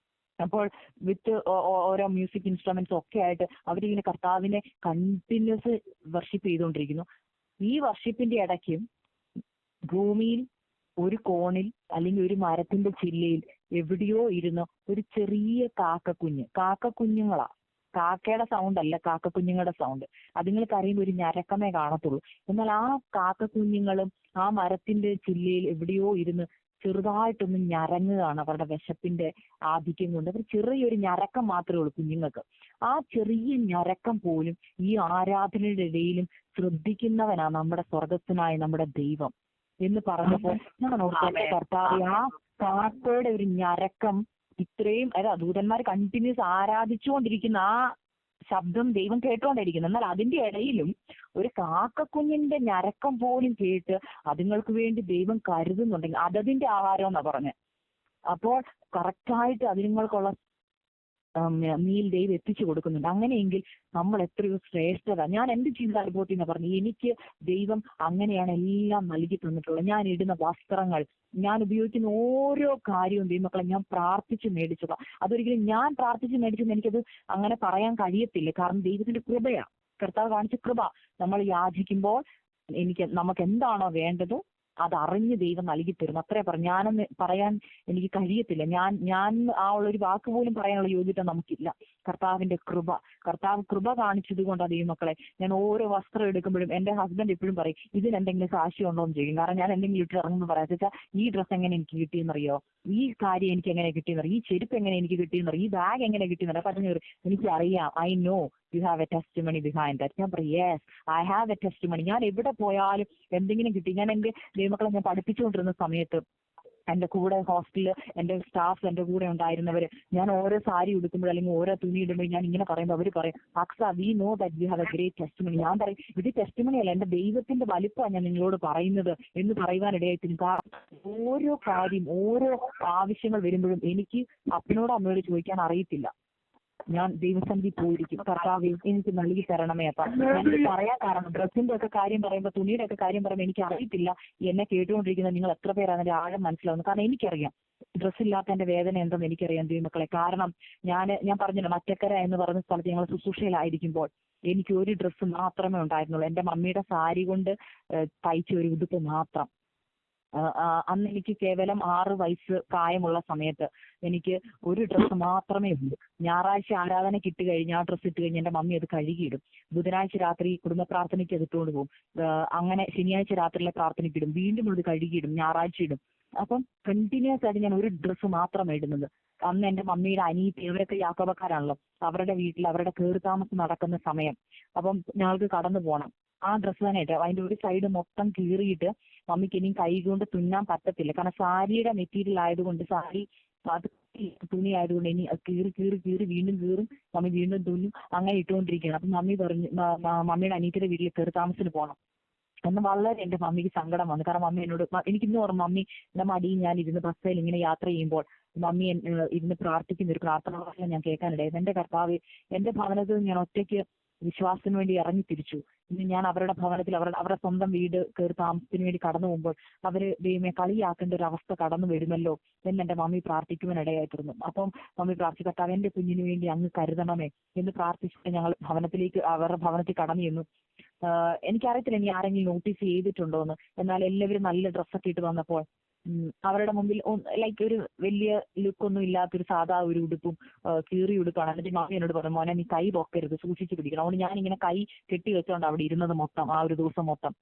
അപ്പോൾ വിത്ത് ഓരോ മ്യൂസിക് ഇൻസ്ട്രുമെന്റ്സ് ഒക്കെ ആയിട്ട് അവരിങ്ങനെ കർത്താവിനെ കണ്ടിന്യൂസ് വർഷിപ്പ് ചെയ്തുകൊണ്ടിരിക്കുന്നു. ഈ വർഷിപ്പിന്റെ ഇടയ്ക്കും ഭൂമിയിൽ ഒരു കോണിൽ അല്ലെങ്കിൽ ഒരു മരത്തിന്റെ ചില്ലയിൽ എവിടെയോ ഇരുന്ന് ഒരു ചെറിയ കാക്കക്കുഞ്ഞുങ്ങളാ, കാക്കയുടെ സൗണ്ട് അല്ല, കാക്കക്കുഞ്ഞുങ്ങളുടെ സൗണ്ട്. അതുങ്ങൾ കരയുമ്പോൾ ഒരു ഞരക്കമേ കാണത്തുള്ളൂ. എന്നാൽ ആ കാക്കക്കുഞ്ഞുങ്ങളും ആ മരത്തിന്റെ ചില്ലയിൽ എവിടെയോ ഇരുന്ന് ചെറുതായിട്ടൊന്ന് ഞരങ്ങുകയാണ്. അവരുടെ വിശപ്പിന്റെ ആധിക്യം കൊണ്ട് അവർ ചെറിയൊരു ഞരക്കം മാത്രമേ ഉള്ളൂ കുഞ്ഞുങ്ങൾക്ക്. ആ ചെറിയ ഞരക്കം പോലും ഈ ആരാധനയുടെ ഇടയിലും ശ്രദ്ധിക്കുന്നവനാ നമ്മുടെ സ്വർഗസ്ഥനായ നമ്മുടെ ദൈവം എന്ന് പറഞ്ഞപ്പോൾ ഞാൻ ഓർത്തെ, കർത്താവ് ആ കാക്കയുടെ ഒരു ഞരക്കം ഇത്രയും ദൂതന്മാർ കണ്ടിന്യൂസ് ആരാധിച്ചുകൊണ്ടിരിക്കുന്ന ആ ശബ്ദം ദൈവം കേട്ടോണ്ടിരിക്കുന്നു. എന്നാൽ അതിന്റെ ഇടയിലും ഒരു കാക്കക്കുഞ്ഞിന്റെ ഞരക്കം പോലും കേട്ട് അതുങ്ങൾക്ക് വേണ്ടി ദൈവം കരുതുന്നുണ്ടെങ്കിൽ അതതിന്റെ ആഹാരം എന്നാ പറഞ്ഞത്. അപ്പോൾ കറക്റ്റായിട്ട് അതുങ്ങൾക്കുള്ള മീൽ ദൈവം എത്തിച്ചു കൊടുക്കുന്നുണ്ട്. അങ്ങനെയെങ്കിൽ നമ്മൾ എത്രയോ ശ്രേഷ്ഠത. ഞാൻ എന്റെ ജീവിതാനുഭവത്തിൽ നിന്ന് പറഞ്ഞു, എനിക്ക് ദൈവം അങ്ങനെയാണ് എല്ലാം നൽകി തന്നിട്ടുള്ളത്. ഞാൻ ഇടുന്ന വസ്ത്രങ്ങൾ, ഞാൻ ഉപയോഗിക്കുന്ന ഓരോ കാര്യവും ദൈവമക്കളെ ഞാൻ പ്രാർത്ഥിച്ച് മേടിച്ചതാ. അതൊരിക്കലും ഞാൻ പ്രാർത്ഥിച്ച് മേടിച്ചെന്ന് എനിക്കത് അങ്ങനെ പറയാൻ കഴിയത്തില്ല. കാരണം ദൈവത്തിന്റെ കൃപയാ, കർത്താവ് കാണിച്ച കൃപ. നമ്മൾ യാചിക്കുമ്പോൾ നമുക്ക് എന്താണോ വേണ്ടത് അതറിഞ്ഞ് ദൈവം നൽകി തരുന്നു. അത്രേ പറഞ്ഞു. ഞാനെന്ന് പറയാൻ എനിക്ക് കഴിയത്തില്ല. ഞാൻ ആ ഉള്ളൊരു വാക്ക് പോലും പറയാനുള്ള യോഗ്യത നമുക്കില്ല. കർത്താവിന്റെ കർത്താവ് കൃപ കാണിച്ചത് കൊണ്ടാണ് ദൈവമക്കളെ. ഞാൻ ഓരോ വസ്ത്രം എടുക്കുമ്പോഴും എന്റെ ഹസ്ബൻഡ് എപ്പോഴും പറയും, ഇതിനെന്തെങ്കിലും സാക്ഷ്യമുണ്ടോ എന്ന് ചോദിക്കും. കാരണം ഞാൻ എന്തെങ്കിലും ഇട്ട് ഇറങ്ങുമ്പോൾ പറയാം, വെച്ചാൽ ഈ ഡ്രസ്സ് എങ്ങനെ എനിക്ക് കിട്ടിയെന്നറിയോ, ഈ കാര്യം എനിക്ക് എങ്ങനെ കിട്ടിയെന്നറിയോ, ഈ ചെരുപ്പ് എങ്ങനെ എനിക്ക് കിട്ടിയെന്നറിയോ, ഈ ബാഗ് എങ്ങനെ കിട്ടിയെന്നറിയോ. പറഞ്ഞു എനിക്ക് അറിയാം, I know you have A testimony behind that. ഞാൻ പറയും yes I have A testimony. ഞാൻ എവിടെ പോയാലും എന്തെങ്കിലും കിട്ടി. ഞാൻ എന്റെ ദൈവമക്കളെ ഞാൻ പഠിപ്പിച്ചുകൊണ്ടിരുന്ന സമയത്ത് എന്റെ കൂടെ ഹോസ്റ്റലിൽ എന്റെ സ്റ്റാഫ് എന്റെ കൂടെ ഉണ്ടായിരുന്നവര്, ഞാൻ ഓരോ സാരി ഉടുക്കുമ്പോൾ അല്ലെങ്കിൽ ഓരോ തുണി ഇടുമ്പോൾ ഞാൻ ഇങ്ങനെ പറയുമ്പോൾ അവർ പറയും, അക്സ we know that we have a great testimony. ഞാൻ പറയും ഇത് ടെസ്റ്റിമണി അല്ല, എന്റെ ദൈവത്തിന്റെ വലിപ്പമാണ് ഞാൻ നിങ്ങളോട് പറയുന്നത് എന്ന് പറയുവാനിടയായിത്തീരും. കാരണം ഓരോ കാര്യം ഓരോ ആവശ്യങ്ങൾ വരുമ്പോഴും എനിക്ക് അപ്പനോട് അമ്മയോട് ചോദിക്കാൻ അറിയത്തില്ല. ഞാൻ ദൈവസന്നിധി പോയിരിക്കും. കർത്താവേ എനിക്ക് നൽകി തരണമേ അപ്പ. ഞാനിത് പറയാൻ കാരണം ഡ്രസ്സിന്റെ ഒക്കെ കാര്യം പറയുമ്പോൾ, തുണിയുടെ ഒക്കെ കാര്യം പറയുമ്പോൾ എനിക്ക് അറിയത്തില്ല എന്നെ കേട്ടുകൊണ്ടിരിക്കുന്ന നിങ്ങൾ എത്ര പേരാണ് അതിന്റെ ആഴം മനസ്സിലാവുന്നത്. കാരണം എനിക്കറിയാം ഡ്രസ്സ് ഇല്ലാത്തതിന്റെ വേദന എന്തെന്ന് എനിക്കറിയാം ദൈവമക്കളെ. കാരണം ഞാൻ പറഞ്ഞല്ലോ, മറ്റക്കര എന്ന് പറയുന്ന സ്ഥലത്ത് ഞങ്ങൾ ശുശ്രൂഷയിലായിരിക്കുമ്പോൾ എനിക്ക് ഒരു ഡ്രസ്സ് മാത്രമേ ഉണ്ടായിരുന്നുള്ളൂ. എന്റെ മമ്മിയുടെ സാരി കൊണ്ട് തയ്ച്ച ഒരു ഉടുപ്പ് മാത്രം. അന്ന് എനിക്ക് കേവലം 6 വയസ്സ് പ്രായമുള്ള സമയത്ത് എനിക്ക് ഒരു ഡ്രസ്സ് മാത്രമേ ഉള്ളൂ. ഞായറാഴ്ച ആരാധനയ്ക്ക് ഇട്ട് കഴിഞ്ഞ് ആ ഡ്രസ്സ് ഇട്ട് കഴിഞ്ഞ് എന്റെ മമ്മി അത് കഴുകിയിടും. ബുധനാഴ്ച രാത്രി കുടുംബ പ്രാർത്ഥനയ്ക്ക് അത് ഇട്ടുകൊണ്ട് പോകും. അങ്ങനെ ശനിയാഴ്ച രാത്രിയിലെ പ്രാർത്ഥനയ്ക്ക് ഇടും, വീണ്ടും അത് കഴുകിയിടും, ഞായറാഴ്ച ഇടും. അപ്പം കണ്ടിന്യൂസ് ആയിട്ട് ഞാൻ ഒരു ഡ്രസ്സ് മാത്രമാണ് ഇടുന്നത്. അന്ന് എന്റെ മമ്മിയുടെ അനിയത്തി, ഇവരൊക്കെ യാക്കോബക്കാരാണല്ലോ, അവരുടെ വീട്ടിൽ അവരുടെ കയറിത്താമസം നടക്കുന്ന സമയം. അപ്പം ഞങ്ങൾക്ക് കടന്നു പോകണം. ആ ഡ്രസ്സ് തന്നെ ഇട്ട് അതിന്റെ ഒരു സൈഡ് മൊത്തം കീറിയിട്ട് മമ്മിക്ക് ഇനിയും കൈ കൊണ്ട് തുന്നാൻ പറ്റത്തില്ല. കാരണം സാരിയുടെ മെറ്റീരിയൽ ആയതുകൊണ്ട്, സാരി അത് തുണി ആയതുകൊണ്ട് ഇനി കീറി കീറി കീറി വീണ്ടും കീറും, മമ്മി വീണ്ടും തുന്നും, അങ്ങനെ ഇട്ടുകൊണ്ടിരിക്കുകയാണ്. അപ്പം മമ്മി പറഞ്ഞു മമ്മിയുടെ അനിയത്തിയുടെ വീട്ടിൽ കയറി താമസത്തിന് പോകണം. അന്ന് വളരെ എന്റെ മമ്മിക്ക് സങ്കടം വന്നു. കാരണം മമ്മി എന്നോട്, എനിക്കിന്ന് ഓർമ്മ, മമ്മിയുടെ മടിയിൽ ഞാൻ ഇരുന്ന് ബസ്സിൽ ഇങ്ങനെ യാത്ര ചെയ്യുമ്പോൾ മമ്മി ഇരുന്ന് പ്രാർത്ഥിക്കുന്ന ഒരു പ്രാർത്ഥന ഭാഷ ഞാൻ കേൾക്കാനിടയായത്. എന്റെ കർത്താവ്, എന്റെ ഭവനത്തിൽ ഞാൻ ഒറ്റയ്ക്ക് വിശ്വാസത്തിന് വേണ്ടി ഇറങ്ങി തിരിച്ചു. ഇന്ന് ഞാൻ അവരുടെ ഭവനത്തിൽ അവരുടെ സ്വന്തം വീട് കയറി താമസത്തിന് വേണ്ടി കടന്നു പോകുമ്പോൾ അവര് ദൈവമേ കളിയാക്കേണ്ട ഒരു അവസ്ഥ കടന്നു വരുമല്ലോ എന്ന് എന്റെ മമ്മി പ്രാർത്ഥിക്കുവാനിടയായിത്തീർന്നു. അപ്പം മമ്മി പ്രാർത്ഥിക്കട്ടെ, എന്റെ കുഞ്ഞിന് വേണ്ടി അങ്ങ് കരുതണമേ എന്ന് പ്രാർത്ഥിച്ചിട്ട് ഞങ്ങൾ ഭവനത്തിലേക്ക്, അവരുടെ ഭവനത്തിൽ കടന്നു ചെന്നു. എനിക്കറിയത്തില്ല ഇനി ആരെങ്കിലും നോട്ടീസ് ചെയ്തിട്ടുണ്ടോ എന്ന്. എന്നാൽ എല്ലാവരും നല്ല ഡ്രസ്സൊക്കെ ഇട്ട് വന്നപ്പോൾ അവരുടെ മുമ്പിൽ ലൈക്ക് ഒരു വലിയ ലുക്കൊന്നും ഇല്ലാത്തൊരു സാധാ ഒരു ഉടുപ്പും കീറി ഉടുപ്പാണ്. എന്നിട്ട് മമ്മി എന്നോട് പറഞ്ഞു, മോനെ നീ കൈ പൊക്കരുത്, സൂക്ഷിച്ച് പിടിക്കണം. അതുകൊണ്ട് ഞാനിങ്ങനെ കൈ കെട്ടി വെച്ചോണ്ട് അവിടെ ഇരുന്നത് മൊത്തം, ആ ഒരു ദിവസം മൊത്തം.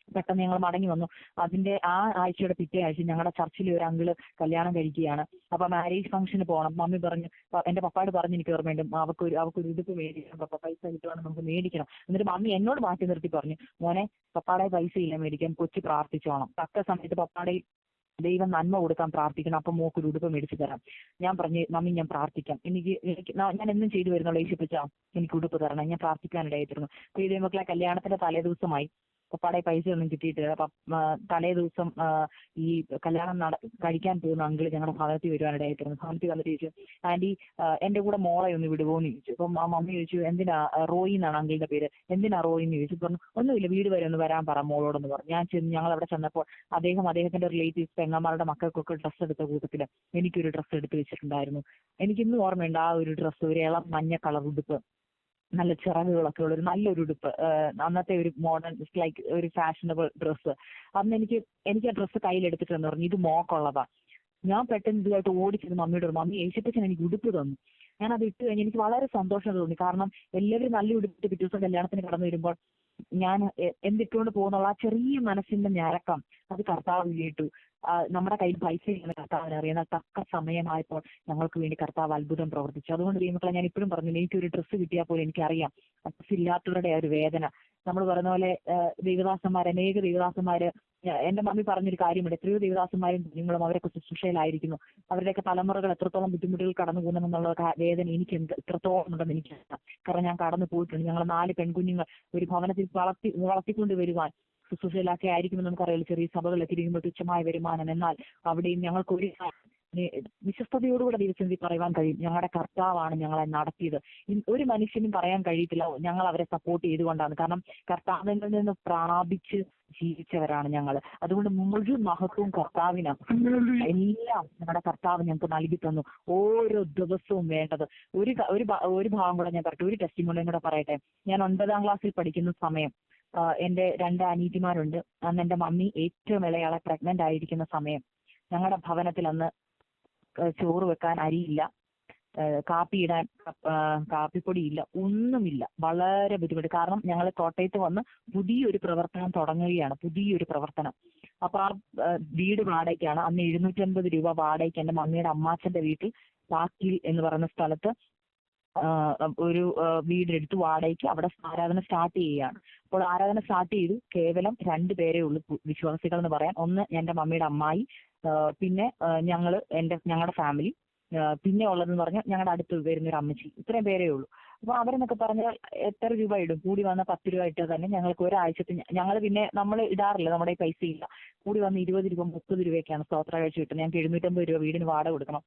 പെട്ടെന്ന് ഞങ്ങൾ മടങ്ങി വന്നു. അതിന്റെ ആ ആഴ്ചയുടെ പിറ്റേ ആഴ്ച ഞങ്ങളുടെ ചർച്ചിൽ ഒരു അങ്കിള് കല്യാണം കഴിക്കുകയാണ്. അപ്പൊ മാരേജ് ഫംഗ്ഷന് പോകണം. മമ്മി പറഞ്ഞു, എന്റെ പപ്പാട് പറഞ്ഞു, എനിക്ക് ഓർമ്മയുണ്ട്, അവക്കൊരു ഉടുപ്പ് മേടിക്കണം, പപ്പ പൈസ കിട്ടുവാണെങ്കിൽ നമുക്ക് മേടിക്കണം. എന്നിട്ട് മമ്മി എന്നോട് മാറ്റി നിർത്തി പറഞ്ഞു, മോനെ പപ്പാടെ പൈസ ഇല്ല മേടിക്കാൻ, കൊച്ചു പ്രാർത്ഥിച്ചോണം, തക്ക സമയത്ത് പപ്പാടെ ദൈവം നന്മ കൊടുക്കാൻ പ്രാർത്ഥിക്കണം, അപ്പൊ മോക്കൊരു ഉടുപ്പ് മേടിച്ചു തരാം. ഞാൻ പറഞ്ഞു, മമ്മി ഞാൻ പ്രാർത്ഥിക്കാം, എനിക്ക് ഞാൻ എന്നും ചെയ്തു വരുന്നുള്ള യേശുപ്പച്ചാ എനിക്ക് ഉടുപ്പ് തരണം, ഞാൻ പ്രാർത്ഥിക്കാനിടയായിത്തീർന്നു. അപ്പൊ ഈ ദൈവമക്കളെ കല്യാണത്തിന്റെ തലേ ദിവസമായി, പപ്പാടെ പൈസ ഒന്നും കിട്ടിയിട്ടില്ല. തലേ ദിവസം ഈ കല്യാണം കഴിക്കാൻ പോകുന്ന അങ്കിള് ഞങ്ങളുടെ ഭവനത്തിൽ വരുവാനിടയായിത്തീർന്നു. ഭവനത്തിൽ വന്നിട്ട് ചോദിച്ചു, ആന്റി എന്റെ കൂടെ മോളെ ഒന്ന് വിടുവോന്ന് ചോദിച്ചു. അപ്പം ആ മമ്മി ചോദിച്ചു, എന്തിനാ, റോയി എന്നാണ് അങ്കിളിന്റെ പേര്, എന്തിനാ റോയി എന്ന് ചോദിച്ചു. പറഞ്ഞു, ഒന്നുമില്ല, വീട് വരെ ഒന്ന് വരാൻ പറ മോളോടെന്ന് പറഞ്ഞു. ഞങ്ങൾ അവിടെ ചെന്നപ്പോൾ അദ്ദേഹത്തിന്റെ റിലേറ്റീവ്സ് പെങ്ങന്മാരുടെ മക്കൾക്കൊക്കെ ഡ്രസ്സ് എടുത്ത കൂട്ടത്തില് എനിക്കൊരു ഡ്രസ്സ് എടുത്ത് വെച്ചിട്ടുണ്ടായിരുന്നു. എനിക്കിന്നും ഓർമ്മയുണ്ട് ആ ഒരു ഡ്രസ്സ്, ഒരു ഇളം മഞ്ഞ കളർ ഉടുപ്പ്, നല്ല ചിറകുകളൊക്കെ ഉള്ള ഒരു നല്ലൊരു ഉടുപ്പ്, അന്നത്തെ ഒരു മോഡേൺ ലൈക്ക് ഒരു ഫാഷനബിൾ ഡ്രസ്സ്. അന്ന് എനിക്ക് ആ ഡ്രസ്സ് കയ്യിലെടുത്തിട്ടെന്ന് പറഞ്ഞു, ഇത് മോക്കുള്ളതാ. ഞാൻ പെട്ടെന്ന് ഇതുമായിട്ട് ഓടിച്ചത് മമ്മിയോട് പറഞ്ഞു, മമ്മി യേശുപ്പച്ചൻ എനിക്ക് ഉടുപ്പ് തന്നു. ഞാൻ അത് ഇട്ട് കഴിഞ്ഞ് എനിക്ക് വളരെ സന്തോഷം തോന്നി. കാരണം എല്ലാവരും നല്ല ഉടുപ്പിട്ട് പിറ്റേ ദിവസം കല്യാണത്തിന് കടന്നു വരുമ്പോൾ ഞാൻ എന്തിട്ടുകൊണ്ട് പോകുന്നുള്ള ആ ചെറിയ മനസ്സിന്റെ ഞരക്കം അത് കർത്താവ് കേട്ടു. നമ്മുടെ കയ്യിൽ പൈസ ഇല്ലെന്ന് കർത്താവിന് അറിയുന്ന തക്ക സമയമായപ്പോൾ ഞങ്ങൾക്ക് വേണ്ടി കർത്താവ് അത്ഭുതം പ്രവർത്തിച്ചു. അതുകൊണ്ട് ദൈവമക്കളെ ഞാൻ ഇപ്പോഴും പറഞ്ഞു, എനിക്കൊരു ഡ്രസ്സ് കിട്ടിയാൽ പോലും എനിക്കറിയാം ഡ്രസ്സ് ഇല്ലാത്തവരുടെ ആ ഒരു വേദന. നമ്മൾ പറഞ്ഞ പോലെ അനേക ദൈവദാസന്മാര്, എന്റെ മമ്മി പറഞ്ഞൊരു കാര്യമുണ്ട്, എത്രയോ ദൈവദാസന്മാരും കുഞ്ഞുങ്ങളും അവരൊക്കെ ശുശ്രൂഷയിലായിരിക്കുന്നു. അവരുടെയൊക്കെ തലമുറകൾ എത്രത്തോളം ബുദ്ധിമുട്ടുകൾ കടന്നു പോകുന്നെന്നുള്ള വേദന എനിക്ക് എത്രത്തോളം ഉണ്ടെന്ന് എനിക്കറിയാം. കാരണം ഞാൻ കടന്നു പോയിട്ടുണ്ട്. ഞങ്ങൾ 4 പെൺകുഞ്ഞുങ്ങൾ ഒരു ഭവനത്തിൽ വളർത്തിക്കൊണ്ട് വരുവാൻ ശുശ്രൂഷയിലൊക്കെ ആയിരിക്കുമെന്ന് നമുക്കറിയാം. ചെറിയ സഭകളിലൊക്കെ ഇരിക്കുമ്പോൾ തുച്ഛമായ വരുമാനം, എന്നാൽ അവിടെയും ഞങ്ങൾക്ക് ഒരു വിശ്വസ്തയോടുകൂടെ ദൈവസന്നിധി പറയുവാൻ കഴിയും, ഞങ്ങളുടെ കർത്താവാണ് ഞങ്ങളെ നടത്തിയത്. ഒരു മനുഷ്യനും പറയാൻ കഴിയത്തില്ല ഞങ്ങൾ അവരെ സപ്പോർട്ട് ചെയ്തുകൊണ്ടാണ്. കാരണം കർത്താവിൽ നിന്ന് പ്രാപിച്ച് ജീവിച്ചവരാണ് ഞങ്ങൾ. അതുകൊണ്ട് മുഴുവൻ മഹത്വവും കർത്താവിനാണ്. എല്ലാം ഞങ്ങളുടെ കർത്താവ് ഞങ്ങൾക്ക് നൽകി തന്നു. ഓരോ ദിവസവും വേണ്ടത്. ഒരു ഭാഗം കൂടെ ഞാൻ പറയട്ടെ, ഒരു ടെസ്റ്റിമോണിയും കൂടെ പറയട്ടെ. ഞാൻ 9ാം ക്ലാസ്സിൽ പഠിക്കുന്ന സമയം എന്റെ 2 അനീതിമാരുണ്ട്. അന്ന് എന്റെ മമ്മി ഏറ്റവും ഇളയാളെ പ്രഗ്നന്റ് ആയിരിക്കുന്ന സമയം. ഞങ്ങളുടെ ഭവനത്തിൽ അന്ന് ചോറ് വെക്കാൻ അരിയില്ല, കാപ്പി ഇടാൻ കാപ്പിപ്പൊടിയില്ല, ഒന്നുമില്ല. വളരെ ബുദ്ധിമുട്ട്. കാരണം ഞങ്ങൾ കോട്ടയത്ത് വന്ന് പുതിയൊരു പ്രവർത്തനം തുടങ്ങുകയാണ്, പുതിയൊരു പ്രവർത്തനം. അപ്പൊ ആ വീട് വാടകയ്ക്കാണ്. അന്ന് 750 രൂപ വാടകയ്ക്ക് എന്റെ മമ്മിയുടെ അമ്മാച്ചന്റെ വീട്ടിൽ പാക്കിൽ എന്ന് പറയുന്ന സ്ഥലത്ത് ഒരു വീടെടുത്ത് വാടകയ്ക്ക് അവിടെ ആരാധന സ്റ്റാർട്ട് ചെയ്യുകയാണ്. അപ്പോൾ ആരാധന സ്റ്റാർട്ട് ചെയ്തു. കേവലം 2 പേരേ ഉള്ളൂ വിശ്വാസികൾ എന്ന് പറയാൻ. ഒന്ന് എന്റെ മമ്മിയുടെ അമ്മായി, പിന്നെ ഞങ്ങളുടെ ഫാമിലി, പിന്നെ ഉള്ളതെന്ന് പറഞ്ഞാൽ ഞങ്ങളുടെ അടുത്ത് വരുന്ന ഒരു അമ്മച്ചി. ഇത്രയും പേരേ ഉള്ളൂ. അപ്പൊ അവരെന്നൊക്കെ പറഞ്ഞാൽ എത്ര രൂപ ഇടും? കൂടി വന്ന 10 രൂപ ഇട്ടാൽ തന്നെ ഞങ്ങൾക്ക് ഒരാഴ്ചത്തെ, ഞങ്ങൾ പിന്നെ നമ്മൾ ഇടാറില്ല, നമ്മുടെ പൈസ ഇല്ല. കൂടി വന്ന് 20 രൂപ 30 രൂപയൊക്കെയാണ് സ്തോത്ര കാഴ്ച കിട്ടുന്നത്. ഞങ്ങൾക്ക് 750 രൂപ വീടിന് വാടക കൊടുക്കണം.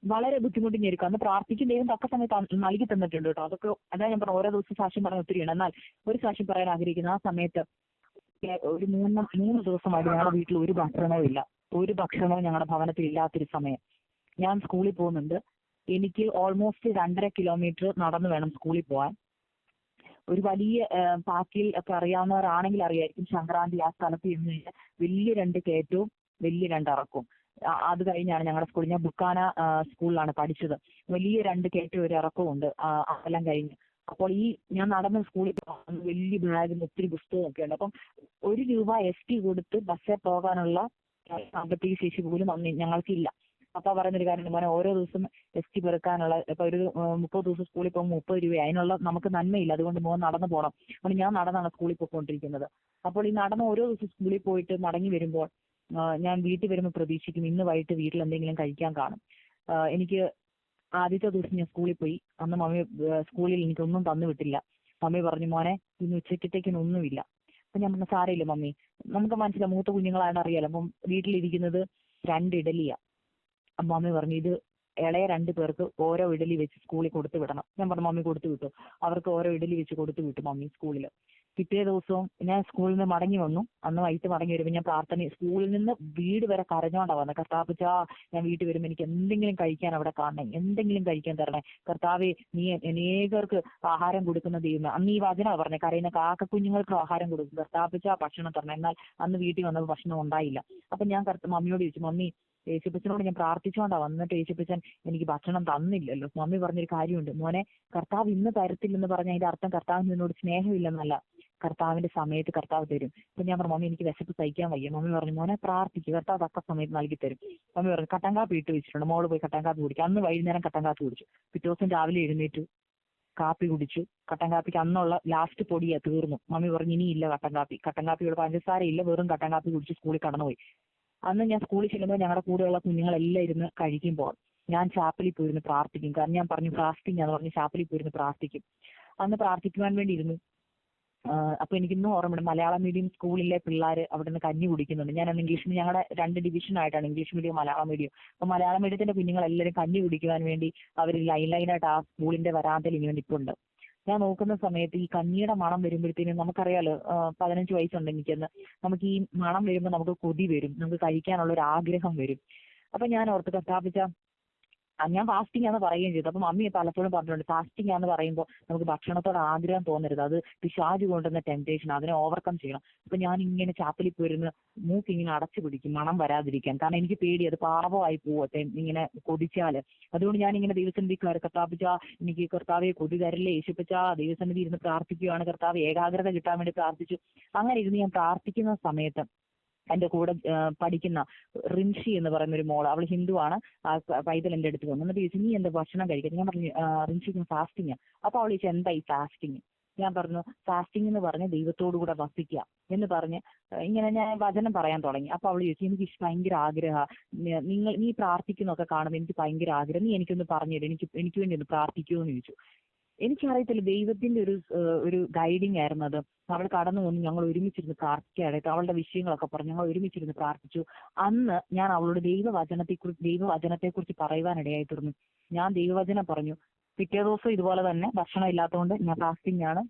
വളരെ ബുദ്ധിമുട്ടിഞ്ഞിരിക്കും. അന്ന് പ്രാർത്ഥിക്കും, ദൈവം തക്ക സമയത്ത് നൽകി തന്നിട്ടുണ്ട് കേട്ടോ. അതൊക്കെ അതാ ഞാൻ പറഞ്ഞു, ഓരോ ദിവസം സാക്ഷ്യം പറഞ്ഞ ഒത്തിരിയാണ്. എന്നാൽ ഒരു സാക്ഷ്യം പറയാൻ ആഗ്രഹിക്കുന്നു. ആ സമയത്ത് ഒരു മൂന്ന് ദിവസമായിട്ട് ഞങ്ങളുടെ വീട്ടിൽ ഒരു ഭക്ഷണവും ഇല്ല. ഒരു ഭക്ഷണവും ഞങ്ങളുടെ ഭവനത്തിൽ ഇല്ലാത്തൊരു സമയം. ഞാൻ സ്കൂളിൽ പോകുന്നുണ്ട്. എനിക്ക് ഓൾമോസ്റ്റ് 2.5 കിലോമീറ്റർ നടന്നു വേണം സ്കൂളിൽ പോകാൻ. ഒരു വലിയ പാക്കിൽ ഒക്കെ അറിയാവുന്നവരാണെങ്കിൽ അറിയായിരിക്കും, സംക്രാന്തി ആ സ്ഥലത്ത് ചെന്ന് കഴിഞ്ഞാൽ വലിയ 2 കയറ്റവും വലിയ 2 ഇറക്കവും. അത് കഴിഞ്ഞാണ് ഞങ്ങളുടെ സ്കൂളിൽ, ഞാൻ ബുക്കാന സ്കൂളിലാണ് പഠിച്ചത്. വലിയ 2 കയറ്റവും ഒരു ഇറക്കവും ഉണ്ട് അതെല്ലാം കഴിഞ്ഞ്. അപ്പോൾ ഞാൻ നടന്ന് സ്കൂളിൽ പോകുന്ന വലിയ ബാഗിന് ഒത്തിരി പുസ്തകമൊക്കെ ഉണ്ട്. അപ്പം ₹1 ST കൊടുത്ത് ബസ്സിൽ പോകാനുള്ള സാമ്പത്തിക ശേഷി പോലും അന്ന് ഞങ്ങൾക്കില്ല. അപ്പൊ പറയുന്നൊരു കാര്യം, മോനെ ഓരോ ദിവസം ST പെറുക്കാനുള്ള, ഇപ്പൊ ഒരു 30 ദിവസം സ്കൂളിൽ പോകുമ്പോൾ ₹30, അതിനുള്ള നമുക്ക് നന്മയില്ല. അതുകൊണ്ട് മോൻ നടന്നു പോകണം. അപ്പോൾ ഞാൻ നടന്നാണ് സ്കൂളിൽ പോയിക്കൊണ്ടിരിക്കുന്നത്. അപ്പോൾ ഈ നടന്ന് ഓരോ ദിവസം സ്കൂളിൽ പോയിട്ട് മടങ്ങി വരുമ്പോൾ ഞാൻ വീട്ടിൽ വരുമ്പോൾ പ്രതീക്ഷിക്കും ഇന്ന് വൈകിട്ട് വീട്ടിൽ എന്തെങ്കിലും കഴിക്കാൻ കാണും. എനിക്ക് ആദ്യത്തെ ദിവസം ഞാൻ സ്കൂളിൽ പോയി. അന്ന് മമ്മി സ്കൂളിൽ എനിക്കൊന്നും തന്നു വിട്ടില്ല. മമ്മി പറഞ്ഞു, മോനെ ഇന്ന് ഉച്ചക്കത്തേക്കിനൊന്നുമില്ല. അപ്പൊ ഞാൻ പറഞ്ഞു, സാരമില്ല മമ്മി, നമുക്ക് മനസ്സിലാവും, മൂത്ത കുഞ്ഞുങ്ങളാണ് അറിയാലോ. അപ്പം വീട്ടിലിരിക്കുന്നത് 2 ഇഡലിയാ. അപ്പം മമ്മി പറഞ്ഞു, ഇത് ഇളയ 2 പേർക്ക് ഓരോ ഇഡലി വെച്ച് സ്കൂളിൽ കൊടുത്തു വിടണം. ഞാൻ പറഞ്ഞു, മമ്മി കൊടുത്തു വിട്ടു. അവർക്ക് ഓരോ ഇഡലി വെച്ച് കൊടുത്തു വിട്ടു മമ്മി സ്കൂളിൽ. പിറ്റേ ദിവസവും ഞാൻ സ്കൂളിൽ നിന്ന് മടങ്ങി വന്നു. അന്ന് വൈകിട്ട് മടങ്ങി വരുമ്പോൾ ഞാൻ സ്കൂളിൽ നിന്ന് വീട് വരെ കരഞ്ഞോണ്ടാ വന്നത്. കർത്താവച്ചാ, ഞാൻ വീട്ടിൽ വരുമ്പോൾ എനിക്ക് എന്തെങ്കിലും കഴിക്കാൻ അവിടെ കാണണേ, എന്തെങ്കിലും കഴിക്കാൻ തരണേ കർത്താവേ, നീ അനേകർക്ക് ആഹാരം കൊടുക്കുന്ന ദൈവമേ. അന്ന് ഈ വചനമാണ് പറഞ്ഞത്, കരയുന്ന കാക്ക കുഞ്ഞുങ്ങൾക്ക് ആഹാരം കൊടുക്കും, കർത്താവച്ചാ ഭക്ഷണം തരണം. എന്നാൽ അന്ന് വീട്ടിൽ വന്നപ്പോൾ ഭക്ഷണം ഉണ്ടായില്ല. അപ്പൊ ഞാൻ മമ്മിയോട് ചോദിച്ചു, മമ്മി യേശുപ്പച്ചനോട് ഞാൻ പ്രാർത്ഥിച്ചുകൊണ്ടാ വന്നിട്ട് യേശുപ്പച്ചൻ എനിക്ക് ഭക്ഷണം തന്നില്ലല്ലോ. മമ്മി പറഞ്ഞൊരു കാര്യമുണ്ട്, മോനെ കർത്താവ് ഇന്ന് തരത്തില്ലെന്ന് പറഞ്ഞാൽ അതിന്റെ അർത്ഥം കർത്താവിന് നിന്നോട് സ്നേഹമില്ലെന്നല്ല. കർത്താവിന്റെ സമയത്ത് കർത്താവ് തരും. അപ്പൊ ഞാൻ പറഞ്ഞു, മമ്മി എനിക്ക് വിശപ്പ് സഹിക്കാൻ വയ്യ. മമ്മി പറഞ്ഞു, മോനെ പ്രാർത്ഥിക്കും, കർത്താവ് തക്ക സമയത്ത് നൽകി തരും. മമ്മി പറഞ്ഞു, കട്ടൻ കാപ്പി ഇട്ട് വെച്ചിട്ടുണ്ട്, മോള് പോയി കട്ടൻ കാപ്പി കുടിക്കും. അന്ന് വൈകുന്നേരം കട്ടൻ കാപ്പി കുടിച്ചു. പിറ്റേ ദിവസം രാവിലെ എഴുന്നേറ്റു, കാപ്പി കുടിച്ചു. കട്ടൻ കാപ്പിക്ക് അന്നുള്ള ലാസ്റ്റ് പൊടിയാ തീർന്നു. മമ്മി പറഞ്ഞു, ഇനിയില്ല കട്ടൻ കാപ്പിയുടെ പഞ്ചസാര ഇല്ല, വെറും കട്ടൻ കാപ്പി കുടിച്ച് സ്കൂളിൽ കടന്നുപോയി. അന്ന് ഞാൻ സ്കൂളിൽ ചെല്ലുമ്പോൾ ഞങ്ങളുടെ കൂടെയുള്ള കുഞ്ഞുങ്ങളെല്ലാം ഇരുന്ന് കഴിക്കുമ്പോൾ ഞാൻ ചാപ്പലിൽ പോയിരുന്ന് പ്രാർത്ഥിക്കും. കാരണം ഞാൻ പറഞ്ഞു ഫാസ്റ്റിംഗ് ആണെന്ന് പറഞ്ഞ് ചാപ്പലിൽ പോയിരുന്ന് പ്രാർത്ഥിക്കും. അന്ന് പ്രാർത്ഥിക്കുവാൻ വേണ്ടി ഇരുന്നു. അപ്പൊ എനിക്കിന്നും ഓർമ്മയുണ്ട്, മലയാളം മീഡിയം സ്കൂളിലെ പിള്ളേർ അവിടെ നിന്ന് കഞ്ഞി കുടിക്കുന്നുണ്ട്. ഞാൻ അന്ന് ഇംഗ്ലീഷ് മീഡിയം, ഞങ്ങളുടെ 2 ഡിവിഷനായിട്ടാണ്, ഇംഗ്ലീഷ് മീഡിയം മലയാളം മീഡിയം. അപ്പൊ മലയാളം മീഡിയത്തിന്റെ കുഞ്ഞുങ്ങളെല്ലാവരും കഞ്ഞി കുടിക്കുവാൻ വേണ്ടി അവർ ലൈനായിട്ട് ആ സ്കൂളിന്റെ വരാന്തയിൽ ഇങ്ങനെ നിൽപ്പുണ്ട്. ഞാൻ നോക്കുന്ന സമയത്ത് ഈ കഞ്ഞിയുടെ മണം വരുമ്പോഴത്തേനും നമുക്കറിയാലോ, 15 വയസ്സുണ്ട് എനിക്കെന്ന്, നമുക്ക് ഈ മണം വരുമ്പോൾ നമുക്ക് കൊതി വരും, നമുക്ക് കഴിക്കാനുള്ള ഒരു ആഗ്രഹം വരും. അപ്പൊ ഞാൻ ഓർത്ത്, കർത്താവച്ചാ, ഞാൻ ഫാസ്റ്റിംഗ് ആണെന്ന് പറയുകയും ചെയ്തു. അപ്പൊ മമ്മി പലപ്പോഴും പറഞ്ഞിട്ടുണ്ട്, ഫാസ്റ്റിംഗ് ആണെന്ന് പറയുമ്പോൾ നമുക്ക് ഭക്ഷണത്തോട് ആഗ്രഹം തോന്നരുത്, അത് പിശാച് കൊണ്ടുവന്ന ടെംപ്റ്റേഷൻ, അതിനെ ഓവർകം ചെയ്യണം. അപ്പൊ ഞാൻ ഇങ്ങനെ ചാപ്പലിൽ പോയിരുന്ന് മൂക്ക് ഇങ്ങനെ അടച്ചു പിടിക്കും, മണം വരാതിരിക്കാൻ. കാരണം എനിക്ക് പേടി, അത് പാപമായി പോവട്ടെ ഇങ്ങനെ കൊതിച്ചാല്. അതുകൊണ്ട് ഞാൻ ഇങ്ങനെ ദൈവസന്നിധി കർത്താപ്പിച്ചാ, എനിക്ക് കർത്താവെ കൊതി തരല്ലേ യേശുപ്പച്ചാ, ദൈവസന്നിധി ഇരുന്ന് പ്രാർത്ഥിക്കുകയാണ്, കർത്താവ് ഏകാഗ്രത കിട്ടാൻ വേണ്ടി പ്രാർത്ഥിച്ചു. അങ്ങനെ ഇരുന്ന് ഞാൻ പ്രാർത്ഥിക്കുന്ന സമയത്ത് എന്റെ കൂടെ പഠിക്കുന്ന റിൻഷി എന്ന് പറയുന്ന ഒരു മോള്, അവൾ ഹിന്ദുവാണ്, ആ പൈതൽ എന്റെ അടുത്ത് വന്നു. എന്നിട്ട് ചോദിച്ചു, നീ എന്താ ഭക്ഷണം കഴിക്കുന്നത്? ഞാൻ പറഞ്ഞു, റിൻഷി ഫാസ്റ്റിംഗ്. അപ്പൊ അവൾ ചോദിച്ചു, എന്താ ഈ ഫാസ്റ്റിംഗ്? ഞാൻ പറഞ്ഞു, ഫാസ്റ്റിംഗ് എന്ന് പറഞ്ഞ് ദൈവത്തോടു കൂടെ വസിക്കുക എന്ന് പറഞ്ഞ് ഇങ്ങനെ ഞാൻ വചനം പറയാൻ തുടങ്ങി. അപ്പൊ അവൾ ചോദിച്ചു, എനിക്ക് ഭയങ്കര ആഗ്രഹം, നീ പ്രാർത്ഥിക്കുന്നൊക്കെ കാണുമ്പോൾ എനിക്ക് ഭയങ്കര ആഗ്രഹം, നീ എനിക്കൊന്ന് പറഞ്ഞുതരും, എനിക്ക് വേണ്ടി ഒന്ന് പ്രാർത്ഥിക്കുമോ എന്ന് ചോദിച്ചു. എനിക്കറിയത്തില്ല, ദൈവത്തിന്റെ ഒരു ഗൈഡിങ് ആയിരുന്നു അത്. അവൾ കടന്നു വന്നു, ഞങ്ങൾ ഒരുമിച്ചിരുന്ന് പ്രാർത്ഥിക്കാനായിട്ട് അവളുടെ വിഷയങ്ങളൊക്കെ പറഞ്ഞു, ഞങ്ങൾ ഒരുമിച്ചിരുന്ന് പ്രാർത്ഥിച്ചു. അന്ന് ഞാൻ അവളോട് ദൈവവചനത്തെക്കുറിച്ച് പറയുവാനിടയായി തീർന്നു. ഞാൻ ദൈവവചനം പറഞ്ഞു. പിറ്റേ ദിവസം ഇതുപോലെ തന്നെ ഭക്ഷണം ഇല്ലാത്തതുകൊണ്ട് ഞാൻ ഫാസ്റ്റിംഗ് ആണ്,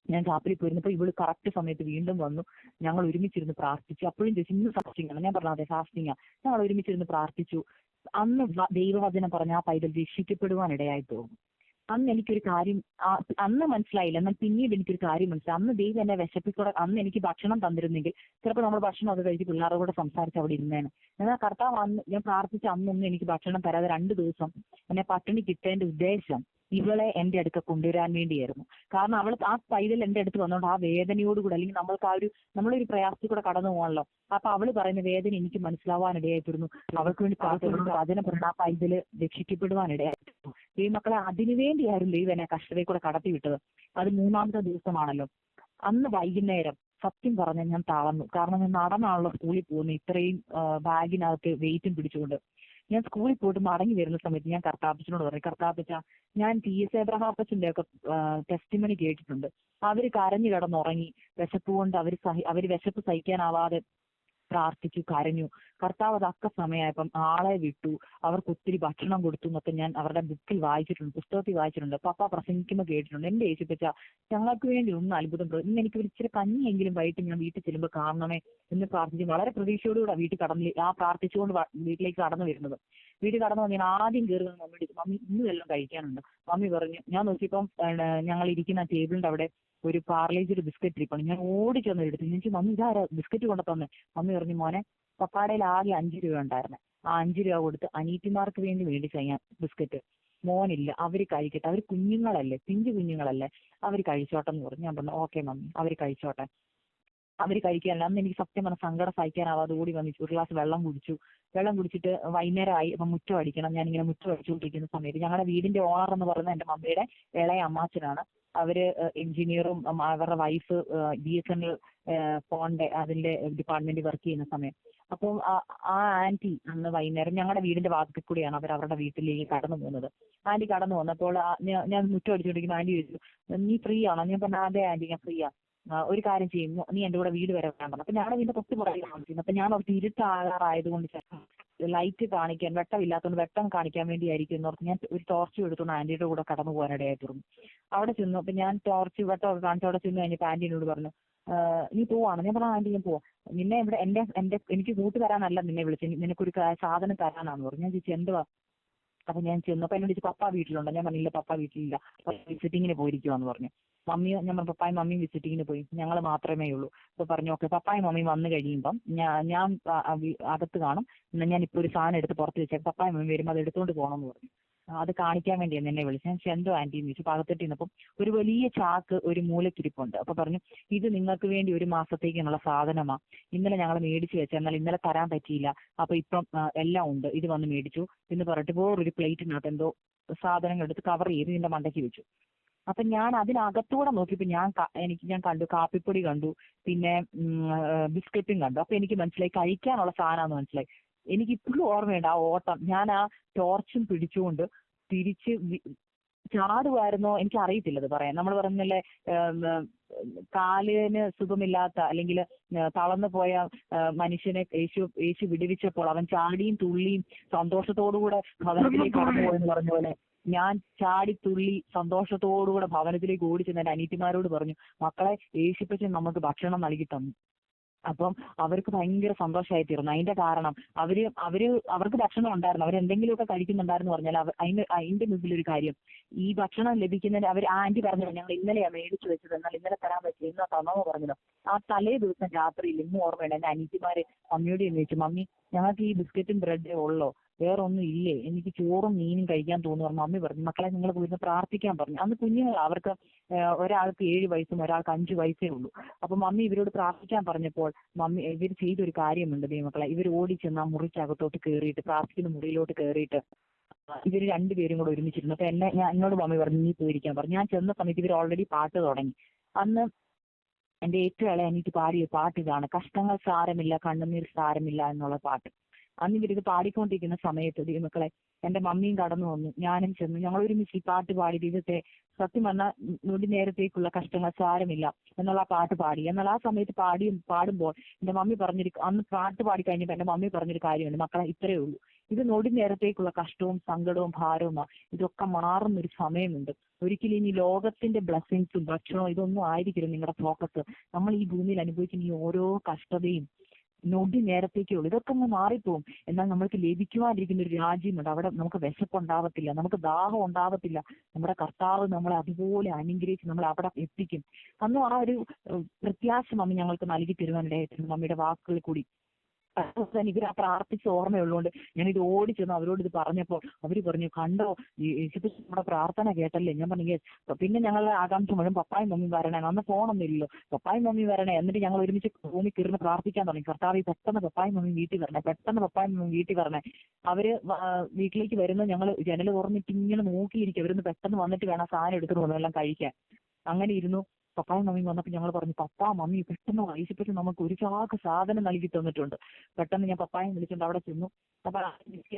ഞാൻ ചാപ്പലിൽ പോയിരുന്നപ്പോൾ ഇവള് കറക്റ്റ് സമയത്ത് വീണ്ടും വന്നു, ഞങ്ങൾ ഒരുമിച്ചിരുന്ന് പ്രാർത്ഥിച്ചു. അപ്പോഴും ചോദിച്ചു, ഇന്ന് ഫാസ്റ്റിംഗ് ആണ്? ഞാൻ പറഞ്ഞു, അതെ ഫാസ്റ്റിംഗ് ആണ്. ഞങ്ങൾ ഒരുമിച്ചിരുന്ന് പ്രാർത്ഥിച്ചു. അന്ന് ദൈവവചനം പറഞ്ഞ ആ പൈതൽ രക്ഷിക്കപ്പെടുവാനിടയായി തോന്നുന്നു. അന്ന് എനിക്കൊരു കാര്യം അന്ന് മനസ്സിലായില്ല, എന്നാൽ പിന്നീട് എനിക്കൊരു കാര്യം മനസ്സിലായി. അന്ന് ദൈവം എന്നെ വിശപ്പിക്കൂടെ, അന്ന് എനിക്ക് ഭക്ഷണം തന്നിരുന്നെങ്കിൽ ചിലപ്പോൾ നമ്മൾ ഭക്ഷണമൊക്കെ കഴിച്ച് പിള്ളേരുടെ കൂടെ സംസാരിച്ച് അവിടെ ഇരുന്നേനെ. എന്നാൽ കർത്താവ് അന്ന് ഞാൻ പ്രാർത്ഥിച്ച അന്നൊന്നും എനിക്ക് ഭക്ഷണം തരാതെ 2 ദിവസം എന്നെ പട്ടിണി കിട്ടേണ്ട ഉദ്ദേശം ഇവളെ എന്റെ അടുക്ക കൊണ്ടുവരാൻ വേണ്ടിയായിരുന്നു. കാരണം ആ പൈതൽ എന്റെ അടുത്ത് വന്നതുകൊണ്ട് ആ വേദനയോടുകൂടെ, അല്ലെങ്കിൽ നമ്മൾക്ക് നമ്മളൊരു പ്രയാസത്തിൽ കൂടെ കടന്നു പോകാണല്ലോ, അപ്പൊ അവള് പറയുന്ന വേദന എനിക്ക് മനസ്സിലാവാനിടയായിത്തീർന്നു. അവൾക്ക് വേണ്ടി വചനം പറഞ്ഞ ആ പൈതല് രക്ഷിക്കപ്പെടുവാനിടയായിത്തീർന്നു. ദൈവമക്കളെ, അതിനുവേണ്ടിയായിരുന്നു ദൈവം എന്നെ കഷ്ടതയിൽ കൂടെ കടത്തി വിട്ടത്. അത് 3-ാമത്തെ ദിവസമാണല്ലോ. അന്ന് വൈകുന്നേരം സത്യം പറഞ്ഞാൽ ഞാൻ തളർന്നു. കാരണം ഞാൻ നടന്നാണല്ലോ സ്കൂളിൽ പോകുന്നത്, ഇത്രയും ബാഗിനകത്ത് വെയിറ്റും പിടിച്ചുകൊണ്ട്. ഞാൻ സ്കൂളിൽ പോയിട്ട് മടങ്ങി വരുന്ന സമയത്ത് ഞാൻ കർത്താപ്പച്ചനോട് പറഞ്ഞു, കർത്താപ്പച്ച, ഞാൻ TS എബ്രഹാപ്പച്ചന്റെ ഒക്കെ ടെസ്റ്റിമണി കേട്ടിട്ടുണ്ട്. അവര് കരഞ്ഞു കിടന്നുറങ്ങി, വിശപ്പ് കൊണ്ട് അവര് വിശപ്പ് സഹിക്കാനാവാതെ പ്രാർത്ഥിച്ചു, കരഞ്ഞു. കർത്താവ് തക്ക സമയമായപ്പം ആളെ വിട്ടു, അവർക്ക് ഒത്തിരി ഭക്ഷണം കൊടുത്തു എന്നൊക്കെ ഞാൻ അവരുടെ ബുക്കിൽ വായിച്ചിട്ടുണ്ട്, പുസ്തകത്തിൽ വായിച്ചിട്ടുണ്ട്. പപ്പ പ്രസംഗിക്കുമ്പോൾ കേട്ടിട്ടുണ്ട്. എന്റെ യേശുപ്പച്ച ഞങ്ങൾക്ക് വേണ്ടി ഒന്ന് അത്ഭുതം ഇന്ന് എനിക്ക് ഒരു ഇച്ചിരി കഞ്ഞിയെങ്കിലും വൈകിട്ട് ഞാൻ വീട്ടിൽ ചെല്ലുമ്പോൾ കാണണമേ എന്ന് പ്രാർത്ഥിച്ചു. വളരെ പ്രതീക്ഷയോടുകൂടെ വീട്ടിൽ ആ പ്രാർത്ഥിച്ചുകൊണ്ട് വീട്ടിലേക്ക് കടന്നു വരുന്നത്. വീട്ടിൽ കടന്നു വന്ന് ഞാൻ ആദ്യം കയറി വന്ന് മമ്മിയുടെ മമ്മി ഇന്നും എല്ലാം കഴിക്കാനുണ്ട്. മമ്മി പറഞ്ഞു. ഞാൻ നോക്കിയപ്പം ഞങ്ങൾ ഇരിക്കുന്ന ടേബിളിന്റെ അവിടെ ഒരു പാർലേജിയുടെ ബിസ്ക്കറ്റ് ഇരിപ്പാണ്. ഞാൻ ഓടിച്ചു വന്ന് എടുത്തു. ഞാൻ മമ്മി ഇതാരാ ബിസ്ക്കറ്റ് കൊണ്ടു തന്നെ? മമ്മി പറഞ്ഞു, മോനെ പപ്പാടയിൽ ആകെ 5 രൂപ ഉണ്ടായിരുന്നു, ആ 5 രൂപ കൊടുത്ത് അനീറ്റിമാർക്ക് വേണ്ടി മേടിച്ച ഞാൻ ബിസ്ക്കറ്റ്. മോനില്ല, അവര് കഴിക്കട്ടെ, അവര് കുഞ്ഞുങ്ങളല്ലേ, പിഞ്ചു കുഞ്ഞുങ്ങളല്ലേ, അവര് കഴിച്ചോട്ടെ എന്ന് പറഞ്ഞു. ഞാൻ പറഞ്ഞു ഓക്കെ മമ്മി, അവര് കഴിച്ചോട്ടെ. അവര് കഴിക്കാനല്ല. അന്ന് എനിക്ക് സത്യം പറഞ്ഞ സങ്കടം സഹിക്കാനാവാതെ ഓടി വന്നിട്ട് ഒരു ഗ്ലാസ് വെള്ളം കുടിച്ചു. വെള്ളം കുടിച്ചിട്ട് വൈകുന്നേരമായി. അപ്പം മുറ്റം അടിക്കണം. ഞാനിങ്ങനെ മുറ്റം അടിച്ചുകൊണ്ടിരിക്കുന്ന സമയത്ത് ഞങ്ങളുടെ വീടിന്റെ ഓണർ എന്ന് പറയുന്നത് എൻ്റെ മമ്മിയുടെ ഇളയ അമ്മാച്ചനാണ്. അവര് എഞ്ചിനീയറും അവരുടെ വൈഫ് BSNL ഫോണിന്റെ അതിന്റെ ഡിപ്പാർട്ട്മെന്റിൽ വർക്ക് ചെയ്യുന്ന സമയം. അപ്പോൾ ആ ആന്റി അന്ന് വൈകുന്നേരം ഞങ്ങളുടെ വീടിന്റെ വാതിൽക്കൽ കൂടിയാണ് അവർ അവരുടെ വീട്ടിലേക്ക് കടന്നു പോകുന്നത്. ആന്റി കടന്നു വന്നപ്പോൾ ഞാൻ മുറ്റം അടിച്ചുകൊണ്ടിരിക്കുന്ന ആന്റി ചോദിച്ചു, നീ ഫ്രീ ആണോ? ഞാൻ പറഞ്ഞു അതെ ആന്റി, ഞാൻ ഫ്രീ ആണ്. ഒരു കാര്യം ചെയ്യുന്നു, നീ എൻ്റെ കൂടെ വീട് വരെ വേണ്ടത്. അപ്പൊ ഞങ്ങളുടെ വീടിന്റെ തൊട്ട് പുറകിൽ താമസിക്കുന്നു. അപ്പൊ ഞാൻ അവർക്ക് ഇരുട്ടാകാറായതുകൊണ്ട് ലൈറ്റ് കാണിക്കാൻ, വെട്ടമില്ലാത്തതുകൊണ്ട് വെട്ടം കാണിക്കാൻ വേണ്ടിയായിരിക്കും എന്നോർത്ത് ഞാൻ ഒരു ടോർച്ച് എടുത്തുകൊണ്ട് ആന്റിയുടെ കൂടെ കടന്നു പോകാനിടയായി തീർന്നു. അവിടെ ചെന്നു. അപ്പൊ ഞാൻ ടോർച്ച് വെട്ടമൊക്കെ കാണിച്ച് അവിടെ ചെന്ന് കഴിഞ്ഞപ്പോൾ ആന്റി എന്നോട് പറഞ്ഞു, നീ പോവാണ്? ഞാൻ പറഞ്ഞു ആന്റി ഞാൻ പോവാം. നിന്നെ ഇവിടെ എനിക്ക് കൂട്ട് തരാനല്ല നിന്നെ വിളിച്ചു, നിനക്കൊരു സാധനം തരാനാന്ന് പറഞ്ഞു. ഞാൻ ചോദിച്ചു എന്തുവാ? അപ്പൊ ഞാൻ ചെന്നപ്പോ എന്നോട് ചോദിച്ചു പപ്പ വീട്ടിലുണ്ടോ? ഞാൻ പറഞ്ഞില്ല, പപ്പ വീട്ടിലില്ല, വിസിറ്റിങ്ങിന് പോയിരിക്കുവാന്ന് പറഞ്ഞു. മമ്മിയോ? ഞാൻ പറഞ്ഞു പപ്പായും മമ്മിയും വിസിറ്റിങ്ങിന് പോയി, ഞങ്ങൾ മാത്രമേ ഉള്ളൂ. അപ്പൊ പറഞ്ഞു ഓക്കെ, പപ്പായും മമ്മിയും വന്നു കഴിയുമ്പം ഞാൻ അകത്ത് കാണും, ഞാൻ ഇപ്പൊ ഒരു സാധനം എടുത്ത് പുറത്ത് വെച്ചേക്കാം, പപ്പായും മമ്മിയും വരുമ്പോൾ അത് എടുത്തുകൊണ്ട് പോകണമെന്ന് പറഞ്ഞു. അത് കാണിക്കാൻ വേണ്ടിയാണ് എന്നെ വിളിച്ചത്. ഞാൻ എന്തോ ആന്റി എന്ന് ചോദിച്ചു. അകത്തിട്ട് ഇരുന്നപ്പം ഒരു വലിയ ചാക്ക് ഒരു മൂലക്കിരിപ്പുണ്ട്. അപ്പൊ പറഞ്ഞു ഇത് നിങ്ങൾക്ക് വേണ്ടി ഒരു മാസത്തേക്കുള്ള സാധനമാ, ഇന്നലെ ഞങ്ങൾ മേടിച്ചു വെച്ച, എന്നാൽ ഇന്നലെ തരാൻ പറ്റിയില്ല, അപ്പൊ ഇപ്പം എല്ലാം ഉണ്ട്, ഇത് വന്ന് മേടിച്ചു എന്ന് പറഞ്ഞിട്ട് വേറൊരു പ്ലേറ്റിനകത്ത് എന്തോ സാധനങ്ങൾ എടുത്ത് കവർ ചെയ്ത് ഇതിന്റെ മണ്ടയ്ക്ക് വെച്ചു. അപ്പൊ ഞാൻ അതിനകത്തൂടെ നോക്കിയപ്പോ ഞാൻ കണ്ടു കാപ്പിപ്പൊടി കണ്ടു, പിന്നെ ബിസ്ക്കറ്റും കണ്ടു. അപ്പൊ എനിക്ക് മനസ്സിലായി കഴിക്കാനുള്ള സാധനമാണെന്ന് മനസ്സിലായി. എനിക്ക് ഇപ്പോഴും ഓർമ്മയുണ്ട് ആ ഓട്ടം. ഞാൻ ആ ടോർച്ചും പിടിച്ചുകൊണ്ട് തിരിച്ച് ചാടുമായിരുന്നോ എനിക്ക് അറിയത്തില്ല അത് പറയാൻ. നമ്മൾ പറയുന്നില്ലേ കാലിന് സുഖമില്ലാത്ത അല്ലെങ്കിൽ തളർന്നു പോയ മനുഷ്യനെ യേശു വിടുവിച്ചപ്പോൾ അവൻ ചാടിയും തുള്ളിയും സന്തോഷത്തോടുകൂടെ ഭവനത്തിലേക്ക് കടന്നു പോയെന്ന് പറഞ്ഞ പോലെ ഞാൻ ചാടി തുള്ളി സന്തോഷത്തോടുകൂടെ ഭവനത്തിലേക്ക് ഓടിച്ചെന്ന് എൻ്റെ അനിയത്തിമാരോട് പറഞ്ഞു, മക്കളെ യേശുപ്പച്ചൻ നമുക്ക് ഭക്ഷണം നൽകി തന്നു. അപ്പം അവർക്ക് ഭയങ്കര സന്തോഷമായി തീർന്നു. അതിന്റെ കാരണം അവർക്ക് ഭക്ഷണം ഉണ്ടായിരുന്നു, അവരെന്തെങ്കിലുമൊക്കെ കഴിക്കുന്നുണ്ടായിരുന്നു പറഞ്ഞാൽ അതിന്റെ മുമ്പിൽ ഒരു കാര്യം, ഈ ഭക്ഷണം ലഭിക്കുന്നതിന് ആന്റി പറഞ്ഞത് ഞങ്ങൾ ഇന്നലെയാണ് മേടിച്ചു വെച്ചത്, എന്നാൽ ഇന്നലെ തരാൻ പറ്റില്ല, ഇന്ന് തന്നോ പറഞ്ഞല്ലോ. ആ തലേ ദിവസം രാത്രിയിൽ ഇന്നും ഓർമ്മയുണ്ട്, എൻ്റെ അനിയത്തിമാര് മമ്മിയോട് ചോദിച്ചു, മമ്മി ഞങ്ങൾക്ക് ഈ ബിസ്ക്കറ്റും ബ്രെഡേ ഉള്ളോ, വേറെ ഒന്നും ഇല്ലേ, എനിക്ക് ചോറും മീനും കഴിക്കാൻ തോന്നുന്നു. മമ്മി പറഞ്ഞു മക്കളെ നിങ്ങൾ പോയിരുന്ന് പ്രാർത്ഥിക്കാൻ പറഞ്ഞു. അന്ന് കുഞ്ഞുങ്ങൾ അവർക്ക് ഒരാൾക്ക് 7 വയസ്സും ഒരാൾക്ക് 5 വയസ്സേ ഉള്ളൂ. അപ്പൊ മമ്മി ഇവരോട് പ്രാർത്ഥിക്കാൻ പറഞ്ഞപ്പോൾ ഇവർ ചെയ്തൊരു കാര്യമുണ്ട് ദൈവമക്കളെ, ഇവർ ഓടിച്ചെന്ന് ആ മുറിക്കകത്തോട്ട് കയറിയിട്ട് പ്രാർത്ഥിക്കുന്ന മുറിയിലോട്ട് കയറിയിട്ട് ഇവർ രണ്ടുപേരും കൂടെ ഒരുമിച്ചിരുന്നു. അപ്പൊ എന്നോട് മമ്മി പറഞ്ഞു നീ പോയിരിക്കാൻ പറഞ്ഞു. ഞാൻ ചെന്ന സമയത്ത് ഇവർ ഓൾറെഡി പാട്ട് തുടങ്ങി. അന്ന് എൻ്റെ ഏറ്റവും ഇളയ അനിയത്തി പാടിയ പാട്ട് ഇതാണ്, കഷ്ടങ്ങൾ സാരമില്ല കണ്ണുനീർ സാരമില്ല എന്നുള്ള പാട്ട്. അന്ന് ഇവരിത് പാടിക്കൊണ്ടിരിക്കുന്ന സമയത്ത് ദൈവമക്കളെ എൻ്റെ മമ്മിയും കടന്നു വന്നു, ഞാനും ചെന്നു, ഞങ്ങൾ ഒരുമിച്ച് ഈ പാട്ട് പാടി ദൈവത്തെ സത്യം പറഞ്ഞാൽ നൊടി നേരത്തേക്കുള്ള കഷ്ടങ്ങൾ സാരമില്ല എന്നുള്ള ആ പാട്ട് പാടി. എന്നാൽ ആ സമയത്ത് പാടുമ്പോൾ എൻ്റെ മമ്മി അന്ന് പാട്ട് പാടി കഴിഞ്ഞപ്പോൾ എൻ്റെ മമ്മി പറഞ്ഞൊരു കാര്യമുണ്ട്, മക്കളെ ഇത്രയേ ഉള്ളൂ, ഇത് നൊടി നേരത്തേക്കുള്ള കഷ്ടവും സങ്കടവും ഭാരവുമാണ്, ഇതൊക്കെ മാറുന്നൊരു സമയമുണ്ട്. ഒരിക്കലും ഇനി ലോകത്തിന്റെ ബ്ലെസ്സിങ്സും ഭക്ഷണവും ഇതൊന്നും ആയിരിക്കും നിങ്ങളുടെ ഫോക്കസ്. നമ്മൾ ഈ ഭൂമിയിൽ അനുഭവിക്കുന്ന ഈ ഓരോ കഷ്ടതയും നൊടി നേരത്തേക്കേ ഉള്ളൂ, ഇതൊക്കെ ഒന്ന് മാറിപ്പോവും. എന്നാൽ നമ്മൾക്ക് ലഭിക്കുവാനിരിക്കുന്ന ഒരു രാജ്യമുണ്ട്, അവിടെ നമുക്ക് വിശപ്പുണ്ടാവത്തില്ല, നമുക്ക് ദാഹം ഉണ്ടാവത്തില്ല. നമ്മുടെ കർത്താവ് നമ്മളെ അതുപോലെ അനുഗ്രഹിച്ച് നമ്മളെ അവിടെ എത്തിക്കും. അന്നും ആ ഒരു പ്രത്യാശ മമ്മി ഞങ്ങൾക്ക് നൽകി തരുവാനിടയായിട്ടുണ്ട് മമ്മിയുടെ വാക്കുകളിൽ കൂടി. അതുപോലെ ഇവർ ആ പ്രാർത്ഥിച്ച ഓർമ്മയുള്ളതുകൊണ്ട് ഞാൻ ഇത് ഓടിച്ചെന്ന് അവരോട് ഇത് പറഞ്ഞപ്പോൾ അവർ പറഞ്ഞു, കണ്ടോ യേശുക്രിസ്തു നമ്മുടെ പ്രാർത്ഥന കേട്ടല്ലേ. ഞാൻ പറഞ്ഞു പിന്നെ ഞങ്ങളുടെ ആകാംക്ഷ മുഴുവൻ പപ്പായും മമ്മി വരണേ, അന്ന് ഫോണൊന്നും ഇല്ലല്ലോ, പപ്പായും മമ്മി വരണേ. എന്നിട്ട് ഞങ്ങൾ ഒരുമിച്ച് റൂമിൽ കയറുന്ന പ്രാർത്ഥിക്കാൻ തുടങ്ങി, കർത്താവ് പെട്ടെന്ന് പപ്പായും മമ്മി വീട്ടിൽ വരണേ, പെട്ടെന്ന് പപ്പായും മമ്മി വീട്ടിൽ വരണേ. അവര് വീട്ടിലേക്ക് വരുന്നത് ഞങ്ങൾ ജനൽ തുറന്നിട്ട് ഇങ്ങനെ നോക്കിയിരിക്കും, അവരൊന്ന് പെട്ടെന്ന് വന്നിട്ട് വേണം സാധനം എടുത്തിട്ട് വന്നു എല്ലാം കഴിക്കാൻ. അങ്ങനെ ഇരുന്നു. പപ്പായും മമ്മിയും വന്നപ്പോൾ ഞങ്ങൾ പറഞ്ഞു, പപ്പാ മമ്മി പെട്ടെന്ന് ഐസിപ്പറ്റി നമുക്ക് ഒരു ചാക്ക് സാധനം നൽകി തന്നിട്ടുണ്ട്. പെട്ടെന്ന് ഞാൻ പപ്പായും വിളിച്ചുകൊണ്ട് അവിടെ ചെന്നു. അപ്പൊ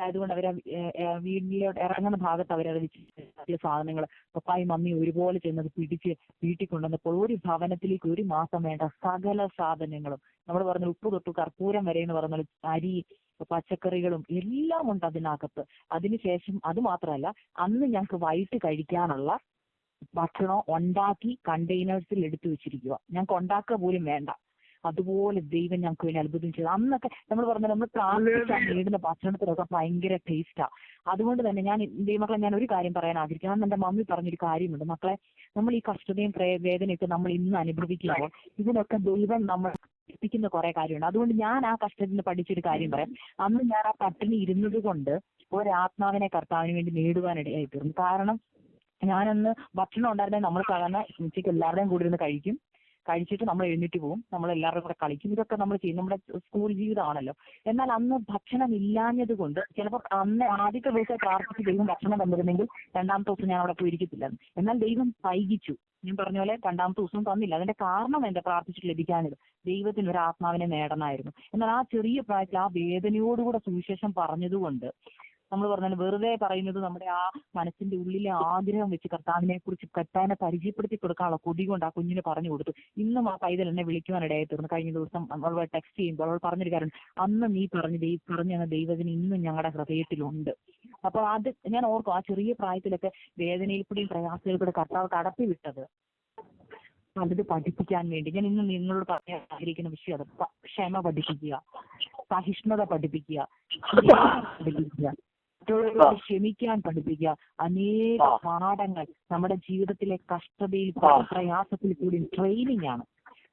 ആയതുകൊണ്ട് അവരെ വീട്ടിലോട്ട് ഇറങ്ങുന്ന ഭാഗത്ത് അവരത് വെച്ച് സാധനങ്ങൾ പപ്പായും മമ്മിയും ഒരുപോലെ ചെന്നത് പിടിച്ച് വീട്ടിൽ കൊണ്ടുവന്നപ്പോൾ ഒരു ഭവനത്തിലേക്ക് ഒരു മാസം വേണ്ട സകല സാധനങ്ങളും, നമ്മൾ പറഞ്ഞ ഉപ്പ് തൊട്ട് കർപ്പൂരം വരെ എന്ന് പറഞ്ഞാൽ അരി, പച്ചക്കറികളും എല്ലാം ഉണ്ട് അതിനകത്ത്. അതിനുശേഷം അത് മാത്രമല്ല, അന്ന് ഞങ്ങൾക്ക് വൈകിട്ട് കഴിക്കാനുള്ള ഭക്ഷണം ഉണ്ടാക്കി കണ്ടെയ്നേഴ്സിൽ എടുത്തു വെച്ചിരിക്കുക. ഞങ്ങൾക്ക് ഉണ്ടാക്കുക പോലും വേണ്ട. അതുപോലെ ദൈവം ഞങ്ങൾക്ക് വേണ്ടി അത്ഭുതം ചെയ്തു. അന്നൊക്കെ നമ്മൾ പറഞ്ഞാൽ നമ്മൾ പ്രാർത്ഥിക്കാൻ നേടുന്ന ഭക്ഷണത്തിലൊക്കെ ഭയങ്കര ടേസ്റ്റാ. അതുകൊണ്ട് തന്നെ ഞാൻ ദൈവമക്കളെ ഞാൻ ഒരു കാര്യം പറയാൻ ആഗ്രഹിക്കുന്നു. അന്ന് എൻ്റെ മമ്മി പറഞ്ഞൊരു കാര്യമുണ്ട്, മക്കളെ നമ്മൾ ഈ കഷ്ടതയും വേദനയൊക്കെ നമ്മൾ ഇന്ന് അനുഭവിക്കുമ്പോൾ ഇതിനൊക്കെ ദൈവം നമ്മൾ എത്തിക്കുന്ന കുറെ കാര്യമുണ്ട്. അതുകൊണ്ട് ഞാൻ ആ കഷ്ടത്തിൽ നിന്ന് പഠിച്ചൊരു കാര്യം പറയാം. അന്ന് ഞാൻ ആ പട്ടിണി ഇരുന്നത് കൊണ്ട് ഒരാത്മാവിനെ കർത്താവിന് വേണ്ടി നേടുവാനിടയായി തീർന്നു. കാരണം ഞാനന്ന് ഭക്ഷണം ഉണ്ടായിരുന്നത് നമ്മൾ സാധാരണ ഉച്ചയ്ക്ക് എല്ലാവരുടെയും കൂടി ഇരുന്ന് കഴിച്ചിട്ട് നമ്മൾ എഴുന്നേറ്റ് പോകും, നമ്മൾ എല്ലാവരും കൂടെ കളിക്കും, ഇതൊക്കെ നമ്മൾ ചെയ്യും, നമ്മുടെ സ്കൂൾ ജീവിതമാണല്ലോ. എന്നാൽ അന്ന് ഭക്ഷണം ഇല്ലാഞ്ഞത് കൊണ്ട് ചിലപ്പോൾ അന്ന് ആദ്യത്തെ ദിവസം പ്രാർത്ഥിച്ച് ദൈവം ഭക്ഷണം തന്നിരുന്നെങ്കിൽ രണ്ടാമത്തെ ദിവസം ഞാൻ അവിടെ പോയിരിക്കത്തില്ല. എന്നാൽ ദൈവം വൈകിച്ചു. ഞാൻ പറഞ്ഞ പോലെ രണ്ടാമത്തെ ദിവസവും തന്നില്ല. അതിന്റെ കാരണം എന്റെ പ്രാർത്ഥിച്ചിട്ട് ലഭിക്കാനിത് ദൈവത്തിന് ഒരു ആത്മാവിനെ നേടണമായിരുന്നു. എന്നാൽ ആ ചെറിയ പ്രായത്തിൽ ആ വേദനയോടുകൂടെ സുവിശേഷം പറഞ്ഞതുകൊണ്ട് നമ്മൾ പറഞ്ഞാൽ വെറുതെ പറയുന്നത് നമ്മുടെ ആ മനസ്സിന്റെ ഉള്ളിലെ ആഗ്രഹം വെച്ച് കർത്താവിനെ കുറിച്ച് കർത്താവിനെ പരിചയപ്പെടുത്തി കൊടുക്കാനുള്ള കൊതി കൊണ്ട് ആ കുഞ്ഞിന് പറഞ്ഞു കൊടുത്തു. ഇന്നും ആ പൈതൽ എന്നെ വിളിക്കുവാനിടയായി തീർന്നു. കഴിഞ്ഞ ദിവസം അവൾ ടെക്സ്റ്റ് ചെയ്യുമ്പോൾ അവൾ പറഞ്ഞൊരു കാര്യം, അന്ന് നീ പറഞ്ഞ ദൈവത്തിന് ഇന്നും ഞങ്ങളുടെ ഹൃദയത്തിലുണ്ട്. അപ്പൊ അത് ഞാൻ ഓർക്കും, ആ ചെറിയ പ്രായത്തിലൊക്കെ വേദനയിൽ കൂടിയും പ്രയാസത്തിൽ കൂടെ കർത്താവ് കടത്തി വിട്ടത് പലത് പഠിപ്പിക്കാൻ വേണ്ടി. ഞാൻ ഇന്ന് നിങ്ങളോട് പറയാൻ ആഗ്രഹിക്കുന്ന വിഷയം അത് ക്ഷമ പഠിപ്പിക്കുക, സഹിഷ്ണുത പഠിപ്പിക്കുക, പഠിപ്പിക്കുക, മറ്റുള്ളവരോട് ക്ഷമിക്കാൻ പഠിപ്പിക്കുക. അനേക പാഠങ്ങൾ നമ്മുടെ ജീവിതത്തിലെ കഷ്ടതയിൽ പ്രയാസത്തിൽ കൂടി ട്രെയിനിങ് ആണ്.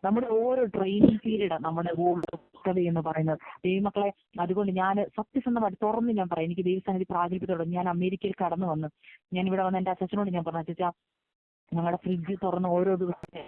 നമ്മുടെ ഓരോ ട്രെയിനിങ് പീരീഡ് നമ്മുടെ കഷ്ടത എന്ന് പറയുന്നത് ദൈവമക്കളെ. അതുകൊണ്ട് ഞാൻ സത്യസന്ധമായിട്ട് തുറന്ന് ഞാൻ പറയാം, എനിക്ക് ദൈവസന്നിധി പ്രാഗൽഭ്യത്തോടെ ഞാൻ അമേരിക്കയിൽ കടന്നു വന്ന് ഞാൻ ഇവിടെ വന്ന് എൻ്റെ അച്ഛനോട് ഞാൻ പറഞ്ഞു, അച്ഛാ ഞങ്ങളുടെ ഫ്രിഡ്ജ് തുറന്ന് ഓരോ ദിവസത്തെ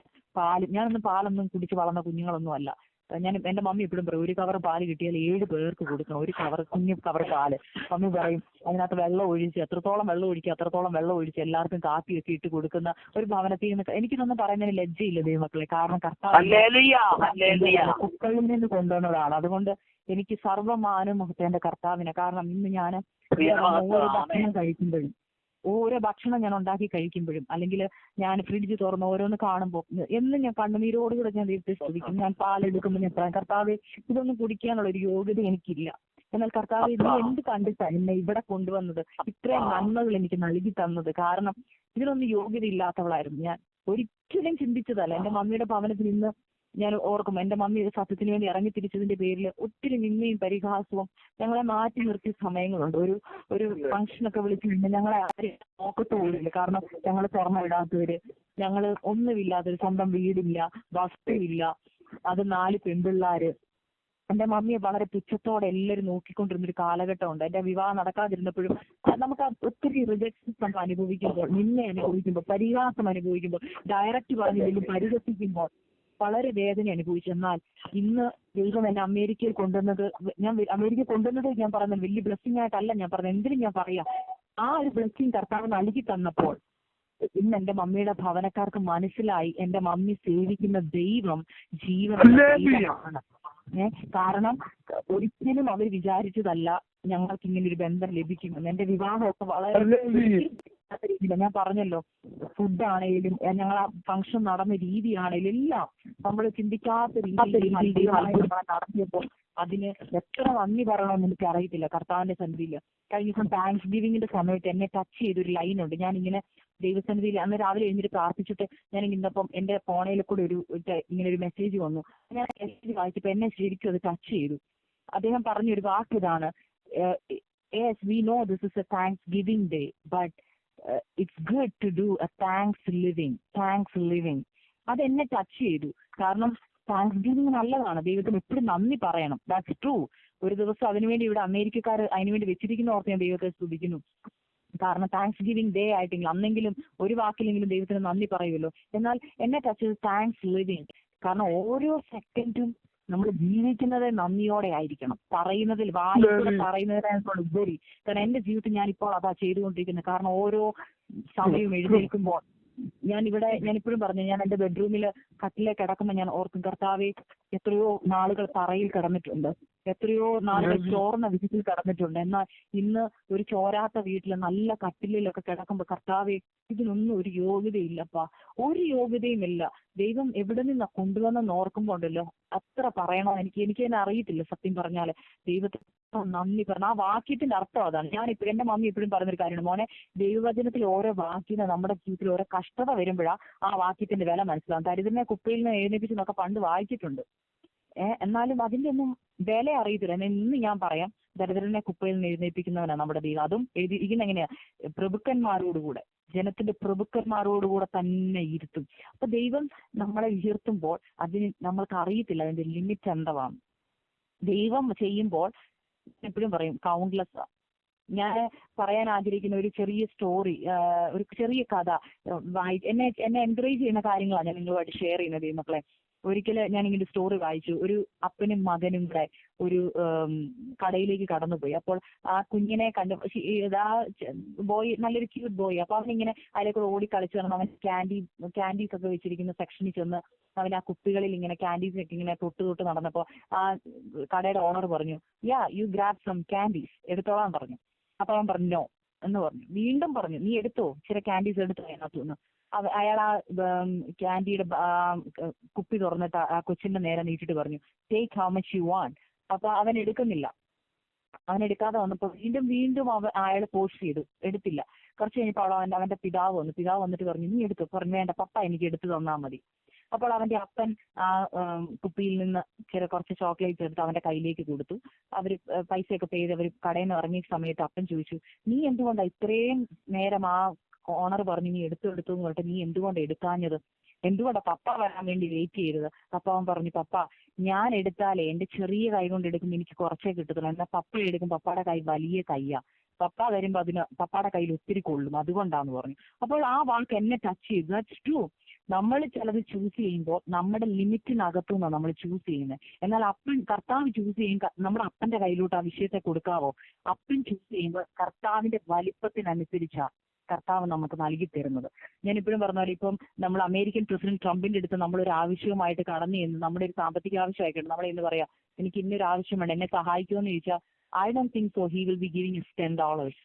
ഞാനൊന്നും പാലൊന്നും കുടിച്ച് വളർന്ന കുഞ്ഞുങ്ങളൊന്നും അല്ല. ഞാൻ എൻ്റെ മമ്മി എപ്പോഴും പറയും, ഒരു കവർ പാല് കിട്ടിയാൽ 7 പേർക്ക് കൊടുക്കണം, ഒരു കുഞ്ഞു കവർ പാല്. മമ്മി പറയും അതിനകത്ത് വെള്ളം ഒഴിച്ച് എത്രത്തോളം വെള്ളം ഒഴിക്കുക അത്രത്തോളം വെള്ളം ഒഴിച്ച് എല്ലാവർക്കും കാപ്പിയൊക്കെ ഇട്ട് കൊടുക്കുന്ന ഒരു ഭവനത്തിൽ നിന്ന് എനിക്കിതൊന്നും പറയുന്നതിന് ലജ്ജയില്ല ദൈവമക്കളെ. കാരണം കർത്താവ് കുക്കളിൽ നിന്ന് കൊണ്ടുവന്നതാണ്. അതുകൊണ്ട് എനിക്ക് സർവ്വമാനം എന്റെ കർത്താവിനെ. കാരണം ഇന്ന് ഞാൻ ഓരോ ഭക്ഷണം കഴിക്കുമ്പോഴും ഓരോ ഭക്ഷണം ഞാൻ ഉണ്ടാക്കി കഴിക്കുമ്പോഴും അല്ലെങ്കിൽ ഞാൻ ഫ്രിഡ്ജ് തുറന്ന് ഓരോന്ന് കാണുമ്പോൾ എന്നും ഞാൻ കണ്ണുനീരോടുകൂടെ ഞാൻ ദൈവത്തെ സ്തുതിക്കും. ഞാൻ പാലെടുക്കുമ്പോൾ ഞാൻ പറയാം, കർത്താവ് ഇതൊന്നും കുടിക്കാനുള്ള ഒരു യോഗ്യത എനിക്കില്ല. എന്നാൽ കർത്താവ് ഇത് എന്ത് കണ്ടിട്ടാണ് എന്നെ ഇവിടെ കൊണ്ടുവന്നത്, ഇത്രയും നന്മകൾ എനിക്ക് നൽകി തന്നത്. കാരണം ഇതിനൊന്നും യോഗ്യത ഇല്ലാത്തവളായിരുന്നു ഞാൻ. ഒരിക്കലും ചിന്തിച്ചതല്ല. എൻ്റെ മമ്മിയുടെ ഭവനത്തിൽ നിന്ന് ഞാൻ ഓർക്കും, എൻ്റെ മമ്മി സത്യത്തിന് വേണ്ടി ഇറങ്ങി തിരിച്ചതിന്റെ പേരിൽ ഒത്തിരി നിന്നയും പരിഹാസവും ഞങ്ങളെ മാറ്റി നിർത്തിയ സമയങ്ങളുണ്ട്. ഒരു ഫംഗ്ഷനൊക്കെ വിളിച്ചു കഴിഞ്ഞാൽ ഞങ്ങളെ ആരും നോക്കത്തോളില്ല. കാരണം ഞങ്ങൾ സ്വർണ്ണം ഇടാത്തവര്, ഞങ്ങൾ ഒന്നുമില്ലാത്തൊരു, സ്വന്തം വീടില്ല, വസ്തുവില്ല, അത് 4 പെൺപിള്ളാര്. എൻ്റെ മമ്മിയെ വളരെ പുച്ഛത്തോടെ എല്ലാവരും നോക്കിക്കൊണ്ടിരുന്നൊരു കാലഘട്ടമുണ്ട്. എൻ്റെ വിവാഹം നടക്കാതിരുന്നപ്പോഴും നമുക്ക് ഒത്തിരി റിജക്ഷൻസ് നമ്മൾ അനുഭവിക്കുമ്പോൾ, നിന്നെ അനുഭവിക്കുമ്പോൾ, പരിഹാസം അനുഭവിക്കുമ്പോൾ, ഡയറക്റ്റ് പറഞ്ഞില്ലെങ്കിൽ പരിഹസിക്കുമ്പോൾ വളരെ വേദന അനുഭവിച്ചു. എന്നാൽ ഇന്ന് ദൈവം എന്നെ അമേരിക്കയിൽ കൊണ്ടുവന്നത്, അമേരിക്കയിൽ കൊണ്ടുവന്നത് ഞാൻ പറയുന്നത് വലിയ ബ്ലെസ്സിങ് ആയിട്ടല്ല ഞാൻ പറഞ്ഞത്, എന്തിനും ഞാൻ പറയാം. ആ ഒരു ബ്ലെസ്സിങ് കർത്താവ് നൽകി തന്നപ്പോൾ ഇന്ന് എൻ്റെ മമ്മിയുടെ ഭവനക്കാർക്ക് മനസ്സിലായി എൻ്റെ മമ്മി സേവിക്കുന്ന ദൈവം ജീവനാണ്. കാരണം ഒരിക്കലും അവർ വിചാരിച്ചതല്ല ഞങ്ങൾക്ക് ഇങ്ങനെ ഒരു ബന്ധം ലഭിക്കുമെന്ന്. എൻ്റെ വിവാഹമൊക്കെ വളരെ രീതിയില്ല. ഞാൻ പറഞ്ഞല്ലോ, ഫുഡാണേലും ഞങ്ങൾ ആ ഫംഗ്ഷൻ നടന്ന രീതിയാണേലും എല്ലാം നമ്മൾ ചിന്തിക്കാത്ത രീതിയിൽ നടത്തിയപ്പോൾ അതിന് എത്ര നന്ദി പറയണമെന്ന് എനിക്ക് അറിയത്തില്ല കർത്താവിന്റെ സന്നിധിയിൽ. കഴിഞ്ഞ ദിവസം താങ്ക്സ് ഗിവിങ്ങിന്റെ സമയത്ത് എന്നെ ടച്ച് ചെയ്തൊരു ലൈനുണ്ട്. ഞാനിങ്ങനെ ദൈവസന്നിധിയിൽ അന്ന് രാവിലെ എഴുന്നേറ്റ് പ്രാർത്ഥിച്ചിട്ട് ഞാൻ ഇന്നപ്പം എൻ്റെ ഫോണിൽ കൂടെ ഇങ്ങനെ ഒരു മെസ്സേജ് വന്നു. ഞാൻ മെസ്സേജ് വായിച്ചപ്പോൾ എന്നെ ശരിക്കും അത് ടച്ച് ചെയ്തു. അദ്ദേഹം പറഞ്ഞൊരു വാക്ക് ഇതാണ്, yes we know this is a Thanksgiving day but it's good to do a thanks living. അത് എന്നെ ടച്ച് ചെയ്തു. കാരണം താങ്ക്സ് ഗിവിങ് നല്ലതാണ്, ദൈവത്തിന് എപ്പോഴും നന്ദി പറയണം. That's true. ഒരു ദിവസം അതിനുവേണ്ടി ഇവിടെ അമേരിക്കക്കാർ അതിനുവേണ്ടി വെച്ചിരിക്കുന്ന ഓർത്ത് ഞാൻ ദൈവത്തെ സ്തുതിക്കുന്നു. കാരണം താങ്ക്സ് ഗിവിങ് ഡേ ആയിട്ടെങ്കിലും അന്നെങ്കിലും ഒരു വാക്കിലെങ്കിലും ദൈവത്തിന് നന്ദി പറയുമല്ലോ. എന്നാൽ എന്നെ ടച്ച് ചെയ്ത് താങ്ക്സ് ലിവിങ്. കാരണം ഓരോ സെക്കൻഡും നമ്മൾ ജീവിക്കുന്നത് നന്ദിയോടെ ആയിരിക്കണം. പറയുന്നതിൽ വായിക്കൂടെ പറയുന്നതിനേക്കാൾ ഉപരി. കാരണം എന്റെ ജീവിതത്തിൽ ഞാനിപ്പോൾ അതാ ചെയ്തുകൊണ്ടിരിക്കുന്നത്. കാരണം ഓരോ സമയവും എഴുന്നേൽക്കുമ്പോൾ ഞാൻ ഇപ്പോഴും പറഞ്ഞു, ഞാൻ എന്റെ ബെഡ്റൂമിൽ കട്ടിലെ കിടക്കുമ്പോൾ ഞാൻ ഓർക്കും, കർത്താവെ എത്രയോ നാളുകൾ തറയിൽ കിടന്നിട്ടുണ്ട്, എത്രയോ നാളുകൾ ചോർന്ന വിധത്തിൽ കിടന്നിട്ടുണ്ട്. എന്നാൽ ഇന്ന് ഒരു ചോരാത്ത വീട്ടിൽ നല്ല കട്ടിലൊക്കെ കിടക്കുമ്പോൾ കർത്താവെ ഇതിനൊന്നും ഒരു യോഗ്യതയില്ലപ്പാ, ഒരു യോഗ്യതയുമില്ല. ദൈവം എവിടെ നിന്നാ കൊണ്ടുവന്നെന്ന് ഓർക്കുമ്പോൾ ഉണ്ടല്ലോ, അത്ര പറയണോ എനിക്ക് തന്നെ അറിയത്തില്ല സത്യം പറഞ്ഞാല്. ദൈവത്തെ നന്ദി പറഞ്ഞു. ആ വാക്യത്തിന്റെ അർത്ഥം അതാണ്. ഞാനിപ്പോൾ എന്റെ മമ്മി എപ്പോഴും പറഞ്ഞൊരു കാര്യമാണ്, മോനെ ദൈവവചനത്തിൽ ഓരോ വാക്യം നമ്മുടെ ജീവിതത്തിൽ ഓരോ കഷ്ടത വരുമ്പോഴാ ആ വാക്യത്തിന്റെ വില മനസ്സിലാവും. ദരിദ്രനെ കുപ്പയിൽ നിന്ന് എഴുന്നേപ്പിച്ചെന്നൊക്കെ പണ്ട് വായിച്ചിട്ടുണ്ട്. എന്നാലും അതിന്റെ ഒന്നും വില അറിയത്തില്ല. ഇന്ന് ഞാൻ പറയാം, ദരിദ്രനെ കുപ്പയിൽ നിന്ന് എഴുന്നേൽപ്പിക്കുന്നവനാണ് നമ്മുടെ ദൈവം. അതും എഴുതിയിരിക്കുന്ന എങ്ങനെയാ? പ്രഭുക്കന്മാരോടുകൂടെ, ജനത്തിന്റെ പ്രഭുക്കന്മാരോടുകൂടെ തന്നെ ഇരുത്തും. അപ്പൊ ദൈവം നമ്മളെ ഉയർത്തുമ്പോൾ അതിന് നമ്മൾക്ക് അറിയത്തില്ല അതിന്റെ ലിമിറ്റ് എന്താണ്. ദൈവം ചെയ്യുമ്പോൾ എപ്പോഴും പറയും കൗണ്ട്ലെസ്. ഞാൻ പറയാൻ ആഗ്രഹിക്കുന്ന ഒരു ചെറിയ സ്റ്റോറി, ഒരു ചെറിയ കഥ, എന്നെ എൻകറേജ് ചെയ്യുന്ന കാര്യങ്ങളാണ് ഞാൻ നിങ്ങളുമായിട്ട് ഷെയർ ചെയ്യുന്നത് മക്കളെ. ഒരിക്കൽ ഞാൻ ഇങ്ങനെ സ്റ്റോറി വായിച്ചു. ഒരു അപ്പനും മകനും കൂടെ ഒരു കടയിലേക്ക് കടന്നുപോയി. അപ്പോൾ ആ കുഞ്ഞിനെ കണ്ട്, ആ ബോയ് നല്ലൊരു ക്യൂട്ട് ബോയ്. അപ്പൊ അവനിങ്ങനെ അതിലേക്കൂടെ ഓടി കളിച്ചു വരണം. അവൻ ക്യാൻഡീസ് ഒക്കെ വെച്ചിരിക്കുന്ന സെക്ഷനിൽ ചെന്ന് അവൻ ആ കുപ്പികളിൽ ഇങ്ങനെ ക്യാൻഡീസ് ഒക്കെ ഇങ്ങനെ തൊട്ട് നടന്നപ്പോ ആ കടയുടെ ഓണർ പറഞ്ഞു, യാ യു ഗ്രാബ് സം ക്യാൻഡീസ്, എടുത്തോളാൻ പറഞ്ഞു. അപ്പൊ അവൻ പറഞ്ഞു നോ എന്ന് പറഞ്ഞു. വീണ്ടും പറഞ്ഞു, നീ എടുത്തോ, ചില ക്യാൻഡീസ് എടുത്തോ അതിനകത്തുനിന്ന്. അയാൾ ആ ക്യാൻഡിയുടെ കുപ്പി തുറന്നിട്ട് ആ കൊച്ചിന്റെ നേരെ നീട്ടിട്ട് പറഞ്ഞു, take how much you want. അപ്പൊ അവൻ എടുക്കുന്നില്ല. അവൻ എടുക്കാതെ വന്നപ്പോ വീണ്ടും അയാൾ പോസ്റ്റ് ചെയ്തു, എടുത്തില്ല. കുറച്ച് കഴിഞ്ഞപ്പോൾ അവന്റെ പിതാവ് വന്നിട്ട് പറഞ്ഞു, നീ എടുത്തു. പറഞ്ഞു, വേണ്ട പപ്പ എനിക്ക് എടുത്തു തന്നാൽ മതി. അപ്പോൾ അവന്റെ അപ്പൻ ആ കുപ്പിയിൽ നിന്ന് കുറച്ച് ചോക്ലേറ്റ്സ് എടുത്ത് അവന്റെ കയ്യിലേക്ക് കൊടുത്തു. അവര് പൈസയൊക്കെ പേ ചെയ്ത് അവർ കടയിൽ നിന്ന് ഇറങ്ങിയ സമയത്ത് അപ്പൻ ചോദിച്ചു, നീ എന്തുകൊണ്ടാണ് ഇത്രയും നേരം ആ ഓണർ പറഞ്ഞു നീ എടുത്തു എന്ന് പറഞ്ഞിട്ട് നീ എന്തുകൊണ്ട് എടുക്കാഞ്ഞത്? എന്തുകൊണ്ടാ പപ്പ വരാൻ വേണ്ടി വെയിറ്റ് ചെയ്തത്? അപ്പൊ അവൻ പറഞ്ഞു, പപ്പ ഞാൻ എടുത്താലേ എന്റെ ചെറിയ കൈ കൊണ്ട് എടുക്കുമ്പോൾ എനിക്ക് കുറച്ചേ കിട്ടത്തുള്ളൂ. എന്നാൽ പപ്പ എടുക്കും, പപ്പയുടെ കൈ വലിയ കൈയാ, പപ്പ വരുമ്പോ അതിന് പപ്പയുടെ കയ്യിൽ ഒത്തിരി കൊള്ളും, അതുകൊണ്ടാന്ന് പറഞ്ഞു. അപ്പോൾ ആ വാക്ക് എന്നെ ടച്ച് ചെയ്തു. That's true. നമ്മൾ ചിലത് ചൂസ് ചെയ്യുമ്പോൾ നമ്മുടെ ലിമിറ്റിനകത്തു നിന്നാണ് നമ്മൾ ചൂസ് ചെയ്യുന്നത്. എന്നാൽ കർത്താവ് ചൂസ് ചെയ്യും, നമ്മുടെ അപ്പന്റെ കയ്യിലോട്ട് ആ വിഷയത്തെ കൊടുക്കാവോ? അപ്പൻ ചൂസ് ചെയ്യുമ്പോൾ കർത്താവിന്റെ വലിപ്പത്തിനനുസരിച്ചാ കർത്താവ് നമുക്ക് നൽകി തരുന്നത്. ഞാൻ ഇപ്പോഴും പറഞ്ഞാൽ, ഇപ്പം നമ്മൾ അമേരിക്കൻ പ്രസിഡന്റ് ട്രംപിന്റെ അടുത്ത് നമ്മളൊരു ആവശ്യവുമായിട്ട് കടന്നു ചെന്ന് നമ്മുടെ ഒരു സാമ്പത്തിക ആവശ്യമായിട്ടുണ്ട്, നമ്മൾ എന്ന് പറയാം, എനിക്ക് ഇന്നൊരു ആവശ്യമുണ്ട്, എന്നെ സഹായിക്കുമെന്ന് ചോദിച്ചാൽ I don't think so he will be giving $10.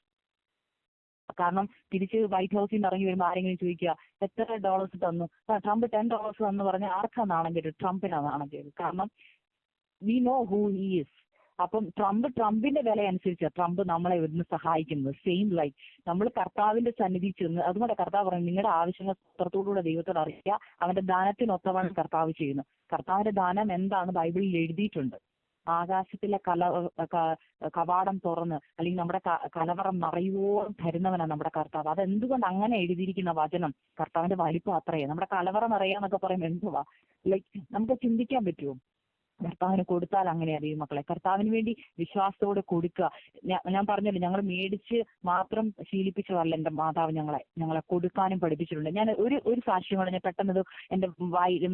കാരണം തിരിച്ച് വൈറ്റ് ഹൗസിൽ നിന്ന് ഇറങ്ങി വരുമ്പോൾ ആരെങ്കിലും ചോദിക്കുക എത്ര ഡോളേഴ്സ് തന്നു, ട്രംപ് $10 തന്നു പറഞ്ഞാൽ ആർക്കാ നാണം കേട്ടത്? ട്രംപിനാണ് നാണം കേട്ടത്. കാരണം we know who he is. അപ്പം ട്രംപിന്റെ വില അനുസരിച്ച് ട്രംപ് നമ്മളെ ഇവിടുന്ന് സഹായിക്കുന്നത്. സെയിം ലൈക്ക് നമ്മൾ കർത്താവിന്റെ സന്നിധി ചെന്ന്, അതുകൊണ്ട് കർത്താവ് പറഞ്ഞു, നിങ്ങളുടെ ആവശ്യങ്ങൾ പത്രത്തോടുകൂടെ ദൈവത്തോട് അറിയിക്കുക, അവന്റെ ദാനത്തിനൊത്തവണ്ണം കർത്താവ് ചെയ്യുന്നു. കർത്താവിന്റെ ദാനം എന്താണ് ബൈബിളിൽ എഴുതിയിട്ടുണ്ട്. ആകാശത്തിലെ കവാടം തുറന്ന് അല്ലെങ്കിൽ നമ്മുടെ കലവറം നിറയോളം തരുന്നവനാണ് നമ്മുടെ കർത്താവ്. അതെന്തുകൊണ്ട് അങ്ങനെ എഴുതിയിരിക്കുന്ന വചനം? കർത്താവിന്റെ വലിപ്പം അത്രയേ. നമ്മുടെ കലവറ നിറയാന്നൊക്കെ പറയുമ്പോൾ എന്തുവാ? ലൈക്ക് നമുക്ക് ചിന്തിക്കാൻ പറ്റുമോ? കർത്താവിന് കൊടുത്താൽ അങ്ങനെ അറിയും മക്കളെ. കർത്താവിന് വേണ്ടി വിശ്വാസത്തോടെ കൊടുക്കുക. ഞാൻ പറഞ്ഞല്ലോ, ഞങ്ങൾ മേടിച്ച് മാത്രം ശീലിപ്പിച്ചതല്ല എൻ്റെ മാതാവ് ഞങ്ങളെ കൊടുക്കാനും പഠിപ്പിച്ചിട്ടുണ്ട്. ഞാൻ ഒരു സാക്ഷ്യം കൂടെ ഞാൻ പെട്ടെന്ന് എൻ്റെ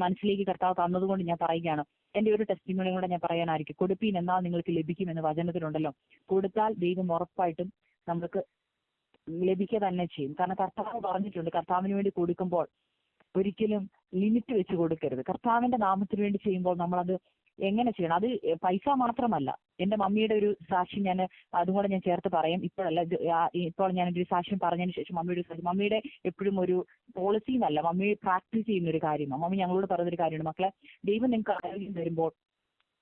മനസ്സിലേക്ക് കർത്താവ് തന്നതുകൊണ്ട് ഞാൻ പറയുകയാണ്. എൻ്റെ ഒരു ടെസ്റ്റിമോണിയും കൂടെ ഞാൻ പറയാനായിരിക്കും. കൊടുപ്പീൻ എന്നാൽ നിങ്ങൾക്ക് ലഭിക്കുമെന്ന് വചനത്തിലുണ്ടല്ലോ. കൊടുത്താൽ ദൈവം ഉറപ്പായിട്ടും നമുക്ക് ലഭിക്കുക തന്നെ ചെയ്യും. കാരണം കർത്താവ് പറഞ്ഞിട്ടുണ്ട്, കർത്താവിന് വേണ്ടി കൊടുക്കുമ്പോൾ ഒരിക്കലും ലിമിറ്റ് വെച്ച് കൊടുക്കരുത്. കർത്താവിന്റെ നാമത്തിന് വേണ്ടി ചെയ്യുമ്പോൾ നമ്മളത് എങ്ങനെ ചെയ്യണം? അത് പൈസ മാത്രമല്ല. എൻ്റെ മമ്മിയുടെ ഒരു സാക്ഷ്യം അതും കൂടെ ഞാൻ ചേർത്ത് പറയാം. ഇപ്പോൾ ഞാനൊരു സാക്ഷ്യം പറഞ്ഞതിന് ശേഷം മമ്മിയുടെ എപ്പോഴും ഒരു പോളിസി എന്നല്ല, മമ്മി പ്രാക്ടീസ് ചെയ്യുന്ന ഒരു കാര്യമാണ്. മമ്മി ഞങ്ങളോട് പറഞ്ഞൊരു കാര്യമാണ്, മക്കളെ ദൈവം നിങ്ങൾക്ക് ആരോഗ്യം തരുമ്പോൾ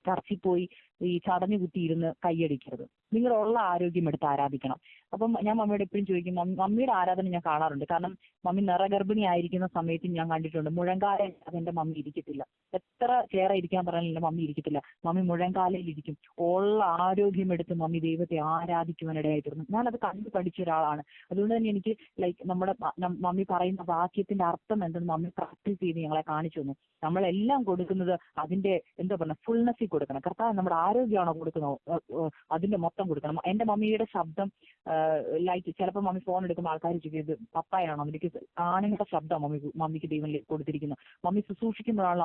ചർച്ചിൽ പോയി ഈ ചടഞ്ഞു കുത്തിയിരുന്ന് കൈയടിക്കരുത്. നിങ്ങളുള്ള ആരോഗ്യം എടുത്ത് ആരാധിക്കണം. അപ്പം ഞാൻ മമ്മിയോട് എപ്പോഴും ചോദിക്കും, മമ്മിയുടെ ആരാധന ഞാൻ കാണാറുണ്ട്. കാരണം മമ്മി നിറഗർഭിണി ആയിരിക്കുന്ന സമയത്ത് ഞാൻ കണ്ടിട്ടുണ്ട്, മുഴങ്കാലയിൽ എൻ്റെ മമ്മി ഇരിക്കത്തില്ല. എത്ര ചേറെ ഇരിക്കാൻ പറഞ്ഞാലും മമ്മി ഇരിക്കത്തില്ല. മമ്മി മുഴങ്കാലയിൽ ഇരിക്കും. ഉള്ള ആരോഗ്യം എടുത്ത് മമ്മി ദൈവത്തെ ആരാധിക്കുവാനിടയായിത്തീർന്നു. ഞാനത് കണ്ടു പഠിച്ച ഒരാളാണ്. അതുകൊണ്ട് തന്നെ എനിക്ക് നമ്മുടെ മമ്മി പറയുന്ന വാക്യത്തിന്റെ അർത്ഥം എന്തെന്ന് മമ്മി പ്രാക്ടീസ് ചെയ്ത് ഞങ്ങളെ കാണിച്ചു തന്നു. നമ്മളെല്ലാം കൊടുക്കുന്നത് അതിന്റെ എന്താ പറയുക, ഫുൾനെസ്സിൽ കൊടുക്കണം. കർത്താവ് നമ്മുടെ ആരോഗ്യമാണോ കൊടുക്കുന്നത്, അതിന്റെ മൊത്തം കൊടുക്കണം. എൻ്റെ മമ്മിയുടെ ശബ്ദം ലൈക്ക് ചിലപ്പോൾ മമ്മി ഫോൺ എടുക്കുമ്പോൾ ആൾക്കാർ ചോദിക്കും ഇത് പപ്പായാണോ, എനിക്ക് ആണുങ്ങളുടെ ശബ്ദം മമ്മിക്ക് ദൈവം കൊടുത്തിരിക്കുന്നത്. മമ്മി ശുശ്രൂഷിക്കുമ്പോഴാണ്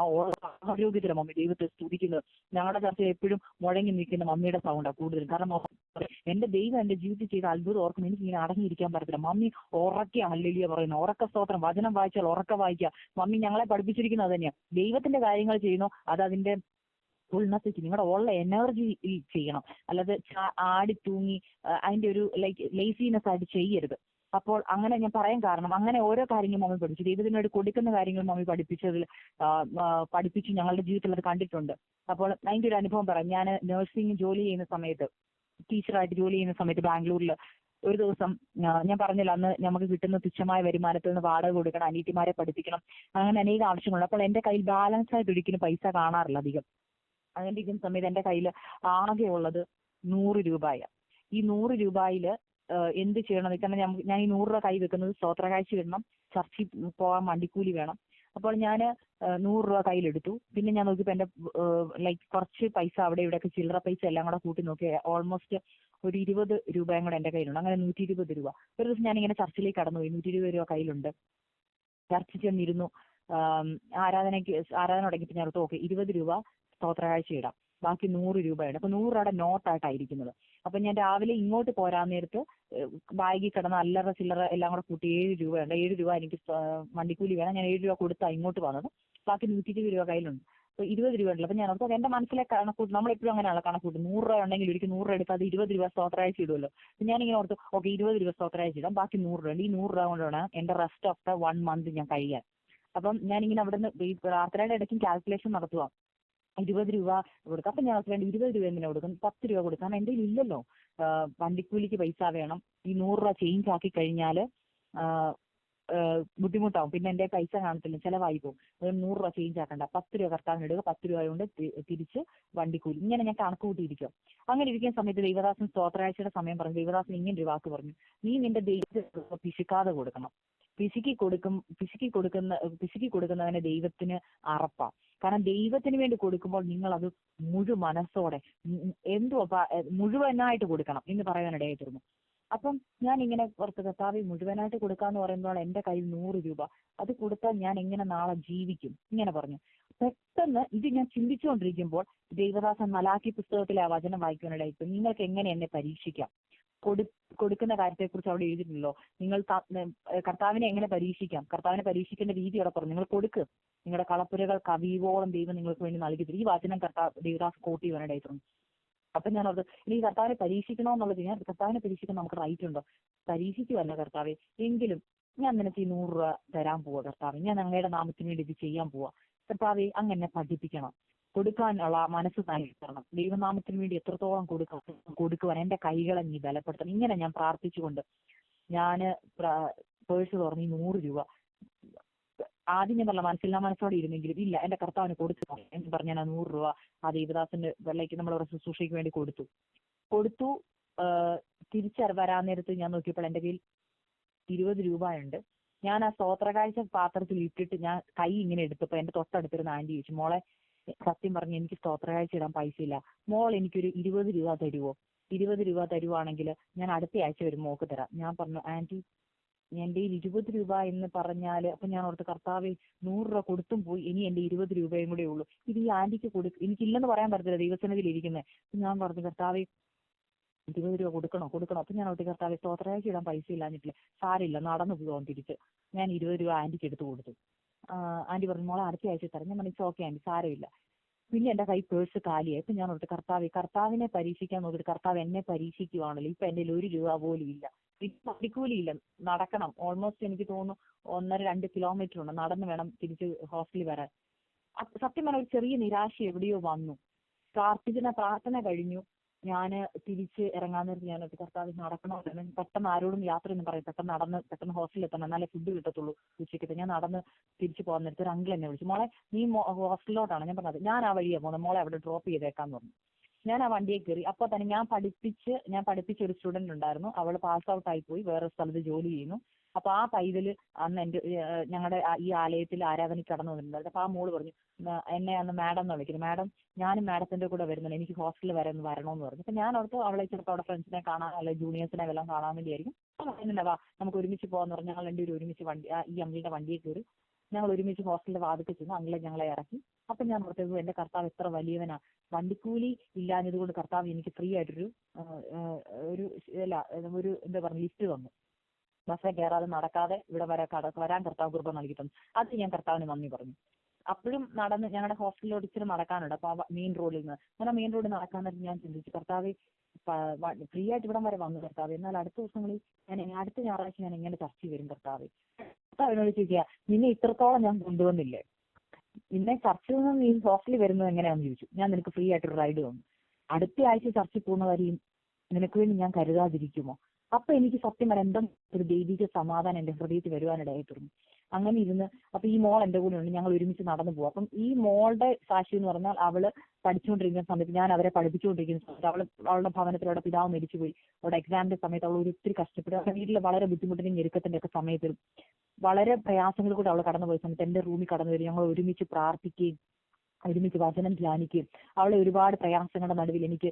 ആരോഗ്യത്തിലാണ് മമ്മി ദൈവത്തെ സ്തുതിക്കുന്നത്. ഞങ്ങളുടെ ചർച്ചയിൽ എപ്പോഴും മുഴങ്ങി നിൽക്കുന്ന മമ്മിയുടെ സൗണ്ടാണ് കൂടുതലും. കാരണം എൻ്റെ ദൈവം എൻ്റെ ജീവിതത്തിൽ ചെയ്ത അത്ഭുതം ഓർക്കും എനിക്ക് ഇങ്ങനെ അടങ്ങിയിരിക്കാൻ പറ്റത്തില്ല. മമ്മി ഉറക്കെ ഹല്ലേലൂയ പറയുന്നു, ഉറക്ക സ്തോത്രം, വചനം വായിച്ചാൽ ഉറക്ക വായിക്കുക. മമ്മി ഞങ്ങളെ പഠിപ്പിച്ചിരിക്കുന്നത് അത് തന്നെയാണ്. ദൈവത്തിന്റെ കാര്യങ്ങൾ ചെയ്യുന്നു, അത് അതിന്റെ ഫുൾനെസ് നിങ്ങളുടെ ഉള്ള എനർജി ചെയ്യണം. അല്ലാതെ ആടി തൂങ്ങി അതിന്റെ ഒരു ലൈക്ക് ലേസിനെസ് ആയിട്ട് ചെയ്യരുത്. അപ്പോൾ അങ്ങനെ ഞാൻ പറയാൻ കാരണം അങ്ങനെ ഓരോ കാര്യങ്ങളും മമ്മി പഠിച്ചു. ദൈവത്തിന് വേണ്ടി കൊടുക്കുന്ന കാര്യങ്ങൾ മമ്മി പഠിപ്പിച്ച് ഞങ്ങളുടെ ജീവിതത്തിൽ അത് കണ്ടിട്ടുണ്ട്. അപ്പോൾ അതിന്റെ ഒരു അനുഭവം പറയാം. ഞാൻ നഴ്സിംഗ് ജോലി ചെയ്യുന്ന സമയത്ത്, ടീച്ചറായിട്ട് ജോലി ചെയ്യുന്ന സമയത്ത് ബാംഗ്ലൂരിൽ ഒരു ദിവസം ഞാൻ പറഞ്ഞില്ല, അന്ന് നമുക്ക് കിട്ടുന്ന തുച്ഛമായ വരുമാനത്തിൽ നിന്ന് വാടക കൊടുക്കണം, അനീറ്റിമാരെ പഠിപ്പിക്കണം, അങ്ങനെ അനേകം ആവശ്യങ്ങളുണ്ട്. അപ്പോൾ എൻ്റെ കയ്യിൽ ബാലൻസ് ആയിട്ട് ഒരിക്കലും പൈസ കാണാറില്ല അധികം. അങ്ങനെ ഇരിക്കുന്ന സമയത്ത് എൻ്റെ കയ്യിൽ ആകെ ഉള്ളത് 100 രൂപയാണ്. ഈ 100 രൂപയിൽ എന്ത് ചെയ്യണം? കാരണം ഞാൻ ഈ 100 രൂപ കൈ വെക്കുന്നത് സ്തോത്രകാഴ്ച വരണം, ചർച്ചിൽ പോകാൻ വണ്ടിക്കൂലി വേണം. അപ്പോൾ ഞാൻ 100 രൂപ കയ്യിലെടുത്തു. പിന്നെ ഞാൻ നോക്കിയപ്പോൾ എൻ്റെ ലൈക്ക് കുറച്ച് പൈസ അവിടെ ഇവിടെയൊക്കെ ചില്ലറ പൈസ എല്ലാം കൂടെ കൂട്ടി നോക്കി ഓൾമോസ്റ്റ് ഒരു 20 രൂപയും കൂടെ എൻ്റെ കയ്യിലുണ്ട്. അങ്ങനെ 120 രൂപ. ഒരു ദിവസം ഞാനിങ്ങനെ ചർച്ചിലേക്ക് കടന്നുപോയി, 120 രൂപ കയ്യിലുണ്ട്. ചർച്ചിൽ ചെന്നിരുന്നു. ആരാധന തുടങ്ങിയപ്പോൾ ഞാൻ ഓക്കെ 20 രൂപ സ്തോത്രകാഴ്ച ഇടാം, ബാക്കി 100 രൂപയാണ്. അപ്പൊ 100 രൂപയുടെ നോട്ടായിട്ടായിരിക്കുന്നത്. അപ്പൊ ഞാൻ രാവിലെ ഇങ്ങോട്ട് പോരാൻ നേരത്ത് ബാഗിൽ കിടന്ന അല്ലറ ചില്ലറ എല്ലാം കൂടെ കൂട്ടി 7 രൂപയുണ്ട്. 7 രൂപ എനിക്ക് വണ്ടിക്കൂലി വേണം. ഞാൻ 7 രൂപ കൊടുത്താൽ ഇങ്ങോട്ട് വന്നത്. ബാക്കി 120 രൂപ കയ്യിലുണ്ട്. അപ്പൊ 20 രൂപ ഉണ്ടല്ലോ. അപ്പൊ ഞാൻ ഓർത്തത് എന്റെ മനസ്സിലെ കണക്കൂട്ട്, നമ്മളെപ്പോഴും അങ്ങനെയാണല്ലോ കണക്കൂട്ട്. 100 രൂപ ഉണ്ടെങ്കിൽ ഒരിക്കൽ 100 രൂപ എടുക്കാതെ 20 രൂപ സ്തോത്രകാഴ്ച ഇടുമല്ലോ. അപ്പൊ ഞാനിങ്ങനെ ഓർത്തു ഓക്കെ 20 രൂപ സ്തോത്രകാഴ്ച ഇടാം, ബാക്കി 100 രൂപ ഉണ്ട്. ഈ 100 രൂപ കൊണ്ട് വേണം എന്റെ റെസ്റ്റ് ഓഫ് ദ 1 മന്ത് ഞാൻ കഴിയാൻ. അപ്പം ഞാനിങ്ങനെ അവിടെ നിന്ന് ഈ പ്രാർത്ഥനയുടെ ഇടയ്ക്കും കാൽക്കുലേഷൻ നടത്തുക. 20 രൂപ കൊടുക്കാം. അപ്പൊ ഞാൻ 20 രൂപ എന്തിനാ കൊടുക്കും, 10 രൂപ കൊടുക്കാം. കാരണം എൻ്റെ ഇല്ലല്ലോ, വണ്ടിക്കൂലിക്ക് പൈസ വേണം. ഈ 100 രൂപ ചേഞ്ച് ആക്കി കഴിഞ്ഞാൽ ബുദ്ധിമുട്ടാവും. പിന്നെ എൻ്റെ പൈസ കാണത്തില്ല, ചിലവായി പോകും. അതുകൊണ്ട് 100 രൂപ ചേഞ്ച് ആക്കണ്ട, 10 രൂപ കർത്താവിന് ഇടുക, 10 രൂപ കൊണ്ട് തിരിച്ച് വണ്ടിക്കൂലി. ഇങ്ങനെ ഞാൻ കണക്ക് കൂട്ടിയിരിക്കും. അങ്ങനെ ഇരിക്കുന്ന സമയത്ത് ദൈവദാസൻ സ്തോത്രകാഴ്ചയുടെ സമയം പറഞ്ഞു. ദൈവദാസൻ ഇങ്ങനെ ഒരു വാക്ക് പറഞ്ഞു, നീ നിന്റെ ദൈവത്തെ പിശുക്കാതെ കൊടുക്കണം. പിശുക്കി കൊടുക്കുന്നതിന് ദൈവത്തിന് അറപ്പാ. കാരണം ദൈവത്തിന് വേണ്ടി കൊടുക്കുമ്പോൾ നിങ്ങൾ അത് മനസ്സോടെ മുഴുവനായിട്ട് കൊടുക്കണം എന്ന് പറയാനിടയായി തീർന്നു. അപ്പം ഞാൻ ഇങ്ങനെ പുറത്ത് കർത്താവെ മുഴുവനായിട്ട് കൊടുക്കാന്ന് പറയുമ്പോൾ എൻ്റെ കയ്യിൽ 100 രൂപ, അത് കൊടുത്താൽ ഞാൻ എങ്ങനെ നാളെ ജീവിക്കും ഇങ്ങനെ പറഞ്ഞു. പെട്ടെന്ന് ഇത് ഞാൻ ചിന്തിച്ചുകൊണ്ടിരിക്കുമ്പോൾ ദൈവദാസൻ മലാക്കി പുസ്തകത്തിലെ ആ വചനം വായിക്കാനിടയായി. നിങ്ങൾക്ക് എങ്ങനെ എന്നെ പരീക്ഷിക്കാം? കൊടുക്കുന്ന കാര്യത്തെക്കുറിച്ച് അവിടെ എഴുതിയിട്ടുണ്ടല്ലോ. നിങ്ങൾ കർത്താവിനെ എങ്ങനെ പരീക്ഷിക്കാം, കർത്താവിനെ പരീക്ഷിക്കേണ്ട രീതി അവിടെ പറഞ്ഞു. നിങ്ങൾ കൊടുക്ക്, നിങ്ങളുടെ കളപ്പുരകൾ കവിയോളം ദൈവം നിങ്ങൾക്ക് വേണ്ടി നൽകി തരും. ഈ വചനം ദേവദാസ് കോട്ട് ചെയ്യാനായിട്ടുണ്ട്. അപ്പൊ ഞാൻ ഓർത്ത് ഇനി കർത്താവിനെ പരീക്ഷിക്കണമെന്നുള്ളത്, ഞാൻ കർത്താവിനെ പരീക്ഷിക്കാൻ നമുക്ക് റൈറ്റ് ഉണ്ടോ? പരീക്ഷിക്കുവല്ല കർത്താവെ, എങ്കിലും ഞാൻ നിനക്ക് ഈ 100 രൂപ തരാൻ പോവാ കർത്താവെ, ഞാൻ അങ്ങയുടെ നാമത്തിന് വേണ്ടി ഇത് ചെയ്യാൻ പോവാ കർത്താവെ, അങ്ങനെ പഠിപ്പിക്കണം. കൊടുക്കാനുള്ള മനസ്സ് തരണം. ദൈവനാമത്തിന് വേണ്ടി എത്രത്തോളം കൊടുക്കുവാൻ എൻ്റെ കൈകളെ നീ ബലപ്പെടുത്തണം. ഇങ്ങനെ ഞാൻ പ്രാർത്ഥിച്ചുകൊണ്ട് ഞാൻ പേഴ്സ് തുറന്ന് 100 രൂപ ആദ്യം ഞാൻ പറഞ്ഞ മനസ്സോടെ ഇരുന്നെങ്കിലും ഇല്ല, എൻ്റെ കർത്താവിന് കൊടുക്കണം എന്ന് പറഞ്ഞാൽ 100 രൂപ ആ ദേവദാസന്റെ വെള്ളയ്ക്ക് നമ്മളവിടെ ശുശ്രൂഷയ്ക്ക് വേണ്ടി കൊടുത്തു. വരാൻ നേരത്ത് ഞാൻ നോക്കിയപ്പോൾ എൻ്റെ കയ്യിൽ 20 രൂപയുണ്ട്. ഞാൻ ആ സ്തോത്രകാഴ്ച പാത്രത്തിൽ ഇട്ടിട്ട് ഞാൻ കൈ ഇങ്ങനെ എടുത്തപ്പോൾ എൻ്റെ തൊട്ടടുത്തിരുന്ന ആന്റി ചോദിച്ചു, മോളെ സത്യം പറഞ്ഞ് എനിക്ക് സ്തോത്രകാഴ്ച ഇടാൻ പൈസ ഇല്ല, മോൾ എനിക്കൊരു 20 രൂപ തരുമോ? 20 രൂപ തരുവാണെങ്കിൽ ഞാൻ അടുത്ത ആഴ്ച വരുമ്പോൾ മോക്ക് തരാം. ഞാൻ പറഞ്ഞു ആന്റി എൻ്റെ 20 രൂപ എന്ന് പറഞ്ഞാൽ, അപ്പൊ ഞാൻ ഓർത്ത് കർത്താവെ 100 രൂപ കൊടുത്തും പോയി, ഇനി എൻ്റെ 20 രൂപയും കൂടെ ഉള്ളൂ. ഇത് ഈ ആന്റിക്ക് എനിക്കില്ലെന്ന് പറയാൻ പറ്റത്തില്ല, ദൈവസന്നിധിയിൽ ഇരിക്കുന്നത്. ഞാൻ പറഞ്ഞു കർത്താവെ 20 രൂപ കൊടുക്കണോ? അപ്പൊ ഞാൻ ഓർത്ത് കർത്താവെ സ്തോത്രകാഴ്ച ഇടാൻ പൈസ ഇല്ലാഞ്ഞിട്ടില്ല, സാരില്ല നടന്നു പോകാൻ തിരിച്ച്. ഞാൻ 20 രൂപ ആന്റിക്ക് എടുത്തു കൊടുത്തു. ആന്റി പറഞ്ഞു മോളെ അടുത്ത ആഴ്ച തരാം. ഞാൻ പറഞ്ഞു ഓക്കെ ആന്റി സാരമില്ല. പിന്നെ എൻ്റെ കൈ പേഴ്സ് കാലിയായി. ഇപ്പൊ ഞാൻ ഓർത്ത് കർത്താവിനെ പരീക്ഷിക്കാൻ നോക്കിയിട്ട് കർത്താവ് എന്നെ പരീക്ഷിക്കുവാണല്ലോ. ഇപ്പൊ എൻ്റെ 1 രൂപ പോലും ഇല്ല, വണ്ടിക്കൂലിയില്ല, നടക്കണം. ഓൾമോസ്റ്റ് എനിക്ക് തോന്നുന്നു 1.5-2 കിലോമീറ്റർ ഉണ്ട്, നടന്ന് വേണം തിരിച്ച് ഹോസ്റ്റലിൽ വരാൻ. സത്യം പറഞ്ഞ ഒരു ചെറിയ നിരാശ എവിടെയോ വന്നു. പ്രാർത്ഥന കഴിഞ്ഞു. ഞാൻ തിരിച്ച് ഇറങ്ങാൻ നേരത്ത് ഞാൻ കർത്താവ് നടക്കണമല്ലോ, പെട്ടെന്ന് ആരോടും യാത്രയൊന്നും പറയും, പെട്ടെന്ന് ഹോസ്റ്റലിൽ എത്തണം, എന്നാലേ ഫുഡ് കിട്ടത്തുള്ളൂ ഉച്ചയ്ക്കത്തെ. ഞാൻ നടന്ന് തിരിച്ച് പോകുന്ന നേരത്ത് ഒരു അങ്കിൾ എന്നെ വിളിച്ചു, മോളെ നീ ഹോസ്റ്റലിലോട്ടാണ്? ഞാൻ പറഞ്ഞത് ഞാൻ ആ വഴിയാണ് പോകുന്നത്, മോളെ അവിടെ ഡ്രോപ്പ് ചെയ്തേക്കാന്ന് പറഞ്ഞു. ഞാൻ ആ വണ്ടിയെ കയറി. അപ്പോൾ തന്നെ ഞാൻ പഠിപ്പിച്ച ഒരു സ്റ്റുഡന്റ് ഉണ്ടായിരുന്നു, അവൾ പാസ് ഔട്ട് ആയി പോയി, വേറെ സ്ഥലത്ത് ജോലി ചെയ്യുന്നു. അപ്പൊ ആ പൈതല് അന്ന് എന്റെ ഞങ്ങളുടെ ഈ ആലയത്തിൽ ആരാധനയ്ക്ക് കടന്നു വന്നിട്ടുണ്ടായിരുന്നു. അപ്പൊ ആ മോള് പറഞ്ഞു, എന്നെ അന്ന് മാഡം എന്ന് വിളിക്കുന്നു, മാഡം ഞാനും മാഡത്തിന്റെ കൂടെ വരുന്നുണ്ട്, എനിക്ക് ഹോസ്റ്റലിൽ വരെ ഒന്ന് വരണമെന്ന് പറഞ്ഞു. അപ്പൊ ഞാൻ ഓർത്ത് അവളെ ചിലപ്പോൾ അവിടെ ഫ്രണ്ട്സിനെ കാണാൻ അല്ലെങ്കിൽ ജൂനിയേഴ്സിനെ എല്ലാം കാണാൻ വേണ്ടിയായിരിക്കും. വാ നമുക്ക് ഒരുമിച്ച് പോകാന്ന് പറഞ്ഞാൽ ഞങ്ങൾ രണ്ടുപേരും ഒരുമിച്ച് ഈ അമ്മയുടെ വണ്ടിയിൽ കയറി ഞങ്ങൾ ഒരുമിച്ച് ഹോസ്റ്റലിന്റെ വാതിൽക്ക് ചെന്നു. അങ്ങളെ ഞങ്ങളെ ഇറക്കി. അപ്പൊ ഞാൻ ഓർത്തത് എന്റെ കർത്താവ് എത്ര വലിയവനാ, വണ്ടിക്കൂലി ഇല്ലാഞ്ഞത് കൊണ്ട് കർത്താവ് എനിക്ക് ഫ്രീ ആയിട്ടൊരു ഒരു അല്ല ഒരു എന്താ പറയുക ലിസ്റ്റ് തന്നു. ബസ്സിൽ കയറാതെ നടക്കാതെ ഇവിടെ വരാൻ കർത്താവ് കൃപ നൽകി തന്നു. അത് ഞാൻ കർത്താവിന് നന്ദി പറഞ്ഞു. അപ്പോഴും നടന്ന് ഞങ്ങളുടെ ഹോസ്റ്റലിലോട് ഇച്ചിരി നടക്കാനുണ്ട്. അപ്പൊ മെയിൻ റോഡിൽ നിന്ന് അങ്ങനെ മെയിൻ റോഡിൽ നടക്കാൻ നേരത്ത് ഞാൻ ചിന്തിച്ചു, കർത്താവ് ഫ്രീ ആയിട്ട് ഇവിടം വരെ വന്നു കർത്താവ്, എന്നാൽ അടുത്ത ദിവസങ്ങളിൽ അടുത്ത ഞായറാഴ്ച ഞാൻ എങ്ങനെ ചർച്ച വരും കർത്താവ്. കർത്താവിനോട് ചോദിക്കുക, നിന്നെ ഇത്രത്തോളം ഞാൻ കൊണ്ടുവന്നില്ലേ, നിന്നെ ചർച്ചിൽ നിന്ന് നീ ഹോസ്റ്റലിൽ വരുന്നത് എങ്ങനെയാണെന്ന് ചോദിച്ചു. ഞാൻ നിനക്ക് ഫ്രീ ആയിട്ടൊരു റൈഡ് തന്നു. അടുത്ത ആഴ്ച ചർച്ചിൽ പോകുന്ന വരെയും നിനക്ക് വേണ്ടി ഞാൻ കരുതാതിരിക്കുമോ? അപ്പൊ എനിക്ക് സത്യം പറയാൻ എന്തോ ഒരു ദൈവിക സമാധാനം എന്റെ ഹൃദയത്തിൽ വരുവാനിടയായി തീർന്നു. അങ്ങനെ ഇരുന്ന് അപ്പൊ ഈ മോൾ എന്റെ കൂടെ ഉണ്ട്, ഞങ്ങൾ ഒരുമിച്ച് നടന്നു പോകും. അപ്പം ഈ മോളുടെ സാക്ഷി എന്ന് പറഞ്ഞാൽ അവള് പഠിച്ചുകൊണ്ടിരിക്കുന്ന സമയത്ത്, ഞാൻ അവരെ പഠിപ്പിച്ചുകൊണ്ടിരിക്കുന്ന സമയത്ത് അവളുടെ ഭവനത്തിൽ അവളുടെ പിതാവ് മരിച്ചുപോയി. അവളുടെ എക്സാമിന്റെ സമയത്ത് അവൾ ഒത്തിരി കഷ്ടപ്പെട്ടു. അവരുടെ വീട്ടിൽ വളരെ ബുദ്ധിമുട്ടിനും ഞെരുക്കത്തിന്റെ ഒക്കെ സമയത്തും വളരെ പ്രയാസങ്ങൾ കൂടെ അവൾ കടന്നുപോയ സമയത്ത് എന്റെ റൂമിൽ കടന്നു വരും. ഞങ്ങൾ ഒരുമിച്ച് പ്രാർത്ഥിക്കുകയും ഒരുമിച്ച് വചനം ധ്യാനിക്കുകയും അവളെ ഒരുപാട് പ്രയാസങ്ങളുടെ നടുവിൽ എനിക്ക്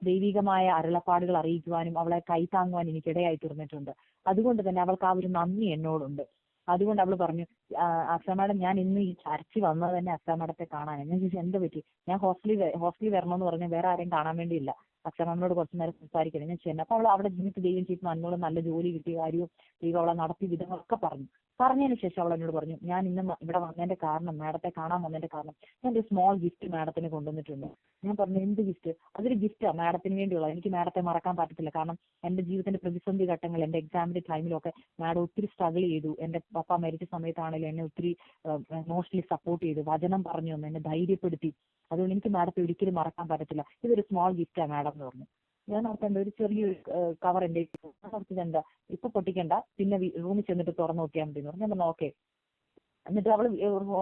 ദൈവികമായ അരുളപ്പാടുകൾ അറിയിക്കുവാനും അവളെ കൈത്താങ്ങുവാൻ എനിക്ക് ഇടയായി തീർന്നിട്ടുണ്ട്. അതുകൊണ്ട് തന്നെ അവൾക്ക് ആ ഒരു നന്ദി എന്നോടുണ്ട്. അതുകൊണ്ട് അവള് പറഞ്ഞു, അക്ഷ മാഡം ഞാൻ ഇന്ന് ഈ ചർച്ചിൽ വന്നത് തന്നെ അക്ഷ മാഡത്തെ കാണാനാണ്. ഞാൻ ചോദിച്ചു എന്താ പറ്റി? ഞാൻ ഹോസ്റ്റലിൽ വരണമെന്ന് പറഞ്ഞാൽ വേറെ ആരെയും കാണാൻ വേണ്ടിയില്ല, അക്ഷ മാമിനോട് കുറച്ച് നേരം സംസാരിക്കണം ഞാൻ ചെന്നു. അപ്പൊ അവൾ അവിടെ ജീവിതത്തിൽ ദൈവം ചെയ്ത് എന്നോട് നല്ല ജോലി കിട്ടിയ കാര്യവും ദൈവം അവളെ നടത്തിയ വിധങ്ങളൊക്കെ പറഞ്ഞതിന് ശേഷം അവൾ എന്നോട് പറഞ്ഞു, ഞാൻ ഇന്ന് ഇവിടെ വന്നതിന്റെ കാരണം, മാഡത്തെ കാണാൻ വന്നതിന്റെ കാരണം ഞാൻ ഒരു സ്മോൾ ഗിഫ്റ്റ് മാഡത്തിന് കൊണ്ടുവന്നിട്ടുണ്ട്. ഞാൻ പറഞ്ഞു, എന്ത് ഗിഫ്റ്റ്? അതൊരു ഗിഫ്റ്റാ മാഡത്തിന് വേണ്ടിയുള്ള. എനിക്ക് മാഡത്തെ മറക്കാൻ പറ്റത്തില്ല. കാരണം എന്റെ ജീവിതത്തിന്റെ പ്രതിസന്ധി ഘട്ടങ്ങൾ, എന്റെ എക്സാമിന്റെ ടൈമിലൊക്കെ മാഡം ഒത്തിരി സ്ട്രഗിൾ ചെയ്തു. എന്റെ പപ്പ മരിച്ച സമയത്താണെങ്കിലും എന്നെ ഒത്തിരി ഇമോഷണലി സപ്പോർട്ട് ചെയ്തു, വചനം പറഞ്ഞു തന്നു, എന്നെ ധൈര്യപ്പെടുത്തി. അതുകൊണ്ട് എനിക്ക് മാഡത്തെ ഒരിക്കലും മറക്കാൻ പറ്റത്തില്ല. ഇതൊരു സ്മോൾ ഗിഫ്റ്റാ മാഡം എന്ന് പറഞ്ഞു. ഞാൻ ഓർത്തേണ്ട ഒരു ചെറിയൊരു കവർ എന്റെ ഓർത്തത് എന്താ, ഇപ്പൊ പൊട്ടിക്കണ്ട, പിന്നെ റൂമിൽ ചെന്നിട്ട് തുറന്നു നോക്കിയാൽ മതി എന്ന് പറഞ്ഞു. ഞാൻ പറഞ്ഞു ഓക്കെ. എന്നിട്ട് അവള്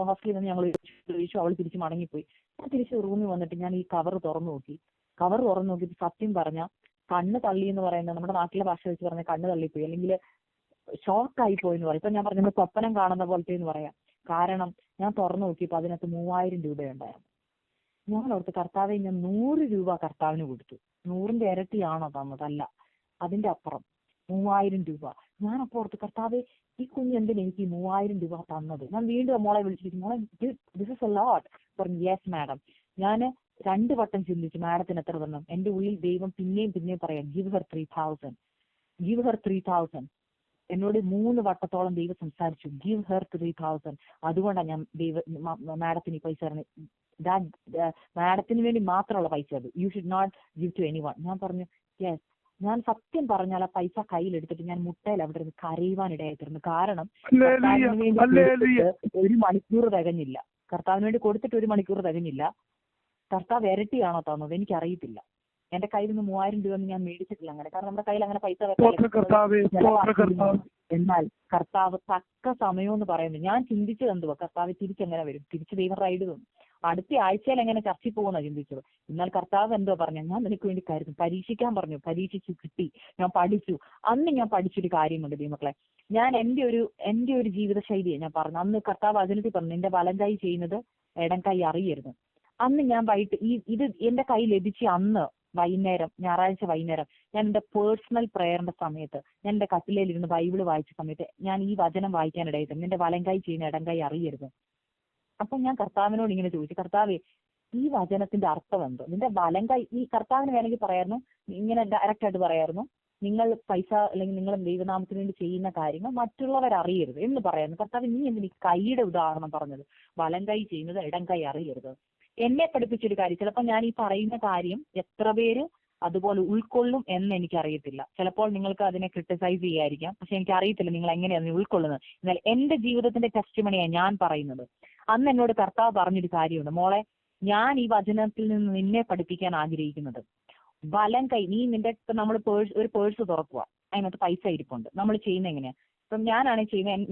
ഹോസ്റ്റലിൽ നിന്ന് ഞങ്ങൾ ചോദിച്ചു, അവൾ തിരിച്ച് മടങ്ങിപ്പോയി. ഞാൻ തിരിച്ച് റൂമിൽ വന്നിട്ട് ഞാൻ ഈ കവർ തുറന്നു നോക്കി. കവർ തുറന്നു നോക്കിയിട്ട് സത്യം പറഞ്ഞാൽ കണ്ണ് തള്ളി എന്ന് പറയുന്നത് നമ്മുടെ നാട്ടിലെ ഭാഷ വെച്ച് പറഞ്ഞാൽ കണ്ണ് തള്ളിപ്പോയി, അല്ലെങ്കിൽ ഷോക്കായി പോയി എന്ന് പറയും. ഇപ്പൊ ഞാൻ പറഞ്ഞത് സ്വപ്നം കാണുന്ന പോലത്തെ എന്ന് പറയാം. കാരണം ഞാൻ തുറന്നു നോക്കിയപ്പോൾ അതിനകത്ത് 3000 രൂപയുണ്ടായിരുന്നു. ഞാൻ ഓർത്ത്, കർത്താവെ ഞാൻ 100 രൂപ കർത്താവിന് കൊടുത്തു. 100ന്റെ ഇരട്ടിയാണോ തന്നത്? അല്ല, അതിന്റെ അപ്പുറം 3000 രൂപ. ഞാൻ അപ്പോൾ ഓർത്ത്, കർത്താവെ ഈ കുഞ്ഞ് എന്തിനാ എനിക്ക് 3000 രൂപ തന്നത്? ഞാൻ വീണ്ടും മോളെ വിളിച്ചിരിക്കും, മോളെ ദിസ് ഇസ് എ ലോട്ട്. പറഞ്ഞു യെസ് മാഡം. ഞാൻ 2 വട്ടം ചിന്തിച്ചു മാഡത്തിന് എത്ര തരണം. എന്റെ ഉള്ളിൽ ദൈവം പിന്നെയും പറയാം, ഗിവ് ഹർ 3000, ഗിവ് ഹർ 3000. എന്നോട് 3 വട്ടത്തോളം ദൈവം സംസാരിച്ചു, ഗിവ് ഹെർ 3000. അതുകൊണ്ടാണ് ഞാൻ മാഡത്തിന് ഈ പൈസ മാഡത്തിന് വേണ്ടി മാത്രമുള്ള പൈസ അത്. You should not give to any one. ഞാൻ പറഞ്ഞു യെസ്. ഞാൻ സത്യം പറഞ്ഞാൽ ആ പൈസ കയ്യിലെടുത്തിട്ട് ഞാൻ മുട്ടയിൽ അവിടെ ഇരുന്ന് കരയുവാനിടയായിത്തീർന്നു. കാരണം കർത്താവിന് വേണ്ടി 1 മണിക്കൂർ തികഞ്ഞില്ല. കർത്താവിന് വേണ്ടി കൊടുത്തിട്ട് 1 മണിക്കൂർ തികഞ്ഞില്ല. കർത്താവ് ഇരട്ടിയാണോ തന്നത് എനിക്കറിയത്തില്ല. എന്റെ കയ്യിൽ നിന്ന് 3000 രൂപ ഞാൻ മേടിച്ചിട്ടില്ല അങ്ങനെ. കാരണം നമ്മുടെ കയ്യിൽ അങ്ങനെ പൈസ എന്നാൽ കർത്താവ് തക്ക സമയം എന്ന് പറയുന്നത് ഞാൻ ചിന്തിച്ചത് എന്തുവാ, കർത്താവ് തിരിച്ചെങ്ങനെ വരും? തിരിച്ച് ദൈവം റൈഡ് തന്നു. അടുത്ത ആഴ്ചയിൽ എങ്ങനെ ചർച്ചയിൽ പോകുന്ന ചിന്തിച്ചത്. എന്നാൽ കർത്താവ് എന്തോ പറഞ്ഞു, ഞാൻ നിനക്ക് വേണ്ടി കരുതും, പരീക്ഷിക്കാൻ പറഞ്ഞു, പരീക്ഷിച്ചു കിട്ടി, ഞാൻ പഠിച്ചു. അന്ന് ഞാൻ പഠിച്ചൊരു കാര്യമുണ്ട് ദൈവമക്കളെ. ഞാൻ എന്റെ ഒരു ജീവിത ശൈലിയെ ഞാൻ പറഞ്ഞു. അന്ന് കർത്താവ് വചനത്തിൽ പറഞ്ഞു, നിന്റെ വലം കൈ ചെയ്യുന്നത് ഇടം കൈ അറിയരുത്. അന്ന് ഞാൻ വൈകിട്ട് ഇത് എന്റെ കൈ ലഭിച്ച അന്ന് വൈകുന്നേരം, ഞായറാഴ്ച വൈകുന്നേരം, ഞാൻ എന്റെ പേഴ്സണൽ പ്രയറിന്റെ സമയത്ത് ഞാൻ എന്റെ കട്ടിലേലിരുന്ന് ബൈബിള് വായിച്ച സമയത്ത് ഞാൻ ഈ വചനം വായിക്കാനിടയായിട്ട്, നിന്റെ വലം കൈ ചെയ്യുന്ന ഇടം കൈ അറിയരുത്. അപ്പൊ ഞാൻ കർത്താവിനോട് ഇങ്ങനെ ചോദിച്ചു, കർത്താവേ ഈ വചനത്തിന്റെ അർത്ഥം എന്തോ? നിന്റെ വലം കൈ, ഈ കർത്താവിന് വേണമെങ്കിൽ പറയായിരുന്നു, ഇങ്ങനെ ഡയറക്റ്റ് ആയിട്ട് പറയായിരുന്നു, നിങ്ങൾ പൈസ അല്ലെങ്കിൽ നിങ്ങൾ ദൈവനാമത്തിന് വേണ്ടി ചെയ്യുന്ന കാര്യങ്ങൾ മറ്റുള്ളവർ അറിയരുത് എന്ന് പറയായിരുന്നു. കർത്താവ് നീ എന്തിനീ കൈയുടെ ഉദാഹരണം പറഞ്ഞത്? വലം കൈ ചെയ്യുന്നത് ഇടം കൈ അറിയരുത്. എന്നെ പഠിപ്പിച്ചൊരു കാര്യം, ചിലപ്പോൾ ഞാൻ ഈ പറയുന്ന കാര്യം എത്ര പേര് അതുപോലെ ഉൾക്കൊള്ളും എന്ന് എനിക്കറിയത്തില്ല. ചിലപ്പോൾ നിങ്ങൾക്ക് അതിനെ ക്രിട്ടിസൈസ് ചെയ്യായിരിക്കാം, പക്ഷെ എനിക്കറിയത്തില്ല നിങ്ങൾ എങ്ങനെയാണ് ഉൾക്കൊള്ളുന്നത്. എന്നാൽ എന്റെ ജീവിതത്തിന്റെ ടെസ്റ്റിമണിയാണ് ഞാൻ പറയുന്നത്. അന്ന് എന്നോട് കർത്താവ് പറഞ്ഞൊരു കാര്യമുണ്ട്, മോളെ ഞാൻ ഈ വചനത്തിൽ നിന്ന് നിന്നെ പഠിപ്പിക്കാൻ ആഗ്രഹിക്കുന്നത് വലം കൈ, നീ നിന്റെ ഇപ്പൊ നമ്മൾ ഒരു പേഴ്സ് തുറക്കുക, അതിനകത്ത് പൈസ ഇരിപ്പുണ്ട്. നമ്മൾ ചെയ്യുന്നത് എങ്ങനെയാ? ഇപ്പം ഞാനാണ് ചെയ്യുന്നത്,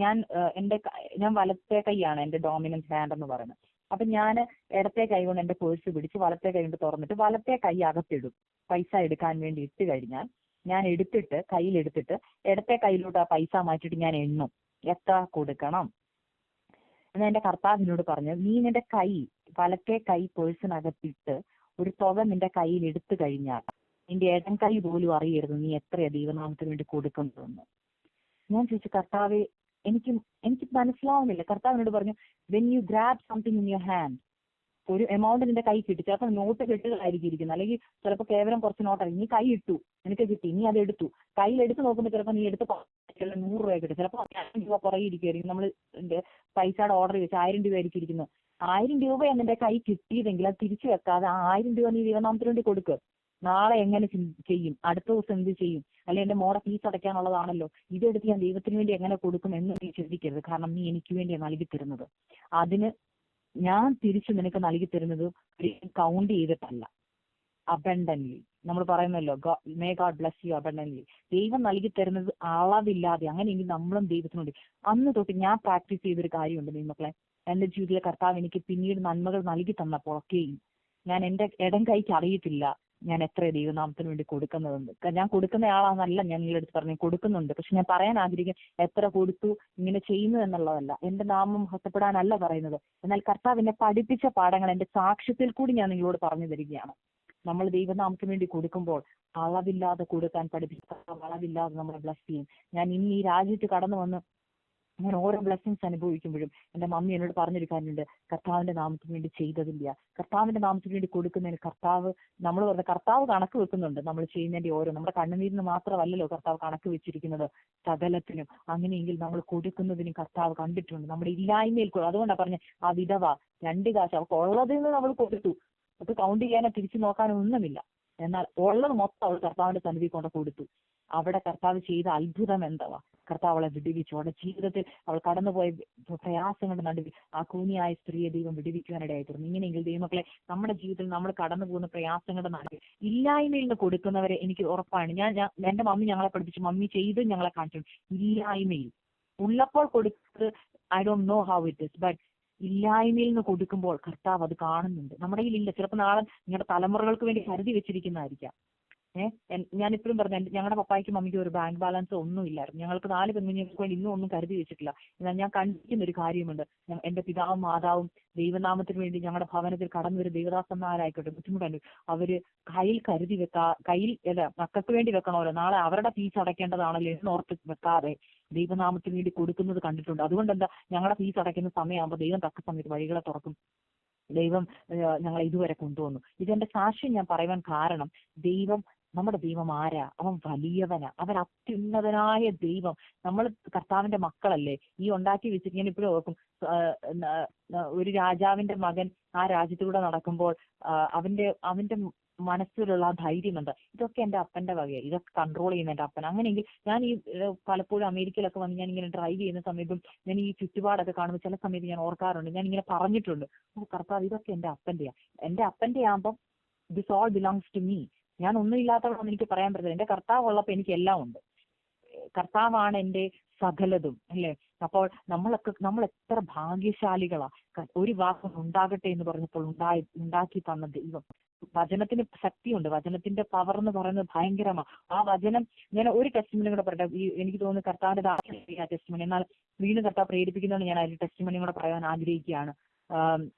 ഞാൻ വലത്തെ കൈയാണ് എന്റെ ഡോമിനൻസ് ഹാൻഡ് എന്ന് പറയുന്നത്. അപ്പൊ ഞാൻ ഇടത്തെ കൈ കൊണ്ട് എന്റെ പേഴ്സ് പിടിച്ച് വലത്തെ കൈ കൊണ്ട് തുറന്നിട്ട് വലത്തെ കൈ അകത്തിടും. പൈസ എടുക്കാൻ വേണ്ടി ഇട്ട് കഴിഞ്ഞാൽ ഞാൻ എടുത്തിട്ട് കയ്യിലെടുത്തിട്ട് ഇടത്തെ കയ്യിലോട്ട് ആ പൈസ മാറ്റിയിട്ട് ഞാൻ എണ്ണും എത്ര കൊടുക്കണം. എന്നാൽ എന്റെ കർത്താവിനോട് പറഞ്ഞു, നീ നിന്റെ കൈ വലത്തെ കൈ പേഴ്സിനകത്തിട്ട് ഒരു തുക നിന്റെ കയ്യിൽ എടുത്തു കഴിഞ്ഞാൽ നിന്റെ ഇടം കൈ പോലും അറിയരുത് നീ എത്രയാ ദൈവനാമത്തിന് വേണ്ടി കൊടുക്കുന്നതെന്ന്. ഞാൻ ചോദിച്ചു, കർത്താവെ എനിക്ക് മനസ്സിലാവുന്നില്ല. കർത്താവിനോട് പറഞ്ഞു, when you grab something in your hand, ഒരു എമൗണ്ട് നിന്റെ കൈ കിട്ടി, ചിലപ്പോൾ നോട്ട് കെട്ടുകളായിരിക്കും ഇരിക്കുന്നത്, അല്ലെങ്കിൽ ചിലപ്പോൾ കേവലം കുറച്ച് നോട്ടായിരിക്കും. നീ കൈ ഇട്ടു, നിനക്ക് കിട്ടി, നീ അത് എടുത്തു, കയ്യിലെടുത്ത് നോക്കുമ്പോൾ ചിലപ്പോൾ നീ എടുത്ത് 100 രൂപ കിട്ടും, ചിലപ്പോൾ 1000 രൂപ പുറകെ ഇരിക്കുമായിരിക്കും. നമ്മൾ പൈസയുടെ ഓർഡർ വെച്ച് 1000 രൂപ ആയിരിക്കും ഇരിക്കുന്നത്. 1000 രൂപയാണ് നിന്റെ കൈ കിട്ടിയതെങ്കിൽ അത് തിരിച്ചു വെക്കാതെ ആ 1000 രൂപ നീ ദൈവനാമത്തിന് വേണ്ടി കൊടുക്കുക. നാളെ എങ്ങനെ ചെയ്യും, അടുത്ത ദിവസം എന്ത് ചെയ്യും, അല്ലെങ്കിൽ എന്റെ മോടെ ഫീസ് അടയ്ക്കാനുള്ളതാണല്ലോ, ഇതെടുത്ത് ഞാൻ ദൈവത്തിന് വേണ്ടി എങ്ങനെ കൊടുക്കും എന്ന് നീ ചിന്തിക്കരുത്. കാരണം നീ എനിക്ക് വേണ്ടിയാണ് നൽകി തരുന്നത്. അതിന് ഞാൻ തിരിച്ചു നിനക്ക് നൽകി തരുന്നത് കൗണ്ട് ചെയ്തിട്ടല്ല, അബണ്ടൻലി. നമ്മൾ പറയുന്നല്ലോ, may God bless you abundantly. ദൈവം നൽകി തരുന്നത് അളവില്ലാതെ. അങ്ങനെയെങ്കിൽ നമ്മളും ദൈവത്തിനുണ്ട്. അന്ന് തൊട്ട് ഞാൻ പ്രാക്ടീസ് ചെയ്തൊരു കാര്യമുണ്ട് നിയമക്കളെ. എന്റെ ജീവിതത്തിലെ കർത്താവ് എനിക്ക് പിന്നീട് നന്മകൾ നൽകി തന്നപ്പോഴൊക്കെയും ഞാൻ എന്റെ ഇടം കൈക്ക് അറിയത്തില്ല ഞാൻ എത്ര ദൈവനാമത്തിന് വേണ്ടി കൊടുക്കുന്നതെന്ന്. ഞാൻ കൊടുക്കുന്ന ആളാണെന്നല്ല ഞാൻ നിങ്ങളുടെ അടുത്ത് പറഞ്ഞു, കൊടുക്കുന്നുണ്ട്. പക്ഷെ ഞാൻ പറയാൻ ആഗ്രഹിക്കും എത്ര കൊടുത്തു ഇങ്ങനെ ചെയ്യുന്നു എന്നുള്ളതല്ല, എന്റെ നാമം ഹസ്തപ്പെടാനല്ല പറയുന്നത്. എന്നാൽ കർത്താവ് എന്നെ പഠിപ്പിച്ച പാഠങ്ങൾ എന്റെ സാക്ഷ്യത്തിൽ കൂടി ഞാൻ നിങ്ങളോട് പറഞ്ഞു തരികയാണ്. നമ്മൾ ദൈവനാമത്തിന് വേണ്ടി കൊടുക്കുമ്പോൾ അളവില്ലാതെ കൊടുക്കാൻ പഠിപ്പിച്ച അളവില്ലാതെ നമ്മളെ ബ്ലസ് ചെയ്യും. ഞാൻ ഇന്ന് ഈ രാജ്യത്ത് കടന്നു വന്ന് ഞാൻ ഓരോ ബ്ലെസ്സിങ്സ് അനുഭവിക്കുമ്പോഴും എന്റെ മമ്മി എന്നോട് പറഞ്ഞൊരു കാര്യമുണ്ട്, കർത്താവിന്റെ നാമത്തിന് വേണ്ടി ചെയ്തതില്ല. കർത്താവിന്റെ നാമത്തിന് വേണ്ടി കൊടുക്കുന്നതിന് നമ്മൾ പറഞ്ഞ കർത്താവ് കണക്ക് വെക്കുന്നുണ്ട്. നമ്മൾ ചെയ്യുന്നതിന്റെ ഓരോ, നമ്മുടെ കണ്ണുനീരിന് മാത്രമല്ലല്ലോ കർത്താവ് കണക്ക് വെച്ചിരിക്കുന്നത്, സകലത്തിനും. അങ്ങനെയെങ്കിൽ നമ്മൾ കൊടുക്കുന്നതിനും കർത്താവ് കണ്ടിട്ടുണ്ട്. നമ്മുടെ ഇല്ലായ്മയിൽ അതുകൊണ്ടാണ് പറഞ്ഞ ആ വിധവ 2 കാശ് അവർക്ക് ഉള്ളതിൽ നിന്ന് നമ്മൾ കൊടുത്തു. അത് കൗണ്ട് ചെയ്യാനോ തിരിച്ചു നോക്കാനോ ഒന്നുമില്ല. എന്നാൽ ഉള്ളത് മൊത്തം അവൾ കർത്താവിന്റെ സന്നിധി കൊണ്ട് കൊടുത്തു. അവിടെ കർത്താവ് ചെയ്ത അത്ഭുതം എന്തുവാ? കർത്താവ് അവളെ വിടുവിച്ചു. അവളുടെ ജീവിതത്തിൽ അവൾ കടന്നുപോയ പ്രയാസങ്ങളുടെ നടുവിൽ ആ കൂനിയായ സ്ത്രീയെ ദൈവം വിടുവിക്കുവാനിടയായി തീർന്നു. ഇങ്ങനെയെങ്കിൽ ദൈവമക്കളെ, നമ്മുടെ ജീവിതത്തിൽ നമ്മൾ കടന്നു പോകുന്ന പ്രയാസങ്ങളുടെ നടുവിൽ ഇല്ലായ്മയിൽ നിന്ന് കൊടുക്കുന്നവരെ എനിക്ക് ഉറപ്പാണ്. എന്റെ മമ്മി ഞങ്ങളെ പഠിപ്പിച്ചു, മമ്മി ചെയ്ത് ഞങ്ങളെ കാണിച്ചു. ഇല്ലായ്മയിൽ ഉള്ളപ്പോൾ കൊടുത്തത് I don't know how it is, but ഇല്ലായ്മയിൽ നിന്ന് കൊടുക്കുമ്പോൾ കർത്താവ് അത് കാണുന്നുണ്ട്. നമ്മുടെ കയ്യിലില്ല, ചിലപ്പോൾ നാളെ നിങ്ങളുടെ തലമുറകൾക്ക് വേണ്ടി കരുതി വെച്ചിരിക്കുന്നതായിരിക്കാം. ഞാനിപ്പോഴും പറഞ്ഞു, ഞങ്ങളുടെ പപ്പായ്ക്കും മമ്മിക്കും ഒരു ബാങ്ക് ബാലൻസ് ഒന്നും ഇല്ലായിരുന്നു. ഞങ്ങൾക്ക് 4 പെൺകുഞ്ഞുങ്ങൾക്ക് വേണ്ടി ഇന്നും ഒന്നും കരുതി വെച്ചിട്ടില്ല. എന്നാൽ ഞാൻ കണ്ടിരിക്കുന്ന ഒരു കാര്യമുണ്ട്, എന്റെ പിതാവും മാതാവും ദൈവനാമത്തിന് വേണ്ടി ഞങ്ങളുടെ ഭവനത്തിൽ കടന്നു വരും ദൈവദാസന്മാരായിക്കോട്ടെ ബുദ്ധിമുട്ടുണ്ട്, അവര് കയ്യിൽ കരുതി കയ്യിൽ മക്കൾക്ക് വേണ്ടി വെക്കണമല്ലോ, നാളെ അവരുടെ ഫീസ് അടയ്ക്കേണ്ടതാണല്ലോ എന്നോർത്ത് വെക്കാതെ ദൈവനാമത്തിന് വേണ്ടി കൊടുക്കുന്നത് കണ്ടിട്ടുണ്ട്. അതുകൊണ്ട് എന്താ, ഞങ്ങളുടെ ഫീസ് അടയ്ക്കുന്ന സമയമാകുമ്പോൾ ദൈവം തക്ക സമയത്ത് വഴികളെ തുറക്കും. ദൈവം ഞങ്ങളെ ഇതുവരെ കൊണ്ടുവന്നു. ഇതെന്റെ സാക്ഷ്യം ഞാൻ പറയുവാൻ കാരണം, നമ്മുടെ ദൈവം ആരാ? അവൻ വലിയവനാ, അവൻ അത്യുന്നതനായ ദൈവം. നമ്മൾ കർത്താവിന്റെ മക്കളല്ലേ. ഈ ഉണ്ടാക്കി വെച്ചിട്ട് ഞാൻ ഇപ്പോഴും ഓർക്കും, ഒരു രാജാവിന്റെ മകൻ ആ രാജ്യത്തൂടെ നടക്കുമ്പോൾ അവന്റെ മനസ്സിലുള്ള ആ ധൈര്യം എന്താ? ഇതൊക്കെ എന്റെ അപ്പന്റെ വകയാണ്, ഇതൊക്കെ കൺട്രോൾ ചെയ്യുന്ന എന്റെ അപ്പൻ. അങ്ങനെയെങ്കിൽ ഞാൻ ഈ പലപ്പോഴും അമേരിക്കയിലൊക്കെ വന്ന് ഞാൻ ഇങ്ങനെ ഡ്രൈവ് ചെയ്യുന്ന സമയത്തും ഞാൻ ഈ ചുറ്റുപാടൊക്കെ കാണുമ്പോൾ ചില സമയത്ത് ഞാൻ ഓർക്കാറുണ്ട്, ഞാൻ ഇങ്ങനെ പറഞ്ഞിട്ടുണ്ട്, കർത്താവ് ഇതൊക്കെ എന്റെ അപ്പന്റെയാ. എന്റെ അപ്പന്റെ ആകുമ്പം this all belongs to me. ഞാൻ ഒന്നും ഇല്ലാത്തവളൊന്നും എനിക്ക് പറയാൻ പറ്റില്ല. എന്റെ കർത്താവ് ഉള്ളപ്പോൾ എനിക്ക് എല്ലാം ഉണ്ട്. കർത്താവാണ് എന്റെ സകലതും, അല്ലേ? അപ്പോൾ നമ്മൾ എത്ര ഭാഗ്യശാലികളാ. ഒരു വാക്ക് ഉണ്ടാകട്ടെ എന്ന് പറഞ്ഞപ്പോൾ ഉണ്ടാക്കി തന്ന ദൈവം. വചനത്തിന് ശക്തിയുണ്ട്, വചനത്തിന്റെ പവർ എന്ന് പറയുന്നത് ഭയങ്കരമാണ്. ആ വചനം, ഞാൻ ഒരു ടെസ്റ്റിമണി കൂടെ പറയട്ടെ. എനിക്ക് തോന്നുന്നു കർത്താവിന്റെ ടെസ്റ്റിമണി, എന്നാൽ വീണ്ടും കർത്താവ് പ്രേരിപ്പിക്കുന്നതുകൊണ്ട് ഞാൻ അതിന്റെ ടെസ്റ്റിമണി കൂടെ പറയാൻ ആഗ്രഹിക്കുകയാണ്.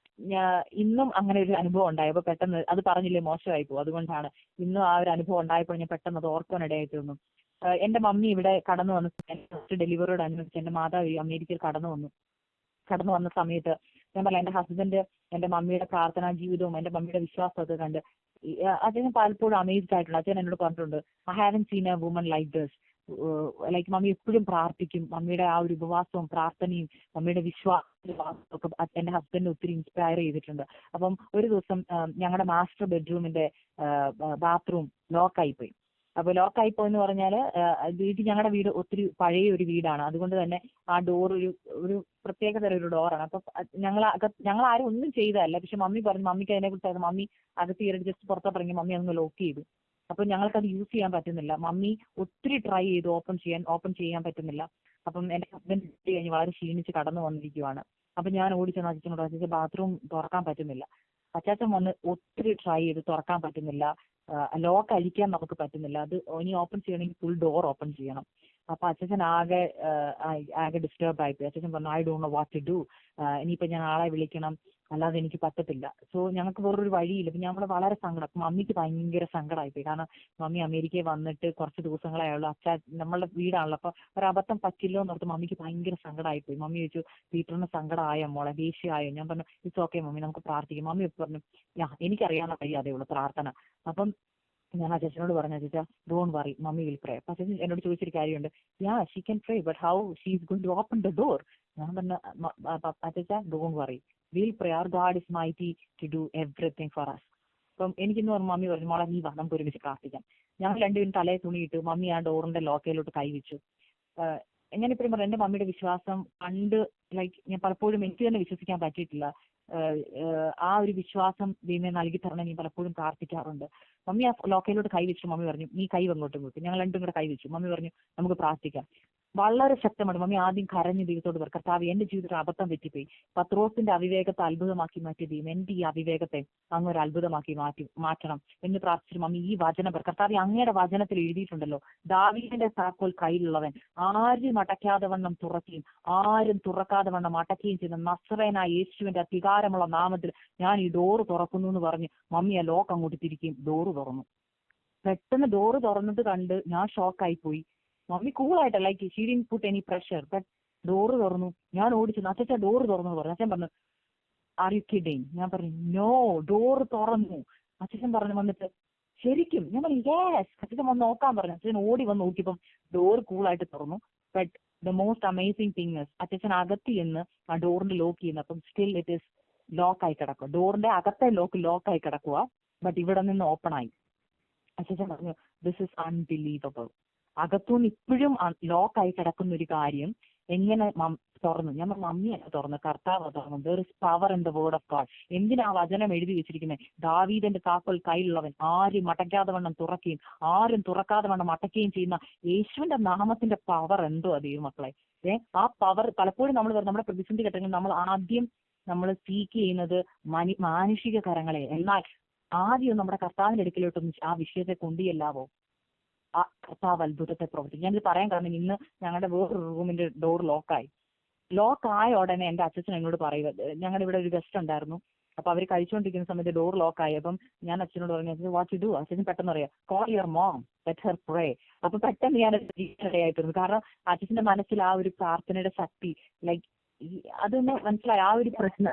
ഇന്നും അങ്ങനെ ഒരു അനുഭവം ഉണ്ടായപ്പോൾ പെട്ടെന്ന് അത് പറഞ്ഞില്ലേ മോശമായി പോകും. അതുകൊണ്ടാണ് ഇന്നും ആ ഒരു അനുഭവം ഉണ്ടായപ്പോൾ ഞാൻ പെട്ടെന്ന് അത് ഓർക്കാനിടയായി തീർന്നു. എന്റെ മമ്മി ഇവിടെ കടന്നു വന്ന ഫസ്റ്റ് ഡെലിവറിയോട് അനുബന്ധിച്ച് എന്റെ മാതാവ് അമേരിക്കയിൽ കടന്നു വന്ന സമയത്ത് ഞാൻ പറയാം, എന്റെ ഹസ്ബൻഡ് എന്റെ മമ്മിയുടെ പ്രാർത്ഥനാ ജീവിതവും എന്റെ മമ്മിയുടെ വിശ്വാസമൊക്കെ കണ്ട് അദ്ദേഹം പലപ്പോഴും അമേസ്ഡ് ആയിട്ടുണ്ട്. അച്ഛൻ എന്നോട് പറഞ്ഞിട്ടുണ്ട്, I haven't seen a woman like this. Like mummy എപ്പോഴും പ്രാർത്ഥിക്കും. മമ്മിയുടെ ആ ഒരു ഉപവാസവും പ്രാർത്ഥനയും മമ്മിയുടെ വിശ്വാസവും എന്റെ ഹസ്ബൻഡിനെ ഒത്തിരി ഇൻസ്പയർ ചെയ്തിട്ടുണ്ട്. അപ്പം ഒരു ദിവസം ഞങ്ങളുടെ മാസ്റ്റർ ബെഡ്റൂമിന്റെ ബാത്റൂം ലോക്കായി പോയി. അപ്പൊ ലോക്കായി പോയെന്ന് പറഞ്ഞാല് ഞങ്ങളുടെ വീട് ഒത്തിരി പഴയ ഒരു വീടാണ്. അതുകൊണ്ട് തന്നെ ആ ഡോർ ഒരു പ്രത്യേകതരം ഒരു ഡോറാണ്. അപ്പൊ ഞങ്ങൾ ആരും ഒന്നും ചെയ്തതല്ല. പക്ഷെ മമ്മി പറഞ്ഞു, മമ്മിക്ക് അതിനെ കുറിച്ച് മമ്മി അകത്ത് കയറി ജസ്റ്റ് പുറത്തോട്ട് ഇറങ്ങി മമ്മി അതൊന്ന് ലോക്ക് ചെയ്തു. അപ്പൊ ഞങ്ങൾക്കത് യൂസ് ചെയ്യാൻ പറ്റുന്നില്ല. മമ്മി ഒത്തിരി ട്രൈ ചെയ്തു, ഓപ്പൺ ചെയ്യാൻ പറ്റുന്നില്ല. അപ്പം എന്റെ ഹസ്ബൻഡ് കഴിഞ്ഞ് വളരെ ക്ഷീണിച്ച് കടന്നു വന്നിരിക്കുവാണ്. അപ്പൊ ഞാൻ ഓടിച്ചെന്ന് അച്ഛനോട്, അച്ഛൻ ബാത്റൂം തുറക്കാൻ പറ്റുന്നില്ല. അച്ചാച്ചൻ വന്ന് ഒത്തിരി ട്രൈ ചെയ്ത് തുറക്കാൻ പറ്റുന്നില്ല. ലോക്ക് അഴിക്കാൻ നമുക്ക് പറ്റുന്നില്ല. അത് ഇനി ഓപ്പൺ ചെയ്യണമെങ്കിൽ ഫുൾ ഡോർ ഓപ്പൺ ചെയ്യണം. അപ്പൊ അച്ഛൻ ആകെ ഡിസ്റ്റർബ് ആയിപ്പോയി. അച്ഛൻ പറഞ്ഞു I don't know what to do, ഇനിയിപ്പോ ഞാൻ ആളെ വിളിക്കണം, അല്ലാതെ എനിക്ക് പറ്റത്തില്ല. സോ ഞങ്ങൾക്ക് വേറൊരു വഴിയില്ല. ഇപ്പൊ ഞങ്ങൾ വളരെ സങ്കടം. അപ്പൊ മമ്മിക്ക് ഭയങ്കര സങ്കടമായിപ്പോയി. കാരണം മമ്മി അമേരിക്കയിൽ വന്നിട്ട് കുറച്ച് ദിവസങ്ങളേ ആയുള്ളൂ. നമ്മളുടെ വീടാണല്ലോ, അപ്പൊ ഒരബദ്ധം പറ്റില്ലോ എന്നോർത്ത് മമ്മിക്ക് ഭയങ്കര സങ്കടമായിപ്പോയി. മമ്മി ചോദിച്ചു പീറ്ററിന് സങ്കടമായോ മോളെ, ദേഷ്യമായോ? ഞാൻ പറഞ്ഞു ഇറ്റ്സ് ഓക്കെ മമ്മി, നമുക്ക് പ്രാർത്ഥിക്കാം. മമ്മി പറഞ്ഞു എനിക്കറിയാവുന്ന വഴി അതേ ഉള്ളൂ, പ്രാർത്ഥന. അപ്പം ഞാൻ അച്ഛനോട് പറഞ്ഞു അച്ഛാ don't worry, mummy will pray. അപ്പൊ അച്ഛൻ എന്നോട് ചോദിച്ചൊരു കാര്യമുണ്ട്, she can pray but how she is going to open the door. ഞാൻ പറഞ്ഞു അച്ഛാ don't worry, will pray, our god is mighty to do everything for us. അപ്പം എനിക്കിന്ന് പറഞ്ഞു മമ്മി പറഞ്ഞു മോളെ നീ വാ നമുക്ക് ഒരുമിച്ച് പ്രാർത്ഥിക്കാം. ഞങ്ങൾ രണ്ടുപേരും തലയെ തുണിയിട്ടു. മമ്മി ആ ഡോറിന്റെ ലോക്കയിലോട്ട് കൈവച്ചു. ഞാനിപ്പോഴും പറഞ്ഞു എന്റെ മമ്മിയുടെ വിശ്വാസം പണ്ട് ഞാൻ പലപ്പോഴും എനിക്ക് തന്നെ വിശ്വസിക്കാൻ പറ്റിയിട്ടില്ല. ആ ഒരു വിശ്വാസം ദൈവമേ നൽകി തരണം ഞാൻ പലപ്പോഴും പ്രാർത്ഥിക്കാറുണ്ട്. മമ്മി ആ ലോക്കയിലോട്ട് കൈവച്ചു. മമ്മി പറഞ്ഞു നീ കൈ അങ്ങോട്ടും കൊടുത്തു. ഞങ്ങൾ രണ്ടും കൂടെ കൈവച്ചു. മമ്മി പറഞ്ഞു നമുക്ക് പ്രാർത്ഥിക്കാം. വളരെ ശക്തമാണ്. മമ്മി ആദ്യം കരഞ്ഞ് ദൈവത്തോട് പറഞ്ഞു കർത്താവ് എന്റെ ജീവിതത്തിൽ അബദ്ധം പറ്റിപ്പോയി. പത്രോസിന്റെ അവിവേകത്തെ അത്ഭുതമാക്കി മാറ്റിയ ദൈവം എന്റെ ഈ അവിവേകത്തെ അങ്ങ് ഒരു അത്ഭുതമാക്കി മാറ്റണം എന്ന് പ്രാർത്ഥിച്ചു. മമ്മി ഈ വചനം കർത്താവ് അങ്ങയുടെ വചനത്തിൽ എഴുതിയിട്ടുണ്ടല്ലോ, ദാവീദിന്റെ താക്കോൽ കയ്യിലുള്ളവൻ ആരും അടയ്ക്കാതെ വണ്ണം തുറക്കുകയും ആരും തുറക്കാതെ വണ്ണം അടയ്ക്കുകയും ചെയ്യുന്ന നസ്രയനായ യേശുവിന്റെ അധികാരമുള്ള നാമത്തിൽ ഞാൻ ഈ ഡോറ് തുറക്കുന്നു എന്ന് പറഞ്ഞ് മമ്മി ആ ലോക്ക് അങ്ങോട്ട് തിരിക്കുകയും ഡോറ് തുറന്നു. പെട്ടെന്ന് ഡോറ് തുറന്നത് കണ്ട് ഞാൻ ഷോക്കായി പോയി. മമ്മി കൂളായിട്ട് she didn't put any pressure, but door തുറന്നു. ഞാൻ ഓടിച്ചു അച്ഛാ ഡോറ് തുറന്നു പറഞ്ഞു. അച്ഛൻ പറഞ്ഞു ആർ യു കിഡിങ്? ഞാൻ പറഞ്ഞു നോ, ഡോറ് തുറന്നു. അച്ഛൻ പറഞ്ഞു വന്നിട്ട് ശരിക്കും? ഞാൻ പറഞ്ഞു യെസ്. അച്ഛൻ വന്ന് നോക്കാൻ പറഞ്ഞു. അച്ഛൻ ഓടി വന്ന് നോക്കിയപ്പം ഡോറ് കൂളായിട്ട് തുറന്നു. But the most amazing thing അച്ഛൻ അകത്ത് ചെന്ന് ആ ഡോറിന്റെ ലോക്ക് ചെയ്യുന്നു. അപ്പം സ്റ്റിൽ ഇറ്റ് ഈസ് ലോക്കായി കിടക്കുക. ഡോറിന്റെ അകത്തെ ലോക്കായി കിടക്കുക, ബട്ട് ഇവിടെ നിന്ന് ഓപ്പൺ ആയി. അച്ഛൻ പറഞ്ഞു ദിസ് ഇസ് അൺബിലീവബിൾ. അകത്തുനിന്ന് ഇപ്പോഴും ലോക്കായി കിടക്കുന്ന ഒരു കാര്യം എങ്ങനെ തുറന്നു? ഞാൻ മമ്മിയല്ല തുറന്നു, കർത്താവ് തുറന്നു. There is power in the word of God. എന്തിനാ വചനം എഴുതി വെച്ചിരിക്കുന്നത്? ദാവീദിന്റെ താക്കോൽ കയ്യിലുള്ളവൻ ആരും അടയ്ക്കാതെ വണ്ണം തുറക്കുകയും ആരും തുറക്കാതെ വണ്ണം അടയ്ക്കുകയും ചെയ്യുന്ന യേശുവിന്റെ നാമത്തിന്റെ പവർ എന്തോ ദൈവമക്കളെ. ആ പവർ പലപ്പോഴും നമ്മുടെ പ്രതിസന്ധി ഘട്ടങ്ങളിൽ നമ്മൾ സീക്ക് ചെയ്യുന്നത് മാനുഷിക കരങ്ങളെ. എന്നാൽ ആദ്യം നമ്മുടെ കർത്താവിന്റെ അടുക്കലോട്ടൊന്ന് ആ വിഷയത്തെ കൊണ്ടുചെല്ലാവോ? ആ കർത്താവ് അത്ഭുതത്തെ പ്രവർത്തിക്കും. ഞാനിത് പറയാൻ കാരണം ഇന്ന് ഞങ്ങളുടെ വേറൊരു റൂമിന്റെ ഡോർ ലോക്കായ ഉടനെ എന്റെ അച്ഛൻ എന്നോട് പറയുക, ഞങ്ങളുടെ ഇവിടെ ഒരു ഗസ്റ്റ് ഉണ്ടായിരുന്നു. അപ്പൊ അവർ കഴിച്ചുകൊണ്ടിരിക്കുന്ന സമയത്ത് ഡോർ ലോക്കായി. അപ്പം ഞാൻ അച്ഛനോട് പറഞ്ഞു വാട്ട് ടു ഡു? അച്ഛൻ പെട്ടെന്ന് പറയാം call your mom, let her pray. അപ്പൊ പെട്ടെന്ന് ഞാൻ ഇടയായിട്ടിരുന്നു. കാരണം അച്ഛന്റെ മനസ്സിൽ ആ ഒരു പ്രാർത്ഥനയുടെ ശക്തി അതൊന്ന് മനസ്സിലായി.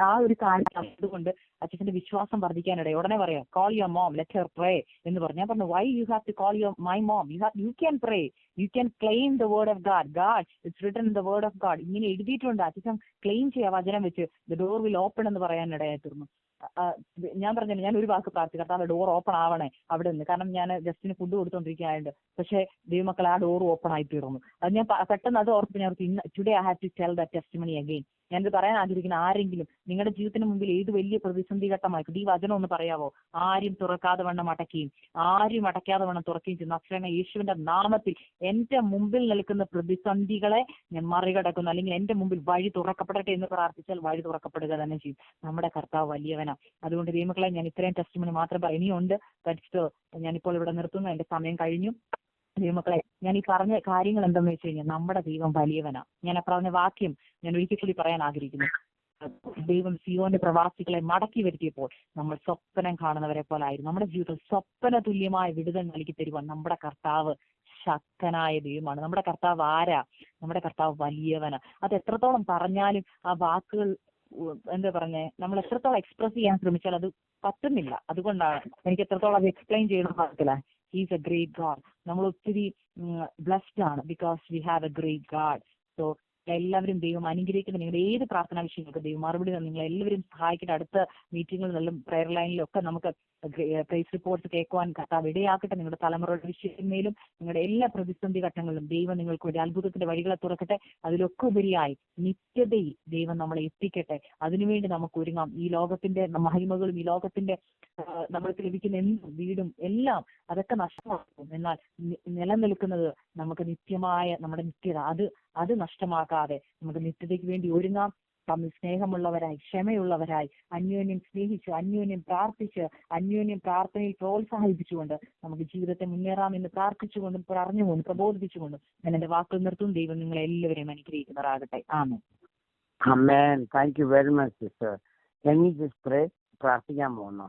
ആ ഒരു കാര്യം അതുകൊണ്ട് അച്ഛന്റെ വിശ്വാസം വർദ്ധിക്കാനിടയിൽ ഉടനെ പറയാം call your mom, let her pray എന്ന് പറഞ്ഞു. ഞാൻ പറഞ്ഞു why you have to call your my mom? You can pray, you can claim the word of God it's written in the word of God. ഇങ്ങനെ എഴുതിയിട്ടുണ്ട്. അച്ഛൻ claim ചെയ്യാം വചനം വെച്ച് ദ ഡോർ വിൽ ഓപ്പൺ എന്ന് പറയാനിടയായിത്തീർന്നു. ഞാൻ പറഞ്ഞില്ല, ഞാൻ ഒരു വാക്ക് പ്രാർത്ഥിച്ചു കർത്താവ് ഡോർ ഓപ്പൺ ആവണേ അവിടെ നിന്ന്. കാരണം ഞാൻ ജസ്റ്റിന് ഫുഡ് കൊടുത്തോണ്ടിരിക്കുകയായിട്ട്. പക്ഷേ ദൈവമക്കൾ ആ ഡോർ ഓപ്പൺ ആയി തീർന്നു. അത് ഞാൻ പെട്ടെന്ന് അത് ഓർത്ത് ഞാൻ today I have to tell that testimony again. ഞാനിത് പറയാൻ ആഗ്രഹിക്കുന്ന ആരെങ്കിലും നിങ്ങളുടെ ജീവിതത്തിന് മുമ്പിൽ ഏത് വലിയ പ്രതിസന്ധി ഘട്ടമായിരിക്കും ഈ വചനം ഒന്ന് പറയാവോ? ആരും തുറക്കാതെ വണ്ണം അടയ്ക്കുകയും ആരും അടയ്ക്കാതെ വണ്ണം തുറക്കുകയും ചെയ്യുന്ന അക്ഷരങ്ങൾ യേശുവിന്റെ നാമത്തിൽ എന്റെ മുമ്പിൽ നിൽക്കുന്ന പ്രതിസന്ധികളെ ഞാൻ മറികടക്കുന്നു, അല്ലെങ്കിൽ എന്റെ മുമ്പിൽ വഴി തുറക്കപ്പെടട്ടെ എന്ന് പ്രാർത്ഥിച്ചാൽ വഴി തുറക്കപ്പെടുക തന്നെ ചെയ്യും. നമ്മുടെ കർത്താവ് വലിയവനാ. അതുകൊണ്ട് ദൈവമക്കളെ ഞാൻ ഇത്രയും ടെസ്റ്റിമണി മാത്രം പറയും. ഇനിയുണ്ട്. ഞാനിപ്പോൾ ഇവിടെ നിർത്തുന്നു, എന്റെ സമയം കഴിഞ്ഞു. ദൈവമക്കളെ ഞാൻ ഈ പറഞ്ഞ കാര്യങ്ങൾ എന്തെന്ന് വെച്ച് കഴിഞ്ഞാൽ നമ്മുടെ ദൈവം വലിയവനാ. ഞാൻ പറഞ്ഞ വാക്യം ഞാൻ ഒരിക്കൽ കൂടി പറയാൻ ആഗ്രഹിക്കുന്നു. ദൈവം സിയോന്റെ പ്രവാസികളെ മടക്കി വരുത്തിയപ്പോൾ നമ്മൾ സ്വപ്നം കാണുന്നവരെ പോലായിരുന്നു. നമ്മുടെ ജീവിതത്തിൽ സ്വപ്ന തുല്യമായ വിടുതൽ നൽകി തരുവാൻ നമ്മുടെ കർത്താവ് ശക്തനായ ദൈവമാണ്. നമ്മുടെ കർത്താവ് ആരാ? നമ്മുടെ കർത്താവ് വലിയവനാ. അത് എത്രത്തോളം പറഞ്ഞാലും ആ വാക്കുകൾ നമ്മൾ എത്രത്തോളം എക്സ്പ്രസ് ചെയ്യാൻ ശ്രമിച്ചാൽ അത് പറ്റുന്നില്ല. അതുകൊണ്ടാണ് എനിക്ക് എത്രത്തോളം അത് എക്സ്പ്ലെയിൻ ചെയ്യണം പറഞ്ഞില്ല. He's A great God. നമ്മൾ ഒത്തിരി ബ്ലെസ്ഡ് ആണ് because we have a great God. So എല്ലാവരും ദൈവം അനുഗ്രഹിക്കുന്ന നിങ്ങളുടെ ഏത് പ്രാർത്ഥനാ വിഷയങ്ങൾക്ക് ദൈവം മറുപടി നിങ്ങൾ എല്ലാവരും സഹായിക്കട്ടെ. അടുത്ത മീറ്റിങ്ങുകളിലും പ്രെയർ ലൈനിലും ഒക്കെ നമുക്ക് പ്രൈസ് റിപ്പോർട്ട്സ് കേൾക്കുവാൻ കർത്താവ് ഇടയാക്കട്ടെ. നിങ്ങളുടെ തലമുറയുടെ വിഷയങ്ങളിലും നിങ്ങളുടെ എല്ലാ പ്രതിസന്ധി ഘട്ടങ്ങളിലും ദൈവം നിങ്ങൾക്ക് ഒരു അത്ഭുതത്തിന്റെ വഴികളെ തുറക്കട്ടെ. അതിലൊക്കെ ഉപരിയായി നിത്യതയിൽ ദൈവം നമ്മളെ എത്തിക്കട്ടെ. അതിനുവേണ്ടി നമുക്ക് ഒരുങ്ങാം. ഈ ലോകത്തിന്റെ മഹിമകളും ഈ ലോകത്തിന്റെ നമ്മൾക്ക് ലഭിക്കുന്ന എന്തും വീടും എല്ലാം അതൊക്കെ നഷ്ടമാക്കും. എന്നാൽ നിലനിൽക്കുന്നത് നമുക്ക് നിത്യമായ നമ്മുടെ നിത്യത അത് നഷ്ടമാക്കാതെ നമുക്ക് നിത്യതയ്ക്ക് വേണ്ടി ഒരുങ്ങാം. തമ്മിൽ സ്നേഹമുള്ളവരായി, ക്ഷമയുള്ളവരായി, അന്യോന്യം സ്നേഹിച്ച്, അന്യോന്യം പ്രാർത്ഥിച്ച്, അന്യോന്യം പ്രാർത്ഥനയിൽ പ്രോത്സാഹിപ്പിച്ചുകൊണ്ട് നമുക്ക് ജീവിതത്തെ മുന്നേറാമെന്ന് പ്രാർത്ഥിച്ചുകൊണ്ടും പറഞ്ഞുകൊണ്ടും പ്രബോധിപ്പിച്ചുകൊണ്ടും ഞാൻ എന്റെ വാക്കുകൾ നിർത്തും. ദൈവം നിങ്ങളെ എല്ലാവരെയും അനുഗ്രഹിക്കുന്നതാകട്ടെ. ആമേൻ. Amen. Thank you very much, sister. Can you just pray? പ്രാർത്ഥിക്കാൻ പോകുന്നു.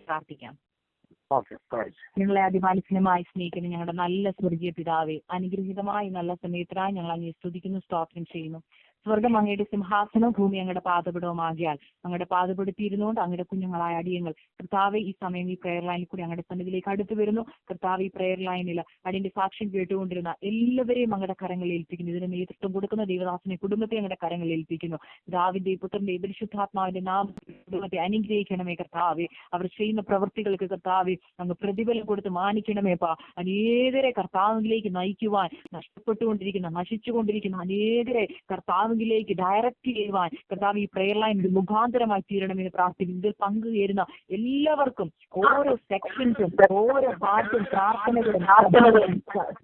പ്രാർത്ഥിക്കാം. Okay, praise. നിങ്ങളെ അതിമാലിന്യമായി സ്നേഹിക്കുന്ന ഞങ്ങളുടെ നല്ല സ്വർഗീയ പിതാവേ, അനുഗ്രഹീതമായി നല്ല സമയത്തിനായി ഞങ്ങൾ അങ്ങേ സ്തുതിക്കുന്നു, സ്തോത്രം ചെയ്യുന്നു. സ്വർഗം അങ്ങയുടെ സിംഹാസനവും ഭൂമി അങ്ങയുടെ പാദപിടവുമാകിയാൽ അങ്ങയുടെ പാദപ്പെടുത്തിയിരുന്നുകൊണ്ട് അങ്ങയുടെ കുഞ്ഞുങ്ങളായ അടിയങ്ങൾ കർത്താവെ ഈ സമയം ഈ പ്രെയർ ലൈനിൽ കൂടി അങ്ങയുടെ സന്നിധിയിലേക്ക് അടുത്ത് വരുന്നു. കർത്താവ് ഈ പ്രെയർ ലൈനിൽ അടിയന്റെ സാക്ഷ്യം കേട്ടുകൊണ്ടിരുന്ന എല്ലാവരെയും അങ്ങയുടെ കരങ്ങളിൽ ഏൽപ്പിക്കുന്നു. ഇതിന് നേതൃത്വം കൊടുക്കുന്ന ദൈവദാസനെ കുടുംബത്തെ അങ്ങയുടെ കരങ്ങളിൽ ഏൽപ്പിക്കുന്നു. പിതാവിന്റെ പുത്രന്റെ പരിശുദ്ധാത്മാവിന്റെ നാമത്തെ അനുഗ്രഹിക്കണമേ കർത്താവെ. അവർ ചെയ്യുന്ന പ്രവൃത്തികൾക്ക് കർത്താവെ അങ്ങ് പ്രതിഫലം കൊടുത്ത് മാനിക്കണമേപ്പാ. അനേകരെ കർത്താവിലേക്ക് നയിക്കുവാൻ നശിച്ചുകൊണ്ടിരിക്കുന്ന അനേകരെ കർത്താവിലേക്ക് ഡയറക്റ്റ് ചെയ്യുവാൻ കർത്താവ് ഈ പ്രെയർ ലൈൻ ഒരു മുഖാന്തരമായി തീരണമെന്ന് പ്രാർത്ഥിക്കുന്നു. ഇതിൽ പങ്കുചേരുന്ന എല്ലാവർക്കും ഓരോ സെക്ഷൻസും ഓരോ പാട്ടും പ്രാർത്ഥനകളും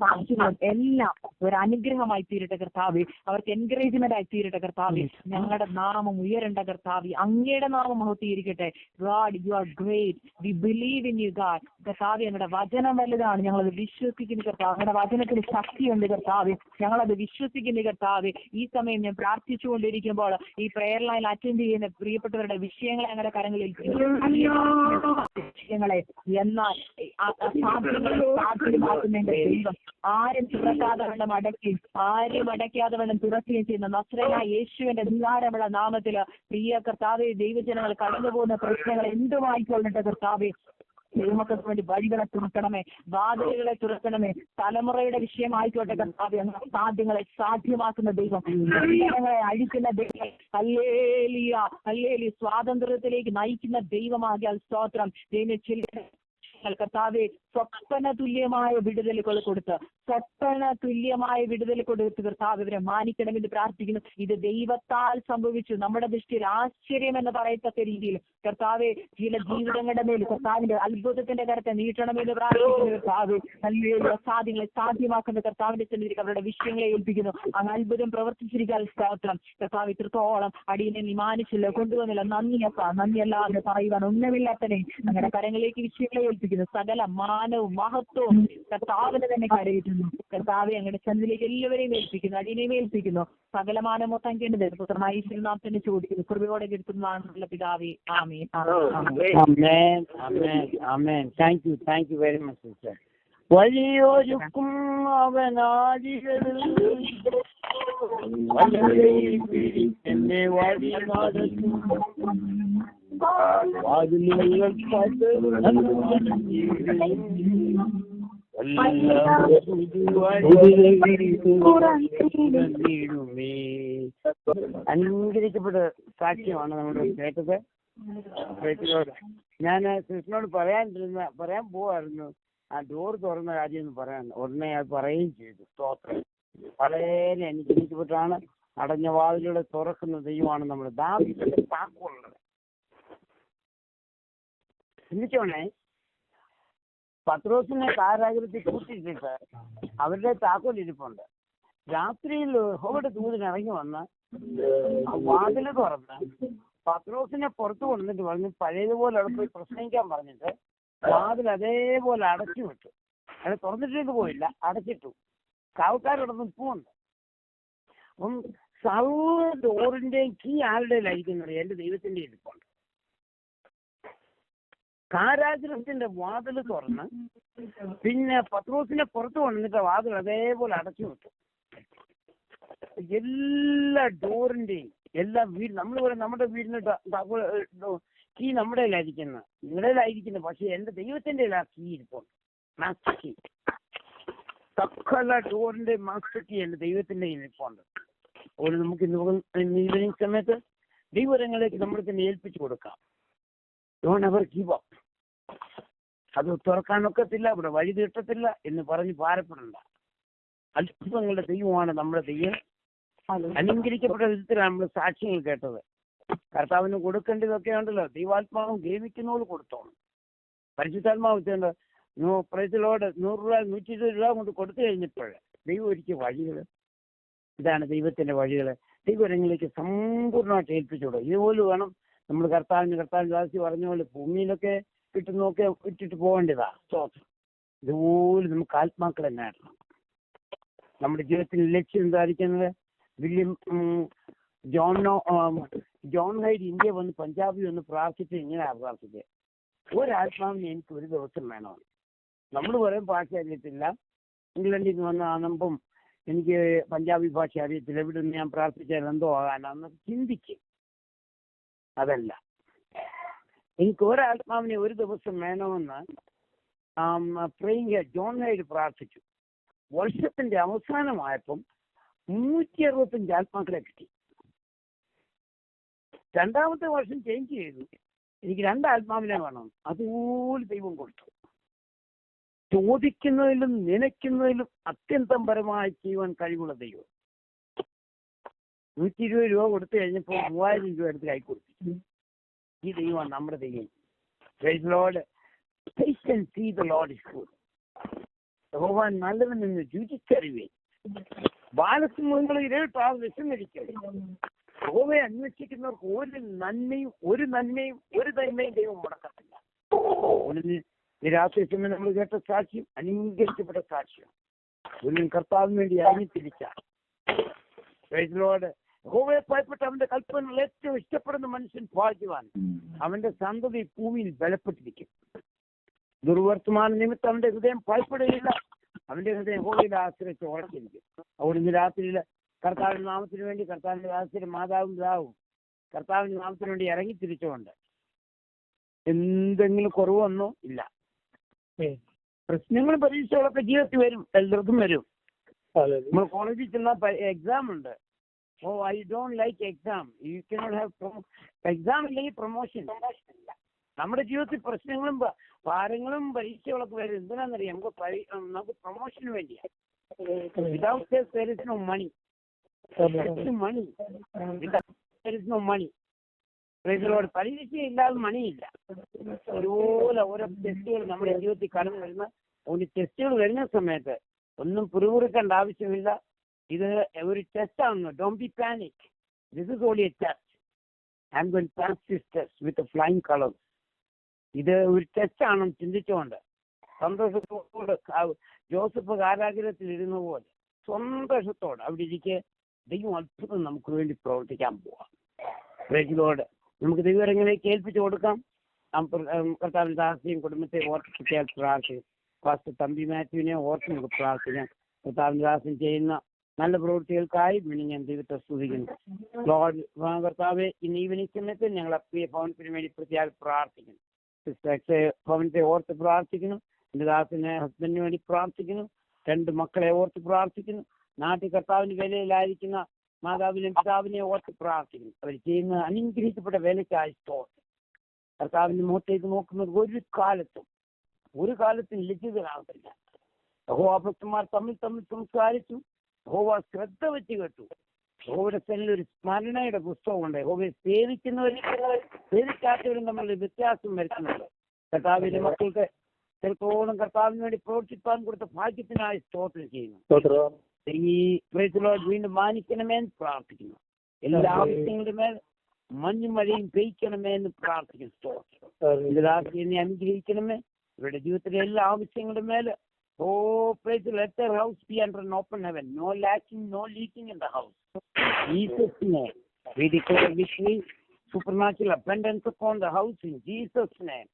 സാക്ഷ്യങ്ങളും എല്ലാം ഒരു അനുഗ്രഹമായി തീരട്ടെ കർത്താവെ. അവർക്ക് എൻകറേജ്മെന്റ് ആയി തീരട്ടെ കർത്താവെ. ഞങ്ങളുടെ നാമം ഉയരേണ്ട കർത്താവെ, അങ്ങയുടെ നാമം മഹത്വീകരിക്കട്ടെ. God, you are great, we believe in you God. കർത്താവെ ഞങ്ങളുടെ വചനം വലുതാണ്, ഞങ്ങളത് വിശ്വസിക്കുന്നു കർത്താവ്. ഞങ്ങളുടെ വചനത്തിന് ശക്തിയുണ്ട് കർത്താവെ, ഞങ്ങളത് വിശ്വസിക്കുന്നു കർത്താവെ. ഈ സമയം ഞാൻ പ്രാർത്ഥിച്ചുകൊണ്ടിരിക്കുമ്പോൾ ഈ പ്രെയർ ലൈൻ അറ്റൻഡ് ചെയ്യുന്ന പ്രിയപ്പെട്ടവരുടെ വിഷയങ്ങളെ ഞങ്ങളുടെ കരങ്ങളിൽ വിഷയങ്ങളെ എന്നാൽ സാധ്യമാക്കുന്നതിന്റെ ദൈവം ആരും തുറക്കാതെ വേണം അടയ്ക്കുകയും ആരും അടയ്ക്കാതെ വേണം തുറക്കുകയും ചെയ്യുന്ന നസ്രനായ യേശുവിന്റെ അധികാരമുള്ള നാമത്തില് പ്രിയ കർത്താവെ, ദൈവജനങ്ങൾ കടന്നു പോകുന്ന പ്രശ്നങ്ങൾ എന്തുമായിക്കൊള്ളട്ടെ കർത്താവെ, ദൈവമക്കൾക്ക് വേണ്ടി വഴികളെ തുറക്കണമേ, വാതിലുകളെ തുറക്കണമേ. തലമുറയുടെ വിഷയമായിക്കോട്ടെ കർത്താവെ, സാധ്യങ്ങളെ സാധ്യമാക്കുന്ന ദൈവം, ജനങ്ങളെ അഴിക്കുന്ന ദൈവം, ഹല്ലേലൂയ ഹല്ലേലൂയ, സ്വാതന്ത്ര്യത്തിലേക്ക് നയിക്കുന്ന ദൈവമാകിയാൽ സ്തോത്രം. കർത്താവെ സ്വപ്ന തുല്യമായ വിടുതലുകൾ കൊടുത്ത് കർത്താവ് ഇവരെ മാനിക്കണമെന്ന് പ്രാർത്ഥിക്കുന്നു. ഇത് ദൈവത്താൽ സംഭവിച്ചു, നമ്മുടെ ദൃഷ്ടിയിൽ ആശ്ചര്യം എന്ന് പറയത്തക്ക രീതിയിൽ കർത്താവെ ചില ജീവിതങ്ങളുടെ മേൽ കർത്താവിന്റെ അത്ഭുതത്തിന്റെ കരത്തെ നീട്ടണമെന്ന് പ്രാർത്ഥിക്കുന്നു. കർത്താവ് നല്ല അസാധ്യങ്ങളെ സാധ്യമാക്കുന്ന കർത്താവിന്റെ സന്നിധിയിൽ അവരുടെ വിഷയങ്ങളെ ഏൽപ്പിക്കുന്നു. അങ്ങ് അത്ഭുതം പ്രവർത്തിച്ചിരിക്കാൻ സ്തോത്രം. കർത്താവ് ഇത്രത്തോളം അടിയനെ നിമാനിച്ചില്ല, കൊണ്ടുവന്നില്ല. നന്ദിയല്ലാതെ പറയുവാൻ ഒന്നുമില്ലാത്തനെ അങ്ങയുടെ കരങ്ങളിലേക്ക് വിഷയങ്ങളെ ഏൽപ്പിക്കുന്നു. സകല മാനവും മഹത്വവും കർത്താവിനെ തന്നെ കരയിട്ടുന്നു. കർത്താവെ അങ്ങയുടെ സന്നിധിയിലേക്ക് എല്ലാവരെയും ഏൽപ്പിക്കുന്നു, അടിയനെയും ഏൽപ്പിക്കുന്നു. സകല മാനം മൊത്തം കേണ്ടത് പുത്രനായ ഈശ്വരനാമത്തിനെ ചോദിക്കുന്നു, കൃപയോടെ എടുക്കുന്നതാണെന്നുള്ള പിതാവേ, ആമേൻ. Thank you very much, sister. വഴിയൊരുക്കും അവനാദികളിൽ എന്നെ വഴി നടത്തും. അനുഗ്രഹിക്കപ്പെട്ട സാക്ഷ്യമാണ് നമ്മൾ കേട്ടത്. ഞാൻ കൃഷ്ണനോട് പറയാൻ പോവായിരുന്നു, ആ ഡോർ തുറന്ന കാര്യം ഒന്ന് പറയാൻ. ഉടനെ അത് പറയുകയും ചെയ്തു. സ്തോത്രം. വളരെ അനുഗ്രഹിക്കപ്പെട്ടാണ്. അടഞ്ഞ വാതിലൂടെ തുറക്കുന്ന ദൈവമാണ് നമ്മൾ. ദാവീദിന്റെ താക്കോലുള്ളത് ചിന്തിച്ചോണേ. പത്രോസിനെ കാരാഗ്രഹത്തിൽ കൂട്ടിയിട്ടിട്ട് അവരുടെ താക്കോൽ ഇരിപ്പുണ്ട്. രാത്രിയിൽ യഹോവയുടെ ദൂതൻ ഇറങ്ങി വന്ന് വാതില് തുറന്ന് പത്രോസിനെ പുറത്തു കൊണ്ടിട്ട് പറഞ്ഞു, പഴയതുപോലെ അവിടെ പോയി പ്രസംഗിക്കാൻ പറഞ്ഞിട്ട് വാതിൽ അതേപോലെ അടച്ചു വിട്ടു. അത് തുറന്നിട്ടേക്ക് പോയില്ല, അടച്ചിട്ടു. കാവക്കാരോടെ നിൽപ്പുണ്ട്. അപ്പം സർവ്വ ഡോറിന്റെയും കീ ആരുടെ ലഭിക്കുന്നത്? എന്റെ ദൈവത്തിന്റെ ഇരിപ്പുണ്ട്. കാരാഗ്രഹത്തിന്റെ വാതിൽ തുറന്ന് പിന്നെ പത്രോസിനെ പുറത്തു കൊണ്ടിട്ട് വാതിൽ അതേപോലെ അടച്ചു വിട്ടു. എല്ലാ ഡോറിന്റെയും എല്ലാ നമ്മൾ പറയും നമ്മുടെ വീടിന് കീ നമ്മുടെ കയ്യിലായിരിക്കുന്ന, നിങ്ങളുടേതായിരിക്കുന്നു. പക്ഷെ എന്റെ ദൈവത്തിന്റെ കീ ഇരിപ്പുണ്ട്, മാസ്റ്റർ കീ. സകല ഡോറിന്റെ മാസ്റ്റർ കീ എന്റെ ദൈവത്തിന്റെ ഇരിപ്പുണ്ട്. അതുപോലെ നമുക്ക് ഈവനിങ് സമയത്ത് ദൈവരങ്ങളിലേക്ക് നമ്മൾ തന്നെ ഏൽപ്പിച്ചു കൊടുക്കാം. Don't ever give up. അത് തുറക്കാനൊക്കത്തില്ല, ഇവിടെ വഴി തീട്ടത്തില്ല എന്ന് പറഞ്ഞ് ഭാരപ്പെടണ്ട. അത്ഭുതങ്ങളുടെ ദൈവമാണ് നമ്മുടെ ദൈവം. അനുഗ്രഹിക്കപ്പെട്ട വിധത്തിലാണ് നമ്മൾ സാക്ഷ്യങ്ങൾ കേട്ടത്. കർത്താവിന് കൊടുക്കേണ്ടതൊക്കെ ഉണ്ടല്ലോ. ദൈവാത്മാവും ഗേവിക്കുന്നവർ കൊടുത്തോളും. പരിശുദ്ധാത്മാവ് വെച്ചുകൊണ്ട് പ്രൈസിലോട് 100 രൂപ 120 രൂപ കൊണ്ട് കൊടുത്തു കഴിഞ്ഞപ്പോൾ ദൈവം ഒരുക്കിയ വഴികൾ ഇതാണ് ദൈവത്തിന്റെ വഴികൾ. ദൈവങ്ങളിലേക്ക് സമ്പൂർണ്ണമായിട്ട് ഏൽപ്പിച്ചുകൂടുക. ഇതുപോലെ വേണം നമ്മൾ കർത്താവിന് ദാസി പറഞ്ഞ പോലെ ഭൂമിയിലൊക്കെ കിട്ടുന്നൊക്കെ ഇട്ടിട്ട് പോകേണ്ടതാ. സ്തോത്രം. ഇതുപോലെ നമുക്ക് ആത്മാക്കളെ നേടണം. നമ്മുടെ ജീവിതത്തിൽ ലക്ഷ്യം എന്തായിരിക്കുന്നത്? വില്യം ജോൺ ഹൈഡ് ഇന്ത്യ വന്ന് പഞ്ചാബിൽ വന്ന് പ്രാർത്ഥിച്ച് ഇങ്ങനെ പ്രാർത്ഥിച്ചത്, ഒരാത്മാവിനെ എനിക്ക് ഒരു ദിവസം വേണം. നമ്മൾ പറയും ഭാഷ അറിയത്തില്ല, ഇംഗ്ലണ്ടിൽ നിന്ന് വന്ന ആനമ്പം എനിക്ക് പഞ്ചാബി ഭാഷ അറിയത്തില്ല, ഇവിടെ നിന്ന് ഞാൻ പ്രാർത്ഥിച്ചാൽ എന്തോ ആകാനാന്ന് ചിന്തിക്കും. അതല്ല, എനിക്ക് ഒരാത്മാവിനെ ഒരു ദിവസം വേണമെന്ന് ജോൺ ഹൈഡ് പ്രാർത്ഥിച്ചു. വർഷത്തിന്റെ അവസാനമായപ്പം 165 ആത്മാക്കളെ കിട്ടി. രണ്ടാമത്തെ വർഷം ചേഞ്ച് ചെയ്തു, എനിക്ക് 2 ആത്മാവിനെ വേണം. അതുപോലെ ദൈവം കൊടുത്തു. ചോദിക്കുന്നതിലും നനയ്ക്കുന്നതിലും അത്യന്തം പരമായി ചെയ്യുവാൻ കഴിവുള്ള ദൈവം. 120 രൂപ കൊടുത്തു കഴിഞ്ഞപ്പോൾ 3000 രൂപ എടുത്ത് കൈ കൊടുത്തു. ഈ ദൈവമാണ് നമ്മുടെ ദൈവം. Praise Lord. Taste and see the Lord is good. യഹോവ നല്ലവൻ എന്ന് രുചിച്ചറിവേ. ബാലസിംഹങ്ങൾ ഇരട്ടാ വിശന്നിരിക്കരുത്. യഹോവയെ അന്വേഷിക്കുന്നവർക്ക് ഒരു നന്മയും ദൈവം മുടക്കത്തില്ല. രാത്രി സമയം നമ്മൾ കേട്ട സാക്ഷ്യം അംഗീകരിക്കപ്പെട്ട സാക്ഷ്യം. ഒരു കർത്താവിന് വേണ്ടി ഇറങ്ങിത്തിരിച്ച യഹോവയെ ഭയപ്പെട്ട് അവന്റെ കൽപ്പനകൾ ഏറ്റവും ഇഷ്ടപ്പെടുന്ന മനുഷ്യൻ ഭാഗ്യവാൻ. അവന്റെ സന്തതി ഭൂമിയിൽ ബലപ്പെട്ടിരിക്കും. ദുർവർത്തമാന നിമിത്തം അവന്റെ ഹൃദയം ഭയപ്പെടുകയില്ല. അവന്റെ ഹൃദയം യഹോവയുടെ ആശ്രയിച്ച് ഉറച്ചിരിക്കും. അവിടെ ഇന്ന് രാത്രിയിൽ കർത്താവിന്റെ നാമത്തിന് വേണ്ടി കർത്താവിന്റെ ദാസരും മാതാവും പിതാവും കർത്താവിന്റെ നാമത്തിന് വേണ്ടി ഇറങ്ങിത്തിരിച്ചുകൊണ്ട് എന്തെങ്കിലും കുറവൊന്നും ഇല്ല. പ്രശ്നങ്ങളും പരീക്ഷകളൊക്കെ ജീവിതത്തിൽ വരും, എല്ലാവർക്കും വരും. നമ്മൾ കോളേജിൽ ചെന്നാൽ എക്സാം ഉണ്ട്. I don't like exam. You cannot have exam ഇല്ലെങ്കിൽ പ്രൊമോഷൻ ഇല്ല. നമ്മുടെ ജീവിതത്തിൽ പ്രശ്നങ്ങളും ഭാരങ്ങളും പരീക്ഷകളൊക്കെ വരും. എന്തിനാണെന്നറിയാം? നമുക്ക് പ്രൊമോഷന് വേണ്ടിയാണ്. Without there is no money. There is no money. പരീക്ഷ ഇല്ലാതെ മണിയില്ല. അതുപോലെ ഓരോ ടെസ്റ്റുകൾ നമ്മുടെ ജീവിതത്തിൽ കടന്നു വരുന്ന ടെസ്റ്റുകൾ വരുന്ന സമയത്ത് ഒന്നും പുറകുറുക്കേണ്ട ആവശ്യമില്ല. ഇത് ഒരു ടെസ്റ്റ് ആണെന്ന്. Don't be panic. This is only a test. I am going to pass this test with flying colours. ഇത് ഒരു ടെസ്റ്റ് ആണെന്ന് ചിന്തിച്ചുകൊണ്ട് സന്തോഷത്തോട് ജോസഫ് കാരാഗ്രഹത്തിൽ ഇരുന്ന പോലെ സന്തോഷത്തോടെ അവിടെ ഇരിക്കെ ദൈവം അത്ഭുതം നമുക്ക് വേണ്ടി പ്രവർത്തിക്കാൻ പോവാം. Praise Lord. നമുക്ക് ദൈവരങ്ങളിലേക്ക് ഏൽപ്പിച്ചു കൊടുക്കാം. കർത്താവിന്റെ ദാസിയും കുടുംബത്തെ ഓർപ്പിച്ചാൽ പ്രാർത്ഥിക്കും. ഫാസ്റ്റർ തമ്പി മാത്യുവിനെ ഓർത്ത് നമുക്ക് പ്രാർത്ഥിക്കാം. കർത്താവിന്റെ ദാസൻ ചെയ്യുന്ന നല്ല പ്രവൃത്തികൾക്കായി വീണ്ടും ഞാൻ ദൈവത്തെ സ്തുതിക്കുന്നു. ലോർഡ് കർത്താവെ, ഇന്ന് ഈവനിങ് സമയത്ത് ഞങ്ങൾ പ്രിയ ഭവനത്തിന് വേണ്ടി പ്രത്യേകം പ്രാർത്ഥിക്കുന്നു. ഭവനത്തെ ഓർത്ത് പ്രാർത്ഥിക്കുന്നു. എൻ്റെ ദാസിനെ ഹസ്ബൻഡിന് വേണ്ടി പ്രാർത്ഥിക്കുന്നു. 2 മക്കളെ ഓർത്ത് പ്രാർത്ഥിക്കുന്നു. നാട്ടിൽ കർത്താവിന്റെ വേലയിലായിരിക്കുന്ന മാതാവിനെയും പിതാവിനെ ഓർത്ത് പ്രാർത്ഥിക്കുന്നു. അവർ ചെയ്യുന്ന അനുഗ്രഹിക്കപ്പെട്ട വേലയ്ക്കായി സ്തോത്രം. കർത്താവിന്റെ മുഖത്തേക്ക് നോക്കുന്നത് ഒരു കാലത്തും ലജ്ജിതരാകത്തില്ല. യഹോവഭക്തന്മാർ തമ്മിൽ സംസാരിച്ചു. യഹോവ ശ്രദ്ധ വെച്ച് കേട്ടു. യഹോവയുടെ സെല്ലിൽ ഒരു സ്മരണയുടെ പുസ്തകമുണ്ട്. യഹോവയെ സേവിക്കാത്തവരും തമ്മിലുള്ള വ്യത്യാസം വരുത്തുന്നുണ്ട്. കർത്താവിന്റെ മക്കൾക്ക് ചിലപ്പോഴും കർത്താവിന് വേണ്ടി പ്രവർത്തിപ്പാൻ കൊടുത്ത ഭാഗ്യത്തിനായി സ്തോത്രം ചെയ്യുന്നു. ഈ വീണ്ടും മാനിക്കണമെന്ന് പ്രാർത്ഥിക്കുന്നു. എല്ലാ ആവശ്യങ്ങളുടെ മേൽ മഞ്ഞും മഴയും പെയ്ക്കണമെന്ന് പ്രാർത്ഥിക്കുന്നു. സ്തോത്രം. എന്നെ അനുഗ്രഹിക്കണമേ. ഇവരുടെ ജീവിതത്തിലെ എല്ലാ ആവശ്യങ്ങളുടെ മേൽ let their house be under an open heaven. No lacking, no leaking in the house. Jesus' name. We declare victory, supernatural abundance upon the house in Jesus' name.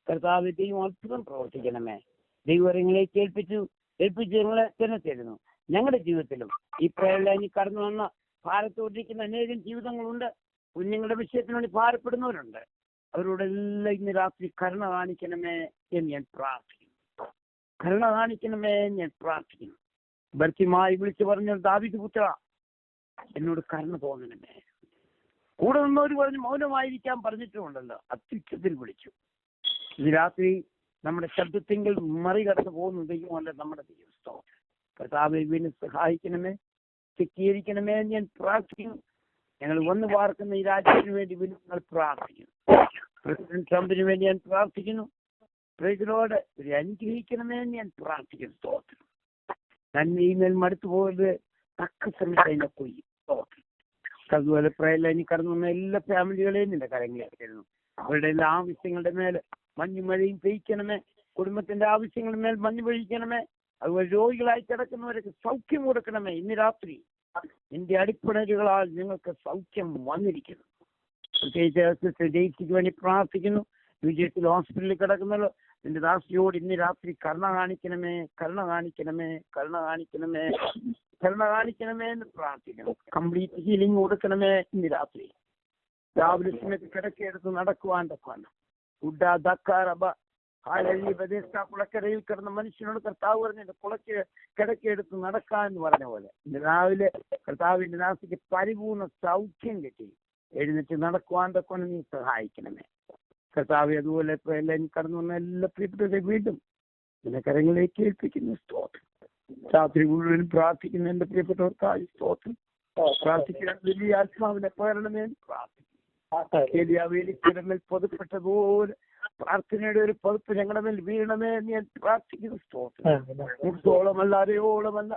കർത്താവ് ദൈവം അത്ഭുതം പ്രവർത്തിക്കണമേ. ദൈവങ്ങളിലേക്ക് ഏൽപ്പിച്ച് ഞങ്ങളെ തന്നെ തരുന്നു. ഞങ്ങളുടെ ജീവിതത്തിലും ഈ പ്രേരണയിൽ കടന്നു വന്ന ഭാരത്തോടിരിക്കുന്ന അനേകം ജീവിതങ്ങളുണ്ട്. കുഞ്ഞുങ്ങളുടെ വിഷയത്തിന് വേണ്ടി ഭാരപ്പെടുന്നവരുണ്ട്. അവരോടെല്ലാം ഇന്ന് രാത്രി കരുണ കാണിക്കണമേ എന്ന് ഞാൻ പ്രാർത്ഥിക്കുന്നു. ഭർത്തിമായി വിളിച്ചു പറഞ്ഞ ദാവീദ് പുത്ര, എന്നോട് കരുണ തോന്നണമേ. കൂടെ നിന്നവർ പറഞ്ഞു മൗനമായിരിക്കാൻ പറഞ്ഞിട്ടുണ്ടല്ലോ. അത്യുച്ചത്തിൽ വിളിച്ചു. ഇത് രാത്രി നമ്മുടെ ശബ്ദത്തെങ്കിൽ മറികടന്നു പോകുന്ന ദൈവമല്ല നമ്മുടെ ദൈവം. കർത്താവെ വീണ്ടും സഹായിക്കണമേ, ശക്തീകരിക്കണമേ എന്ന് ഞാൻ പ്രാർത്ഥിക്കുന്നു. ഞങ്ങൾ വന്ന് പാർക്കുന്ന ഈ രാജ്യത്തിന് വേണ്ടി വീണ്ടും ഞങ്ങൾ പ്രാർത്ഥിക്കുന്നു. പ്രസിഡന്റ് ട്രംപിന് വേണ്ടി ഞാൻ പ്രാർത്ഥിക്കുന്നു. പ്രജകളോട് ഒരു അനുഗ്രഹിക്കണമേ എന്ന് ഞാൻ പ്രാർത്ഥിക്കുന്നു. സ്തോത്രം. നന്മയിൽ മടുത്തു പോകരുത്. തക്ക സമയത്ത് അതിനെ കൊയ്യും. അതുപോലെ പ്രയലൈനി കടന്നു വന്ന എല്ലാ ഫാമിലികളെയും നിന്റെ കരങ്ങളിലായിരുന്നു. അവരുടെ എല്ലാ ആവശ്യങ്ങളുടെ മേൽ മഞ്ഞുമഴയും പെയ്ക്കണമേ. കുടുംബത്തിന്റെ ആവശ്യങ്ങളുടെ മേൽ മഞ്ഞ് പൊഴിക്കണമേ. അതുപോലെ രോഗികളായി കിടക്കുന്നവർക്ക് സൗഖ്യം കൊടുക്കണമേ. ഇന്ന് രാത്രി നിന്റെ അടിപ്പണലുകളാൽ നിങ്ങൾക്ക് സൗഖ്യം വന്നിരിക്കുന്നു. പ്രത്യേകിച്ച് ജയിച്ചിക്ക് വേണ്ടി പ്രാർത്ഥിക്കുന്നു. വിജയത്തിൽ ഹോസ്പിറ്റലിൽ കിടക്കുന്നല്ലോ, നിന്റെ ദാസിയോട് ഇന്ന് രാത്രി കരുണ കാണിക്കണമേ, കരുണ കാണിക്കണമേ, കരുണ കാണിക്കണമേ, കരുണ കാണിക്കണമേ എന്ന് പ്രാർത്ഥിക്കണം. കംപ്ലീറ്റ് ഹീലിംഗ് കൊടുക്കണമേ ഇന്ന് രാത്രി. രാവിലെ സമയത്ത് കിടക്കെടുത്ത് നടക്കുവാൻ തക്കവണ്ണം കുളക്കരയിൽ കിടന്ന മനുഷ്യനോട് കർത്താവ് പറഞ്ഞിട്ട് കിടക്കെടുത്ത് നടക്കാൻ എന്ന് പറഞ്ഞ പോലെ ഇന്ന് രാവിലെ കർത്താവിന്റെ ദാസിക്ക് പരിപൂർണ്ണ സൗഖ്യം കിട്ടി. എഴുന്നേറ്റ് നടക്കുവാൻ തക്കവണ്ണം നീ സഹായിക്കണമേ കർത്താവ്. അതുപോലെ എല്ലാം കടന്നു വന്ന എല്ലാ പ്രിയപ്പെട്ടവരെ വീണ്ടും നിന്റെ കരങ്ങളിലേക്ക് ഏൽപ്പിക്കുന്നു. സ്തോത്രം. രാത്രി മുഴുവനും പ്രാർത്ഥിക്കുന്ന എന്റെ പ്രിയപ്പെട്ടവർക്കായി സ്തോത്രം. പ്രാർത്ഥിക്കാൻ വലിയ ആത്മാവിനെ പകരണമേ പ്രാർത്ഥിക്കുന്നു. വേലിക്കിടമേൽ പൊതുപ്പെട്ടതുപോലെ പ്രാർത്ഥനയുടെ ഒരു പതിപ്പ് ഞങ്ങളുടെ മേൽ വീഴണമേ എന്ന് ഞാൻ പ്രാർത്ഥിക്കുന്നു. സ്തോത്രം. മുട്ടോളമല്ല അരയോളമല്ല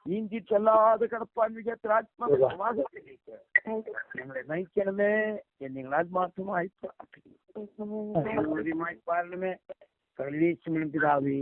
നീന്തിട്ടല്ലാതെ കിടപ്പാൻ വിചാരിച്ച ആത്മാവിലേക്ക് ഞങ്ങളെ നയിക്കണമേ എന്ന് നിങ്ങൾ ആത്മാർത്ഥമായി പ്രാർത്ഥിക്കുന്നു. പാരണമേ. സർവീസ് പിതാവേ.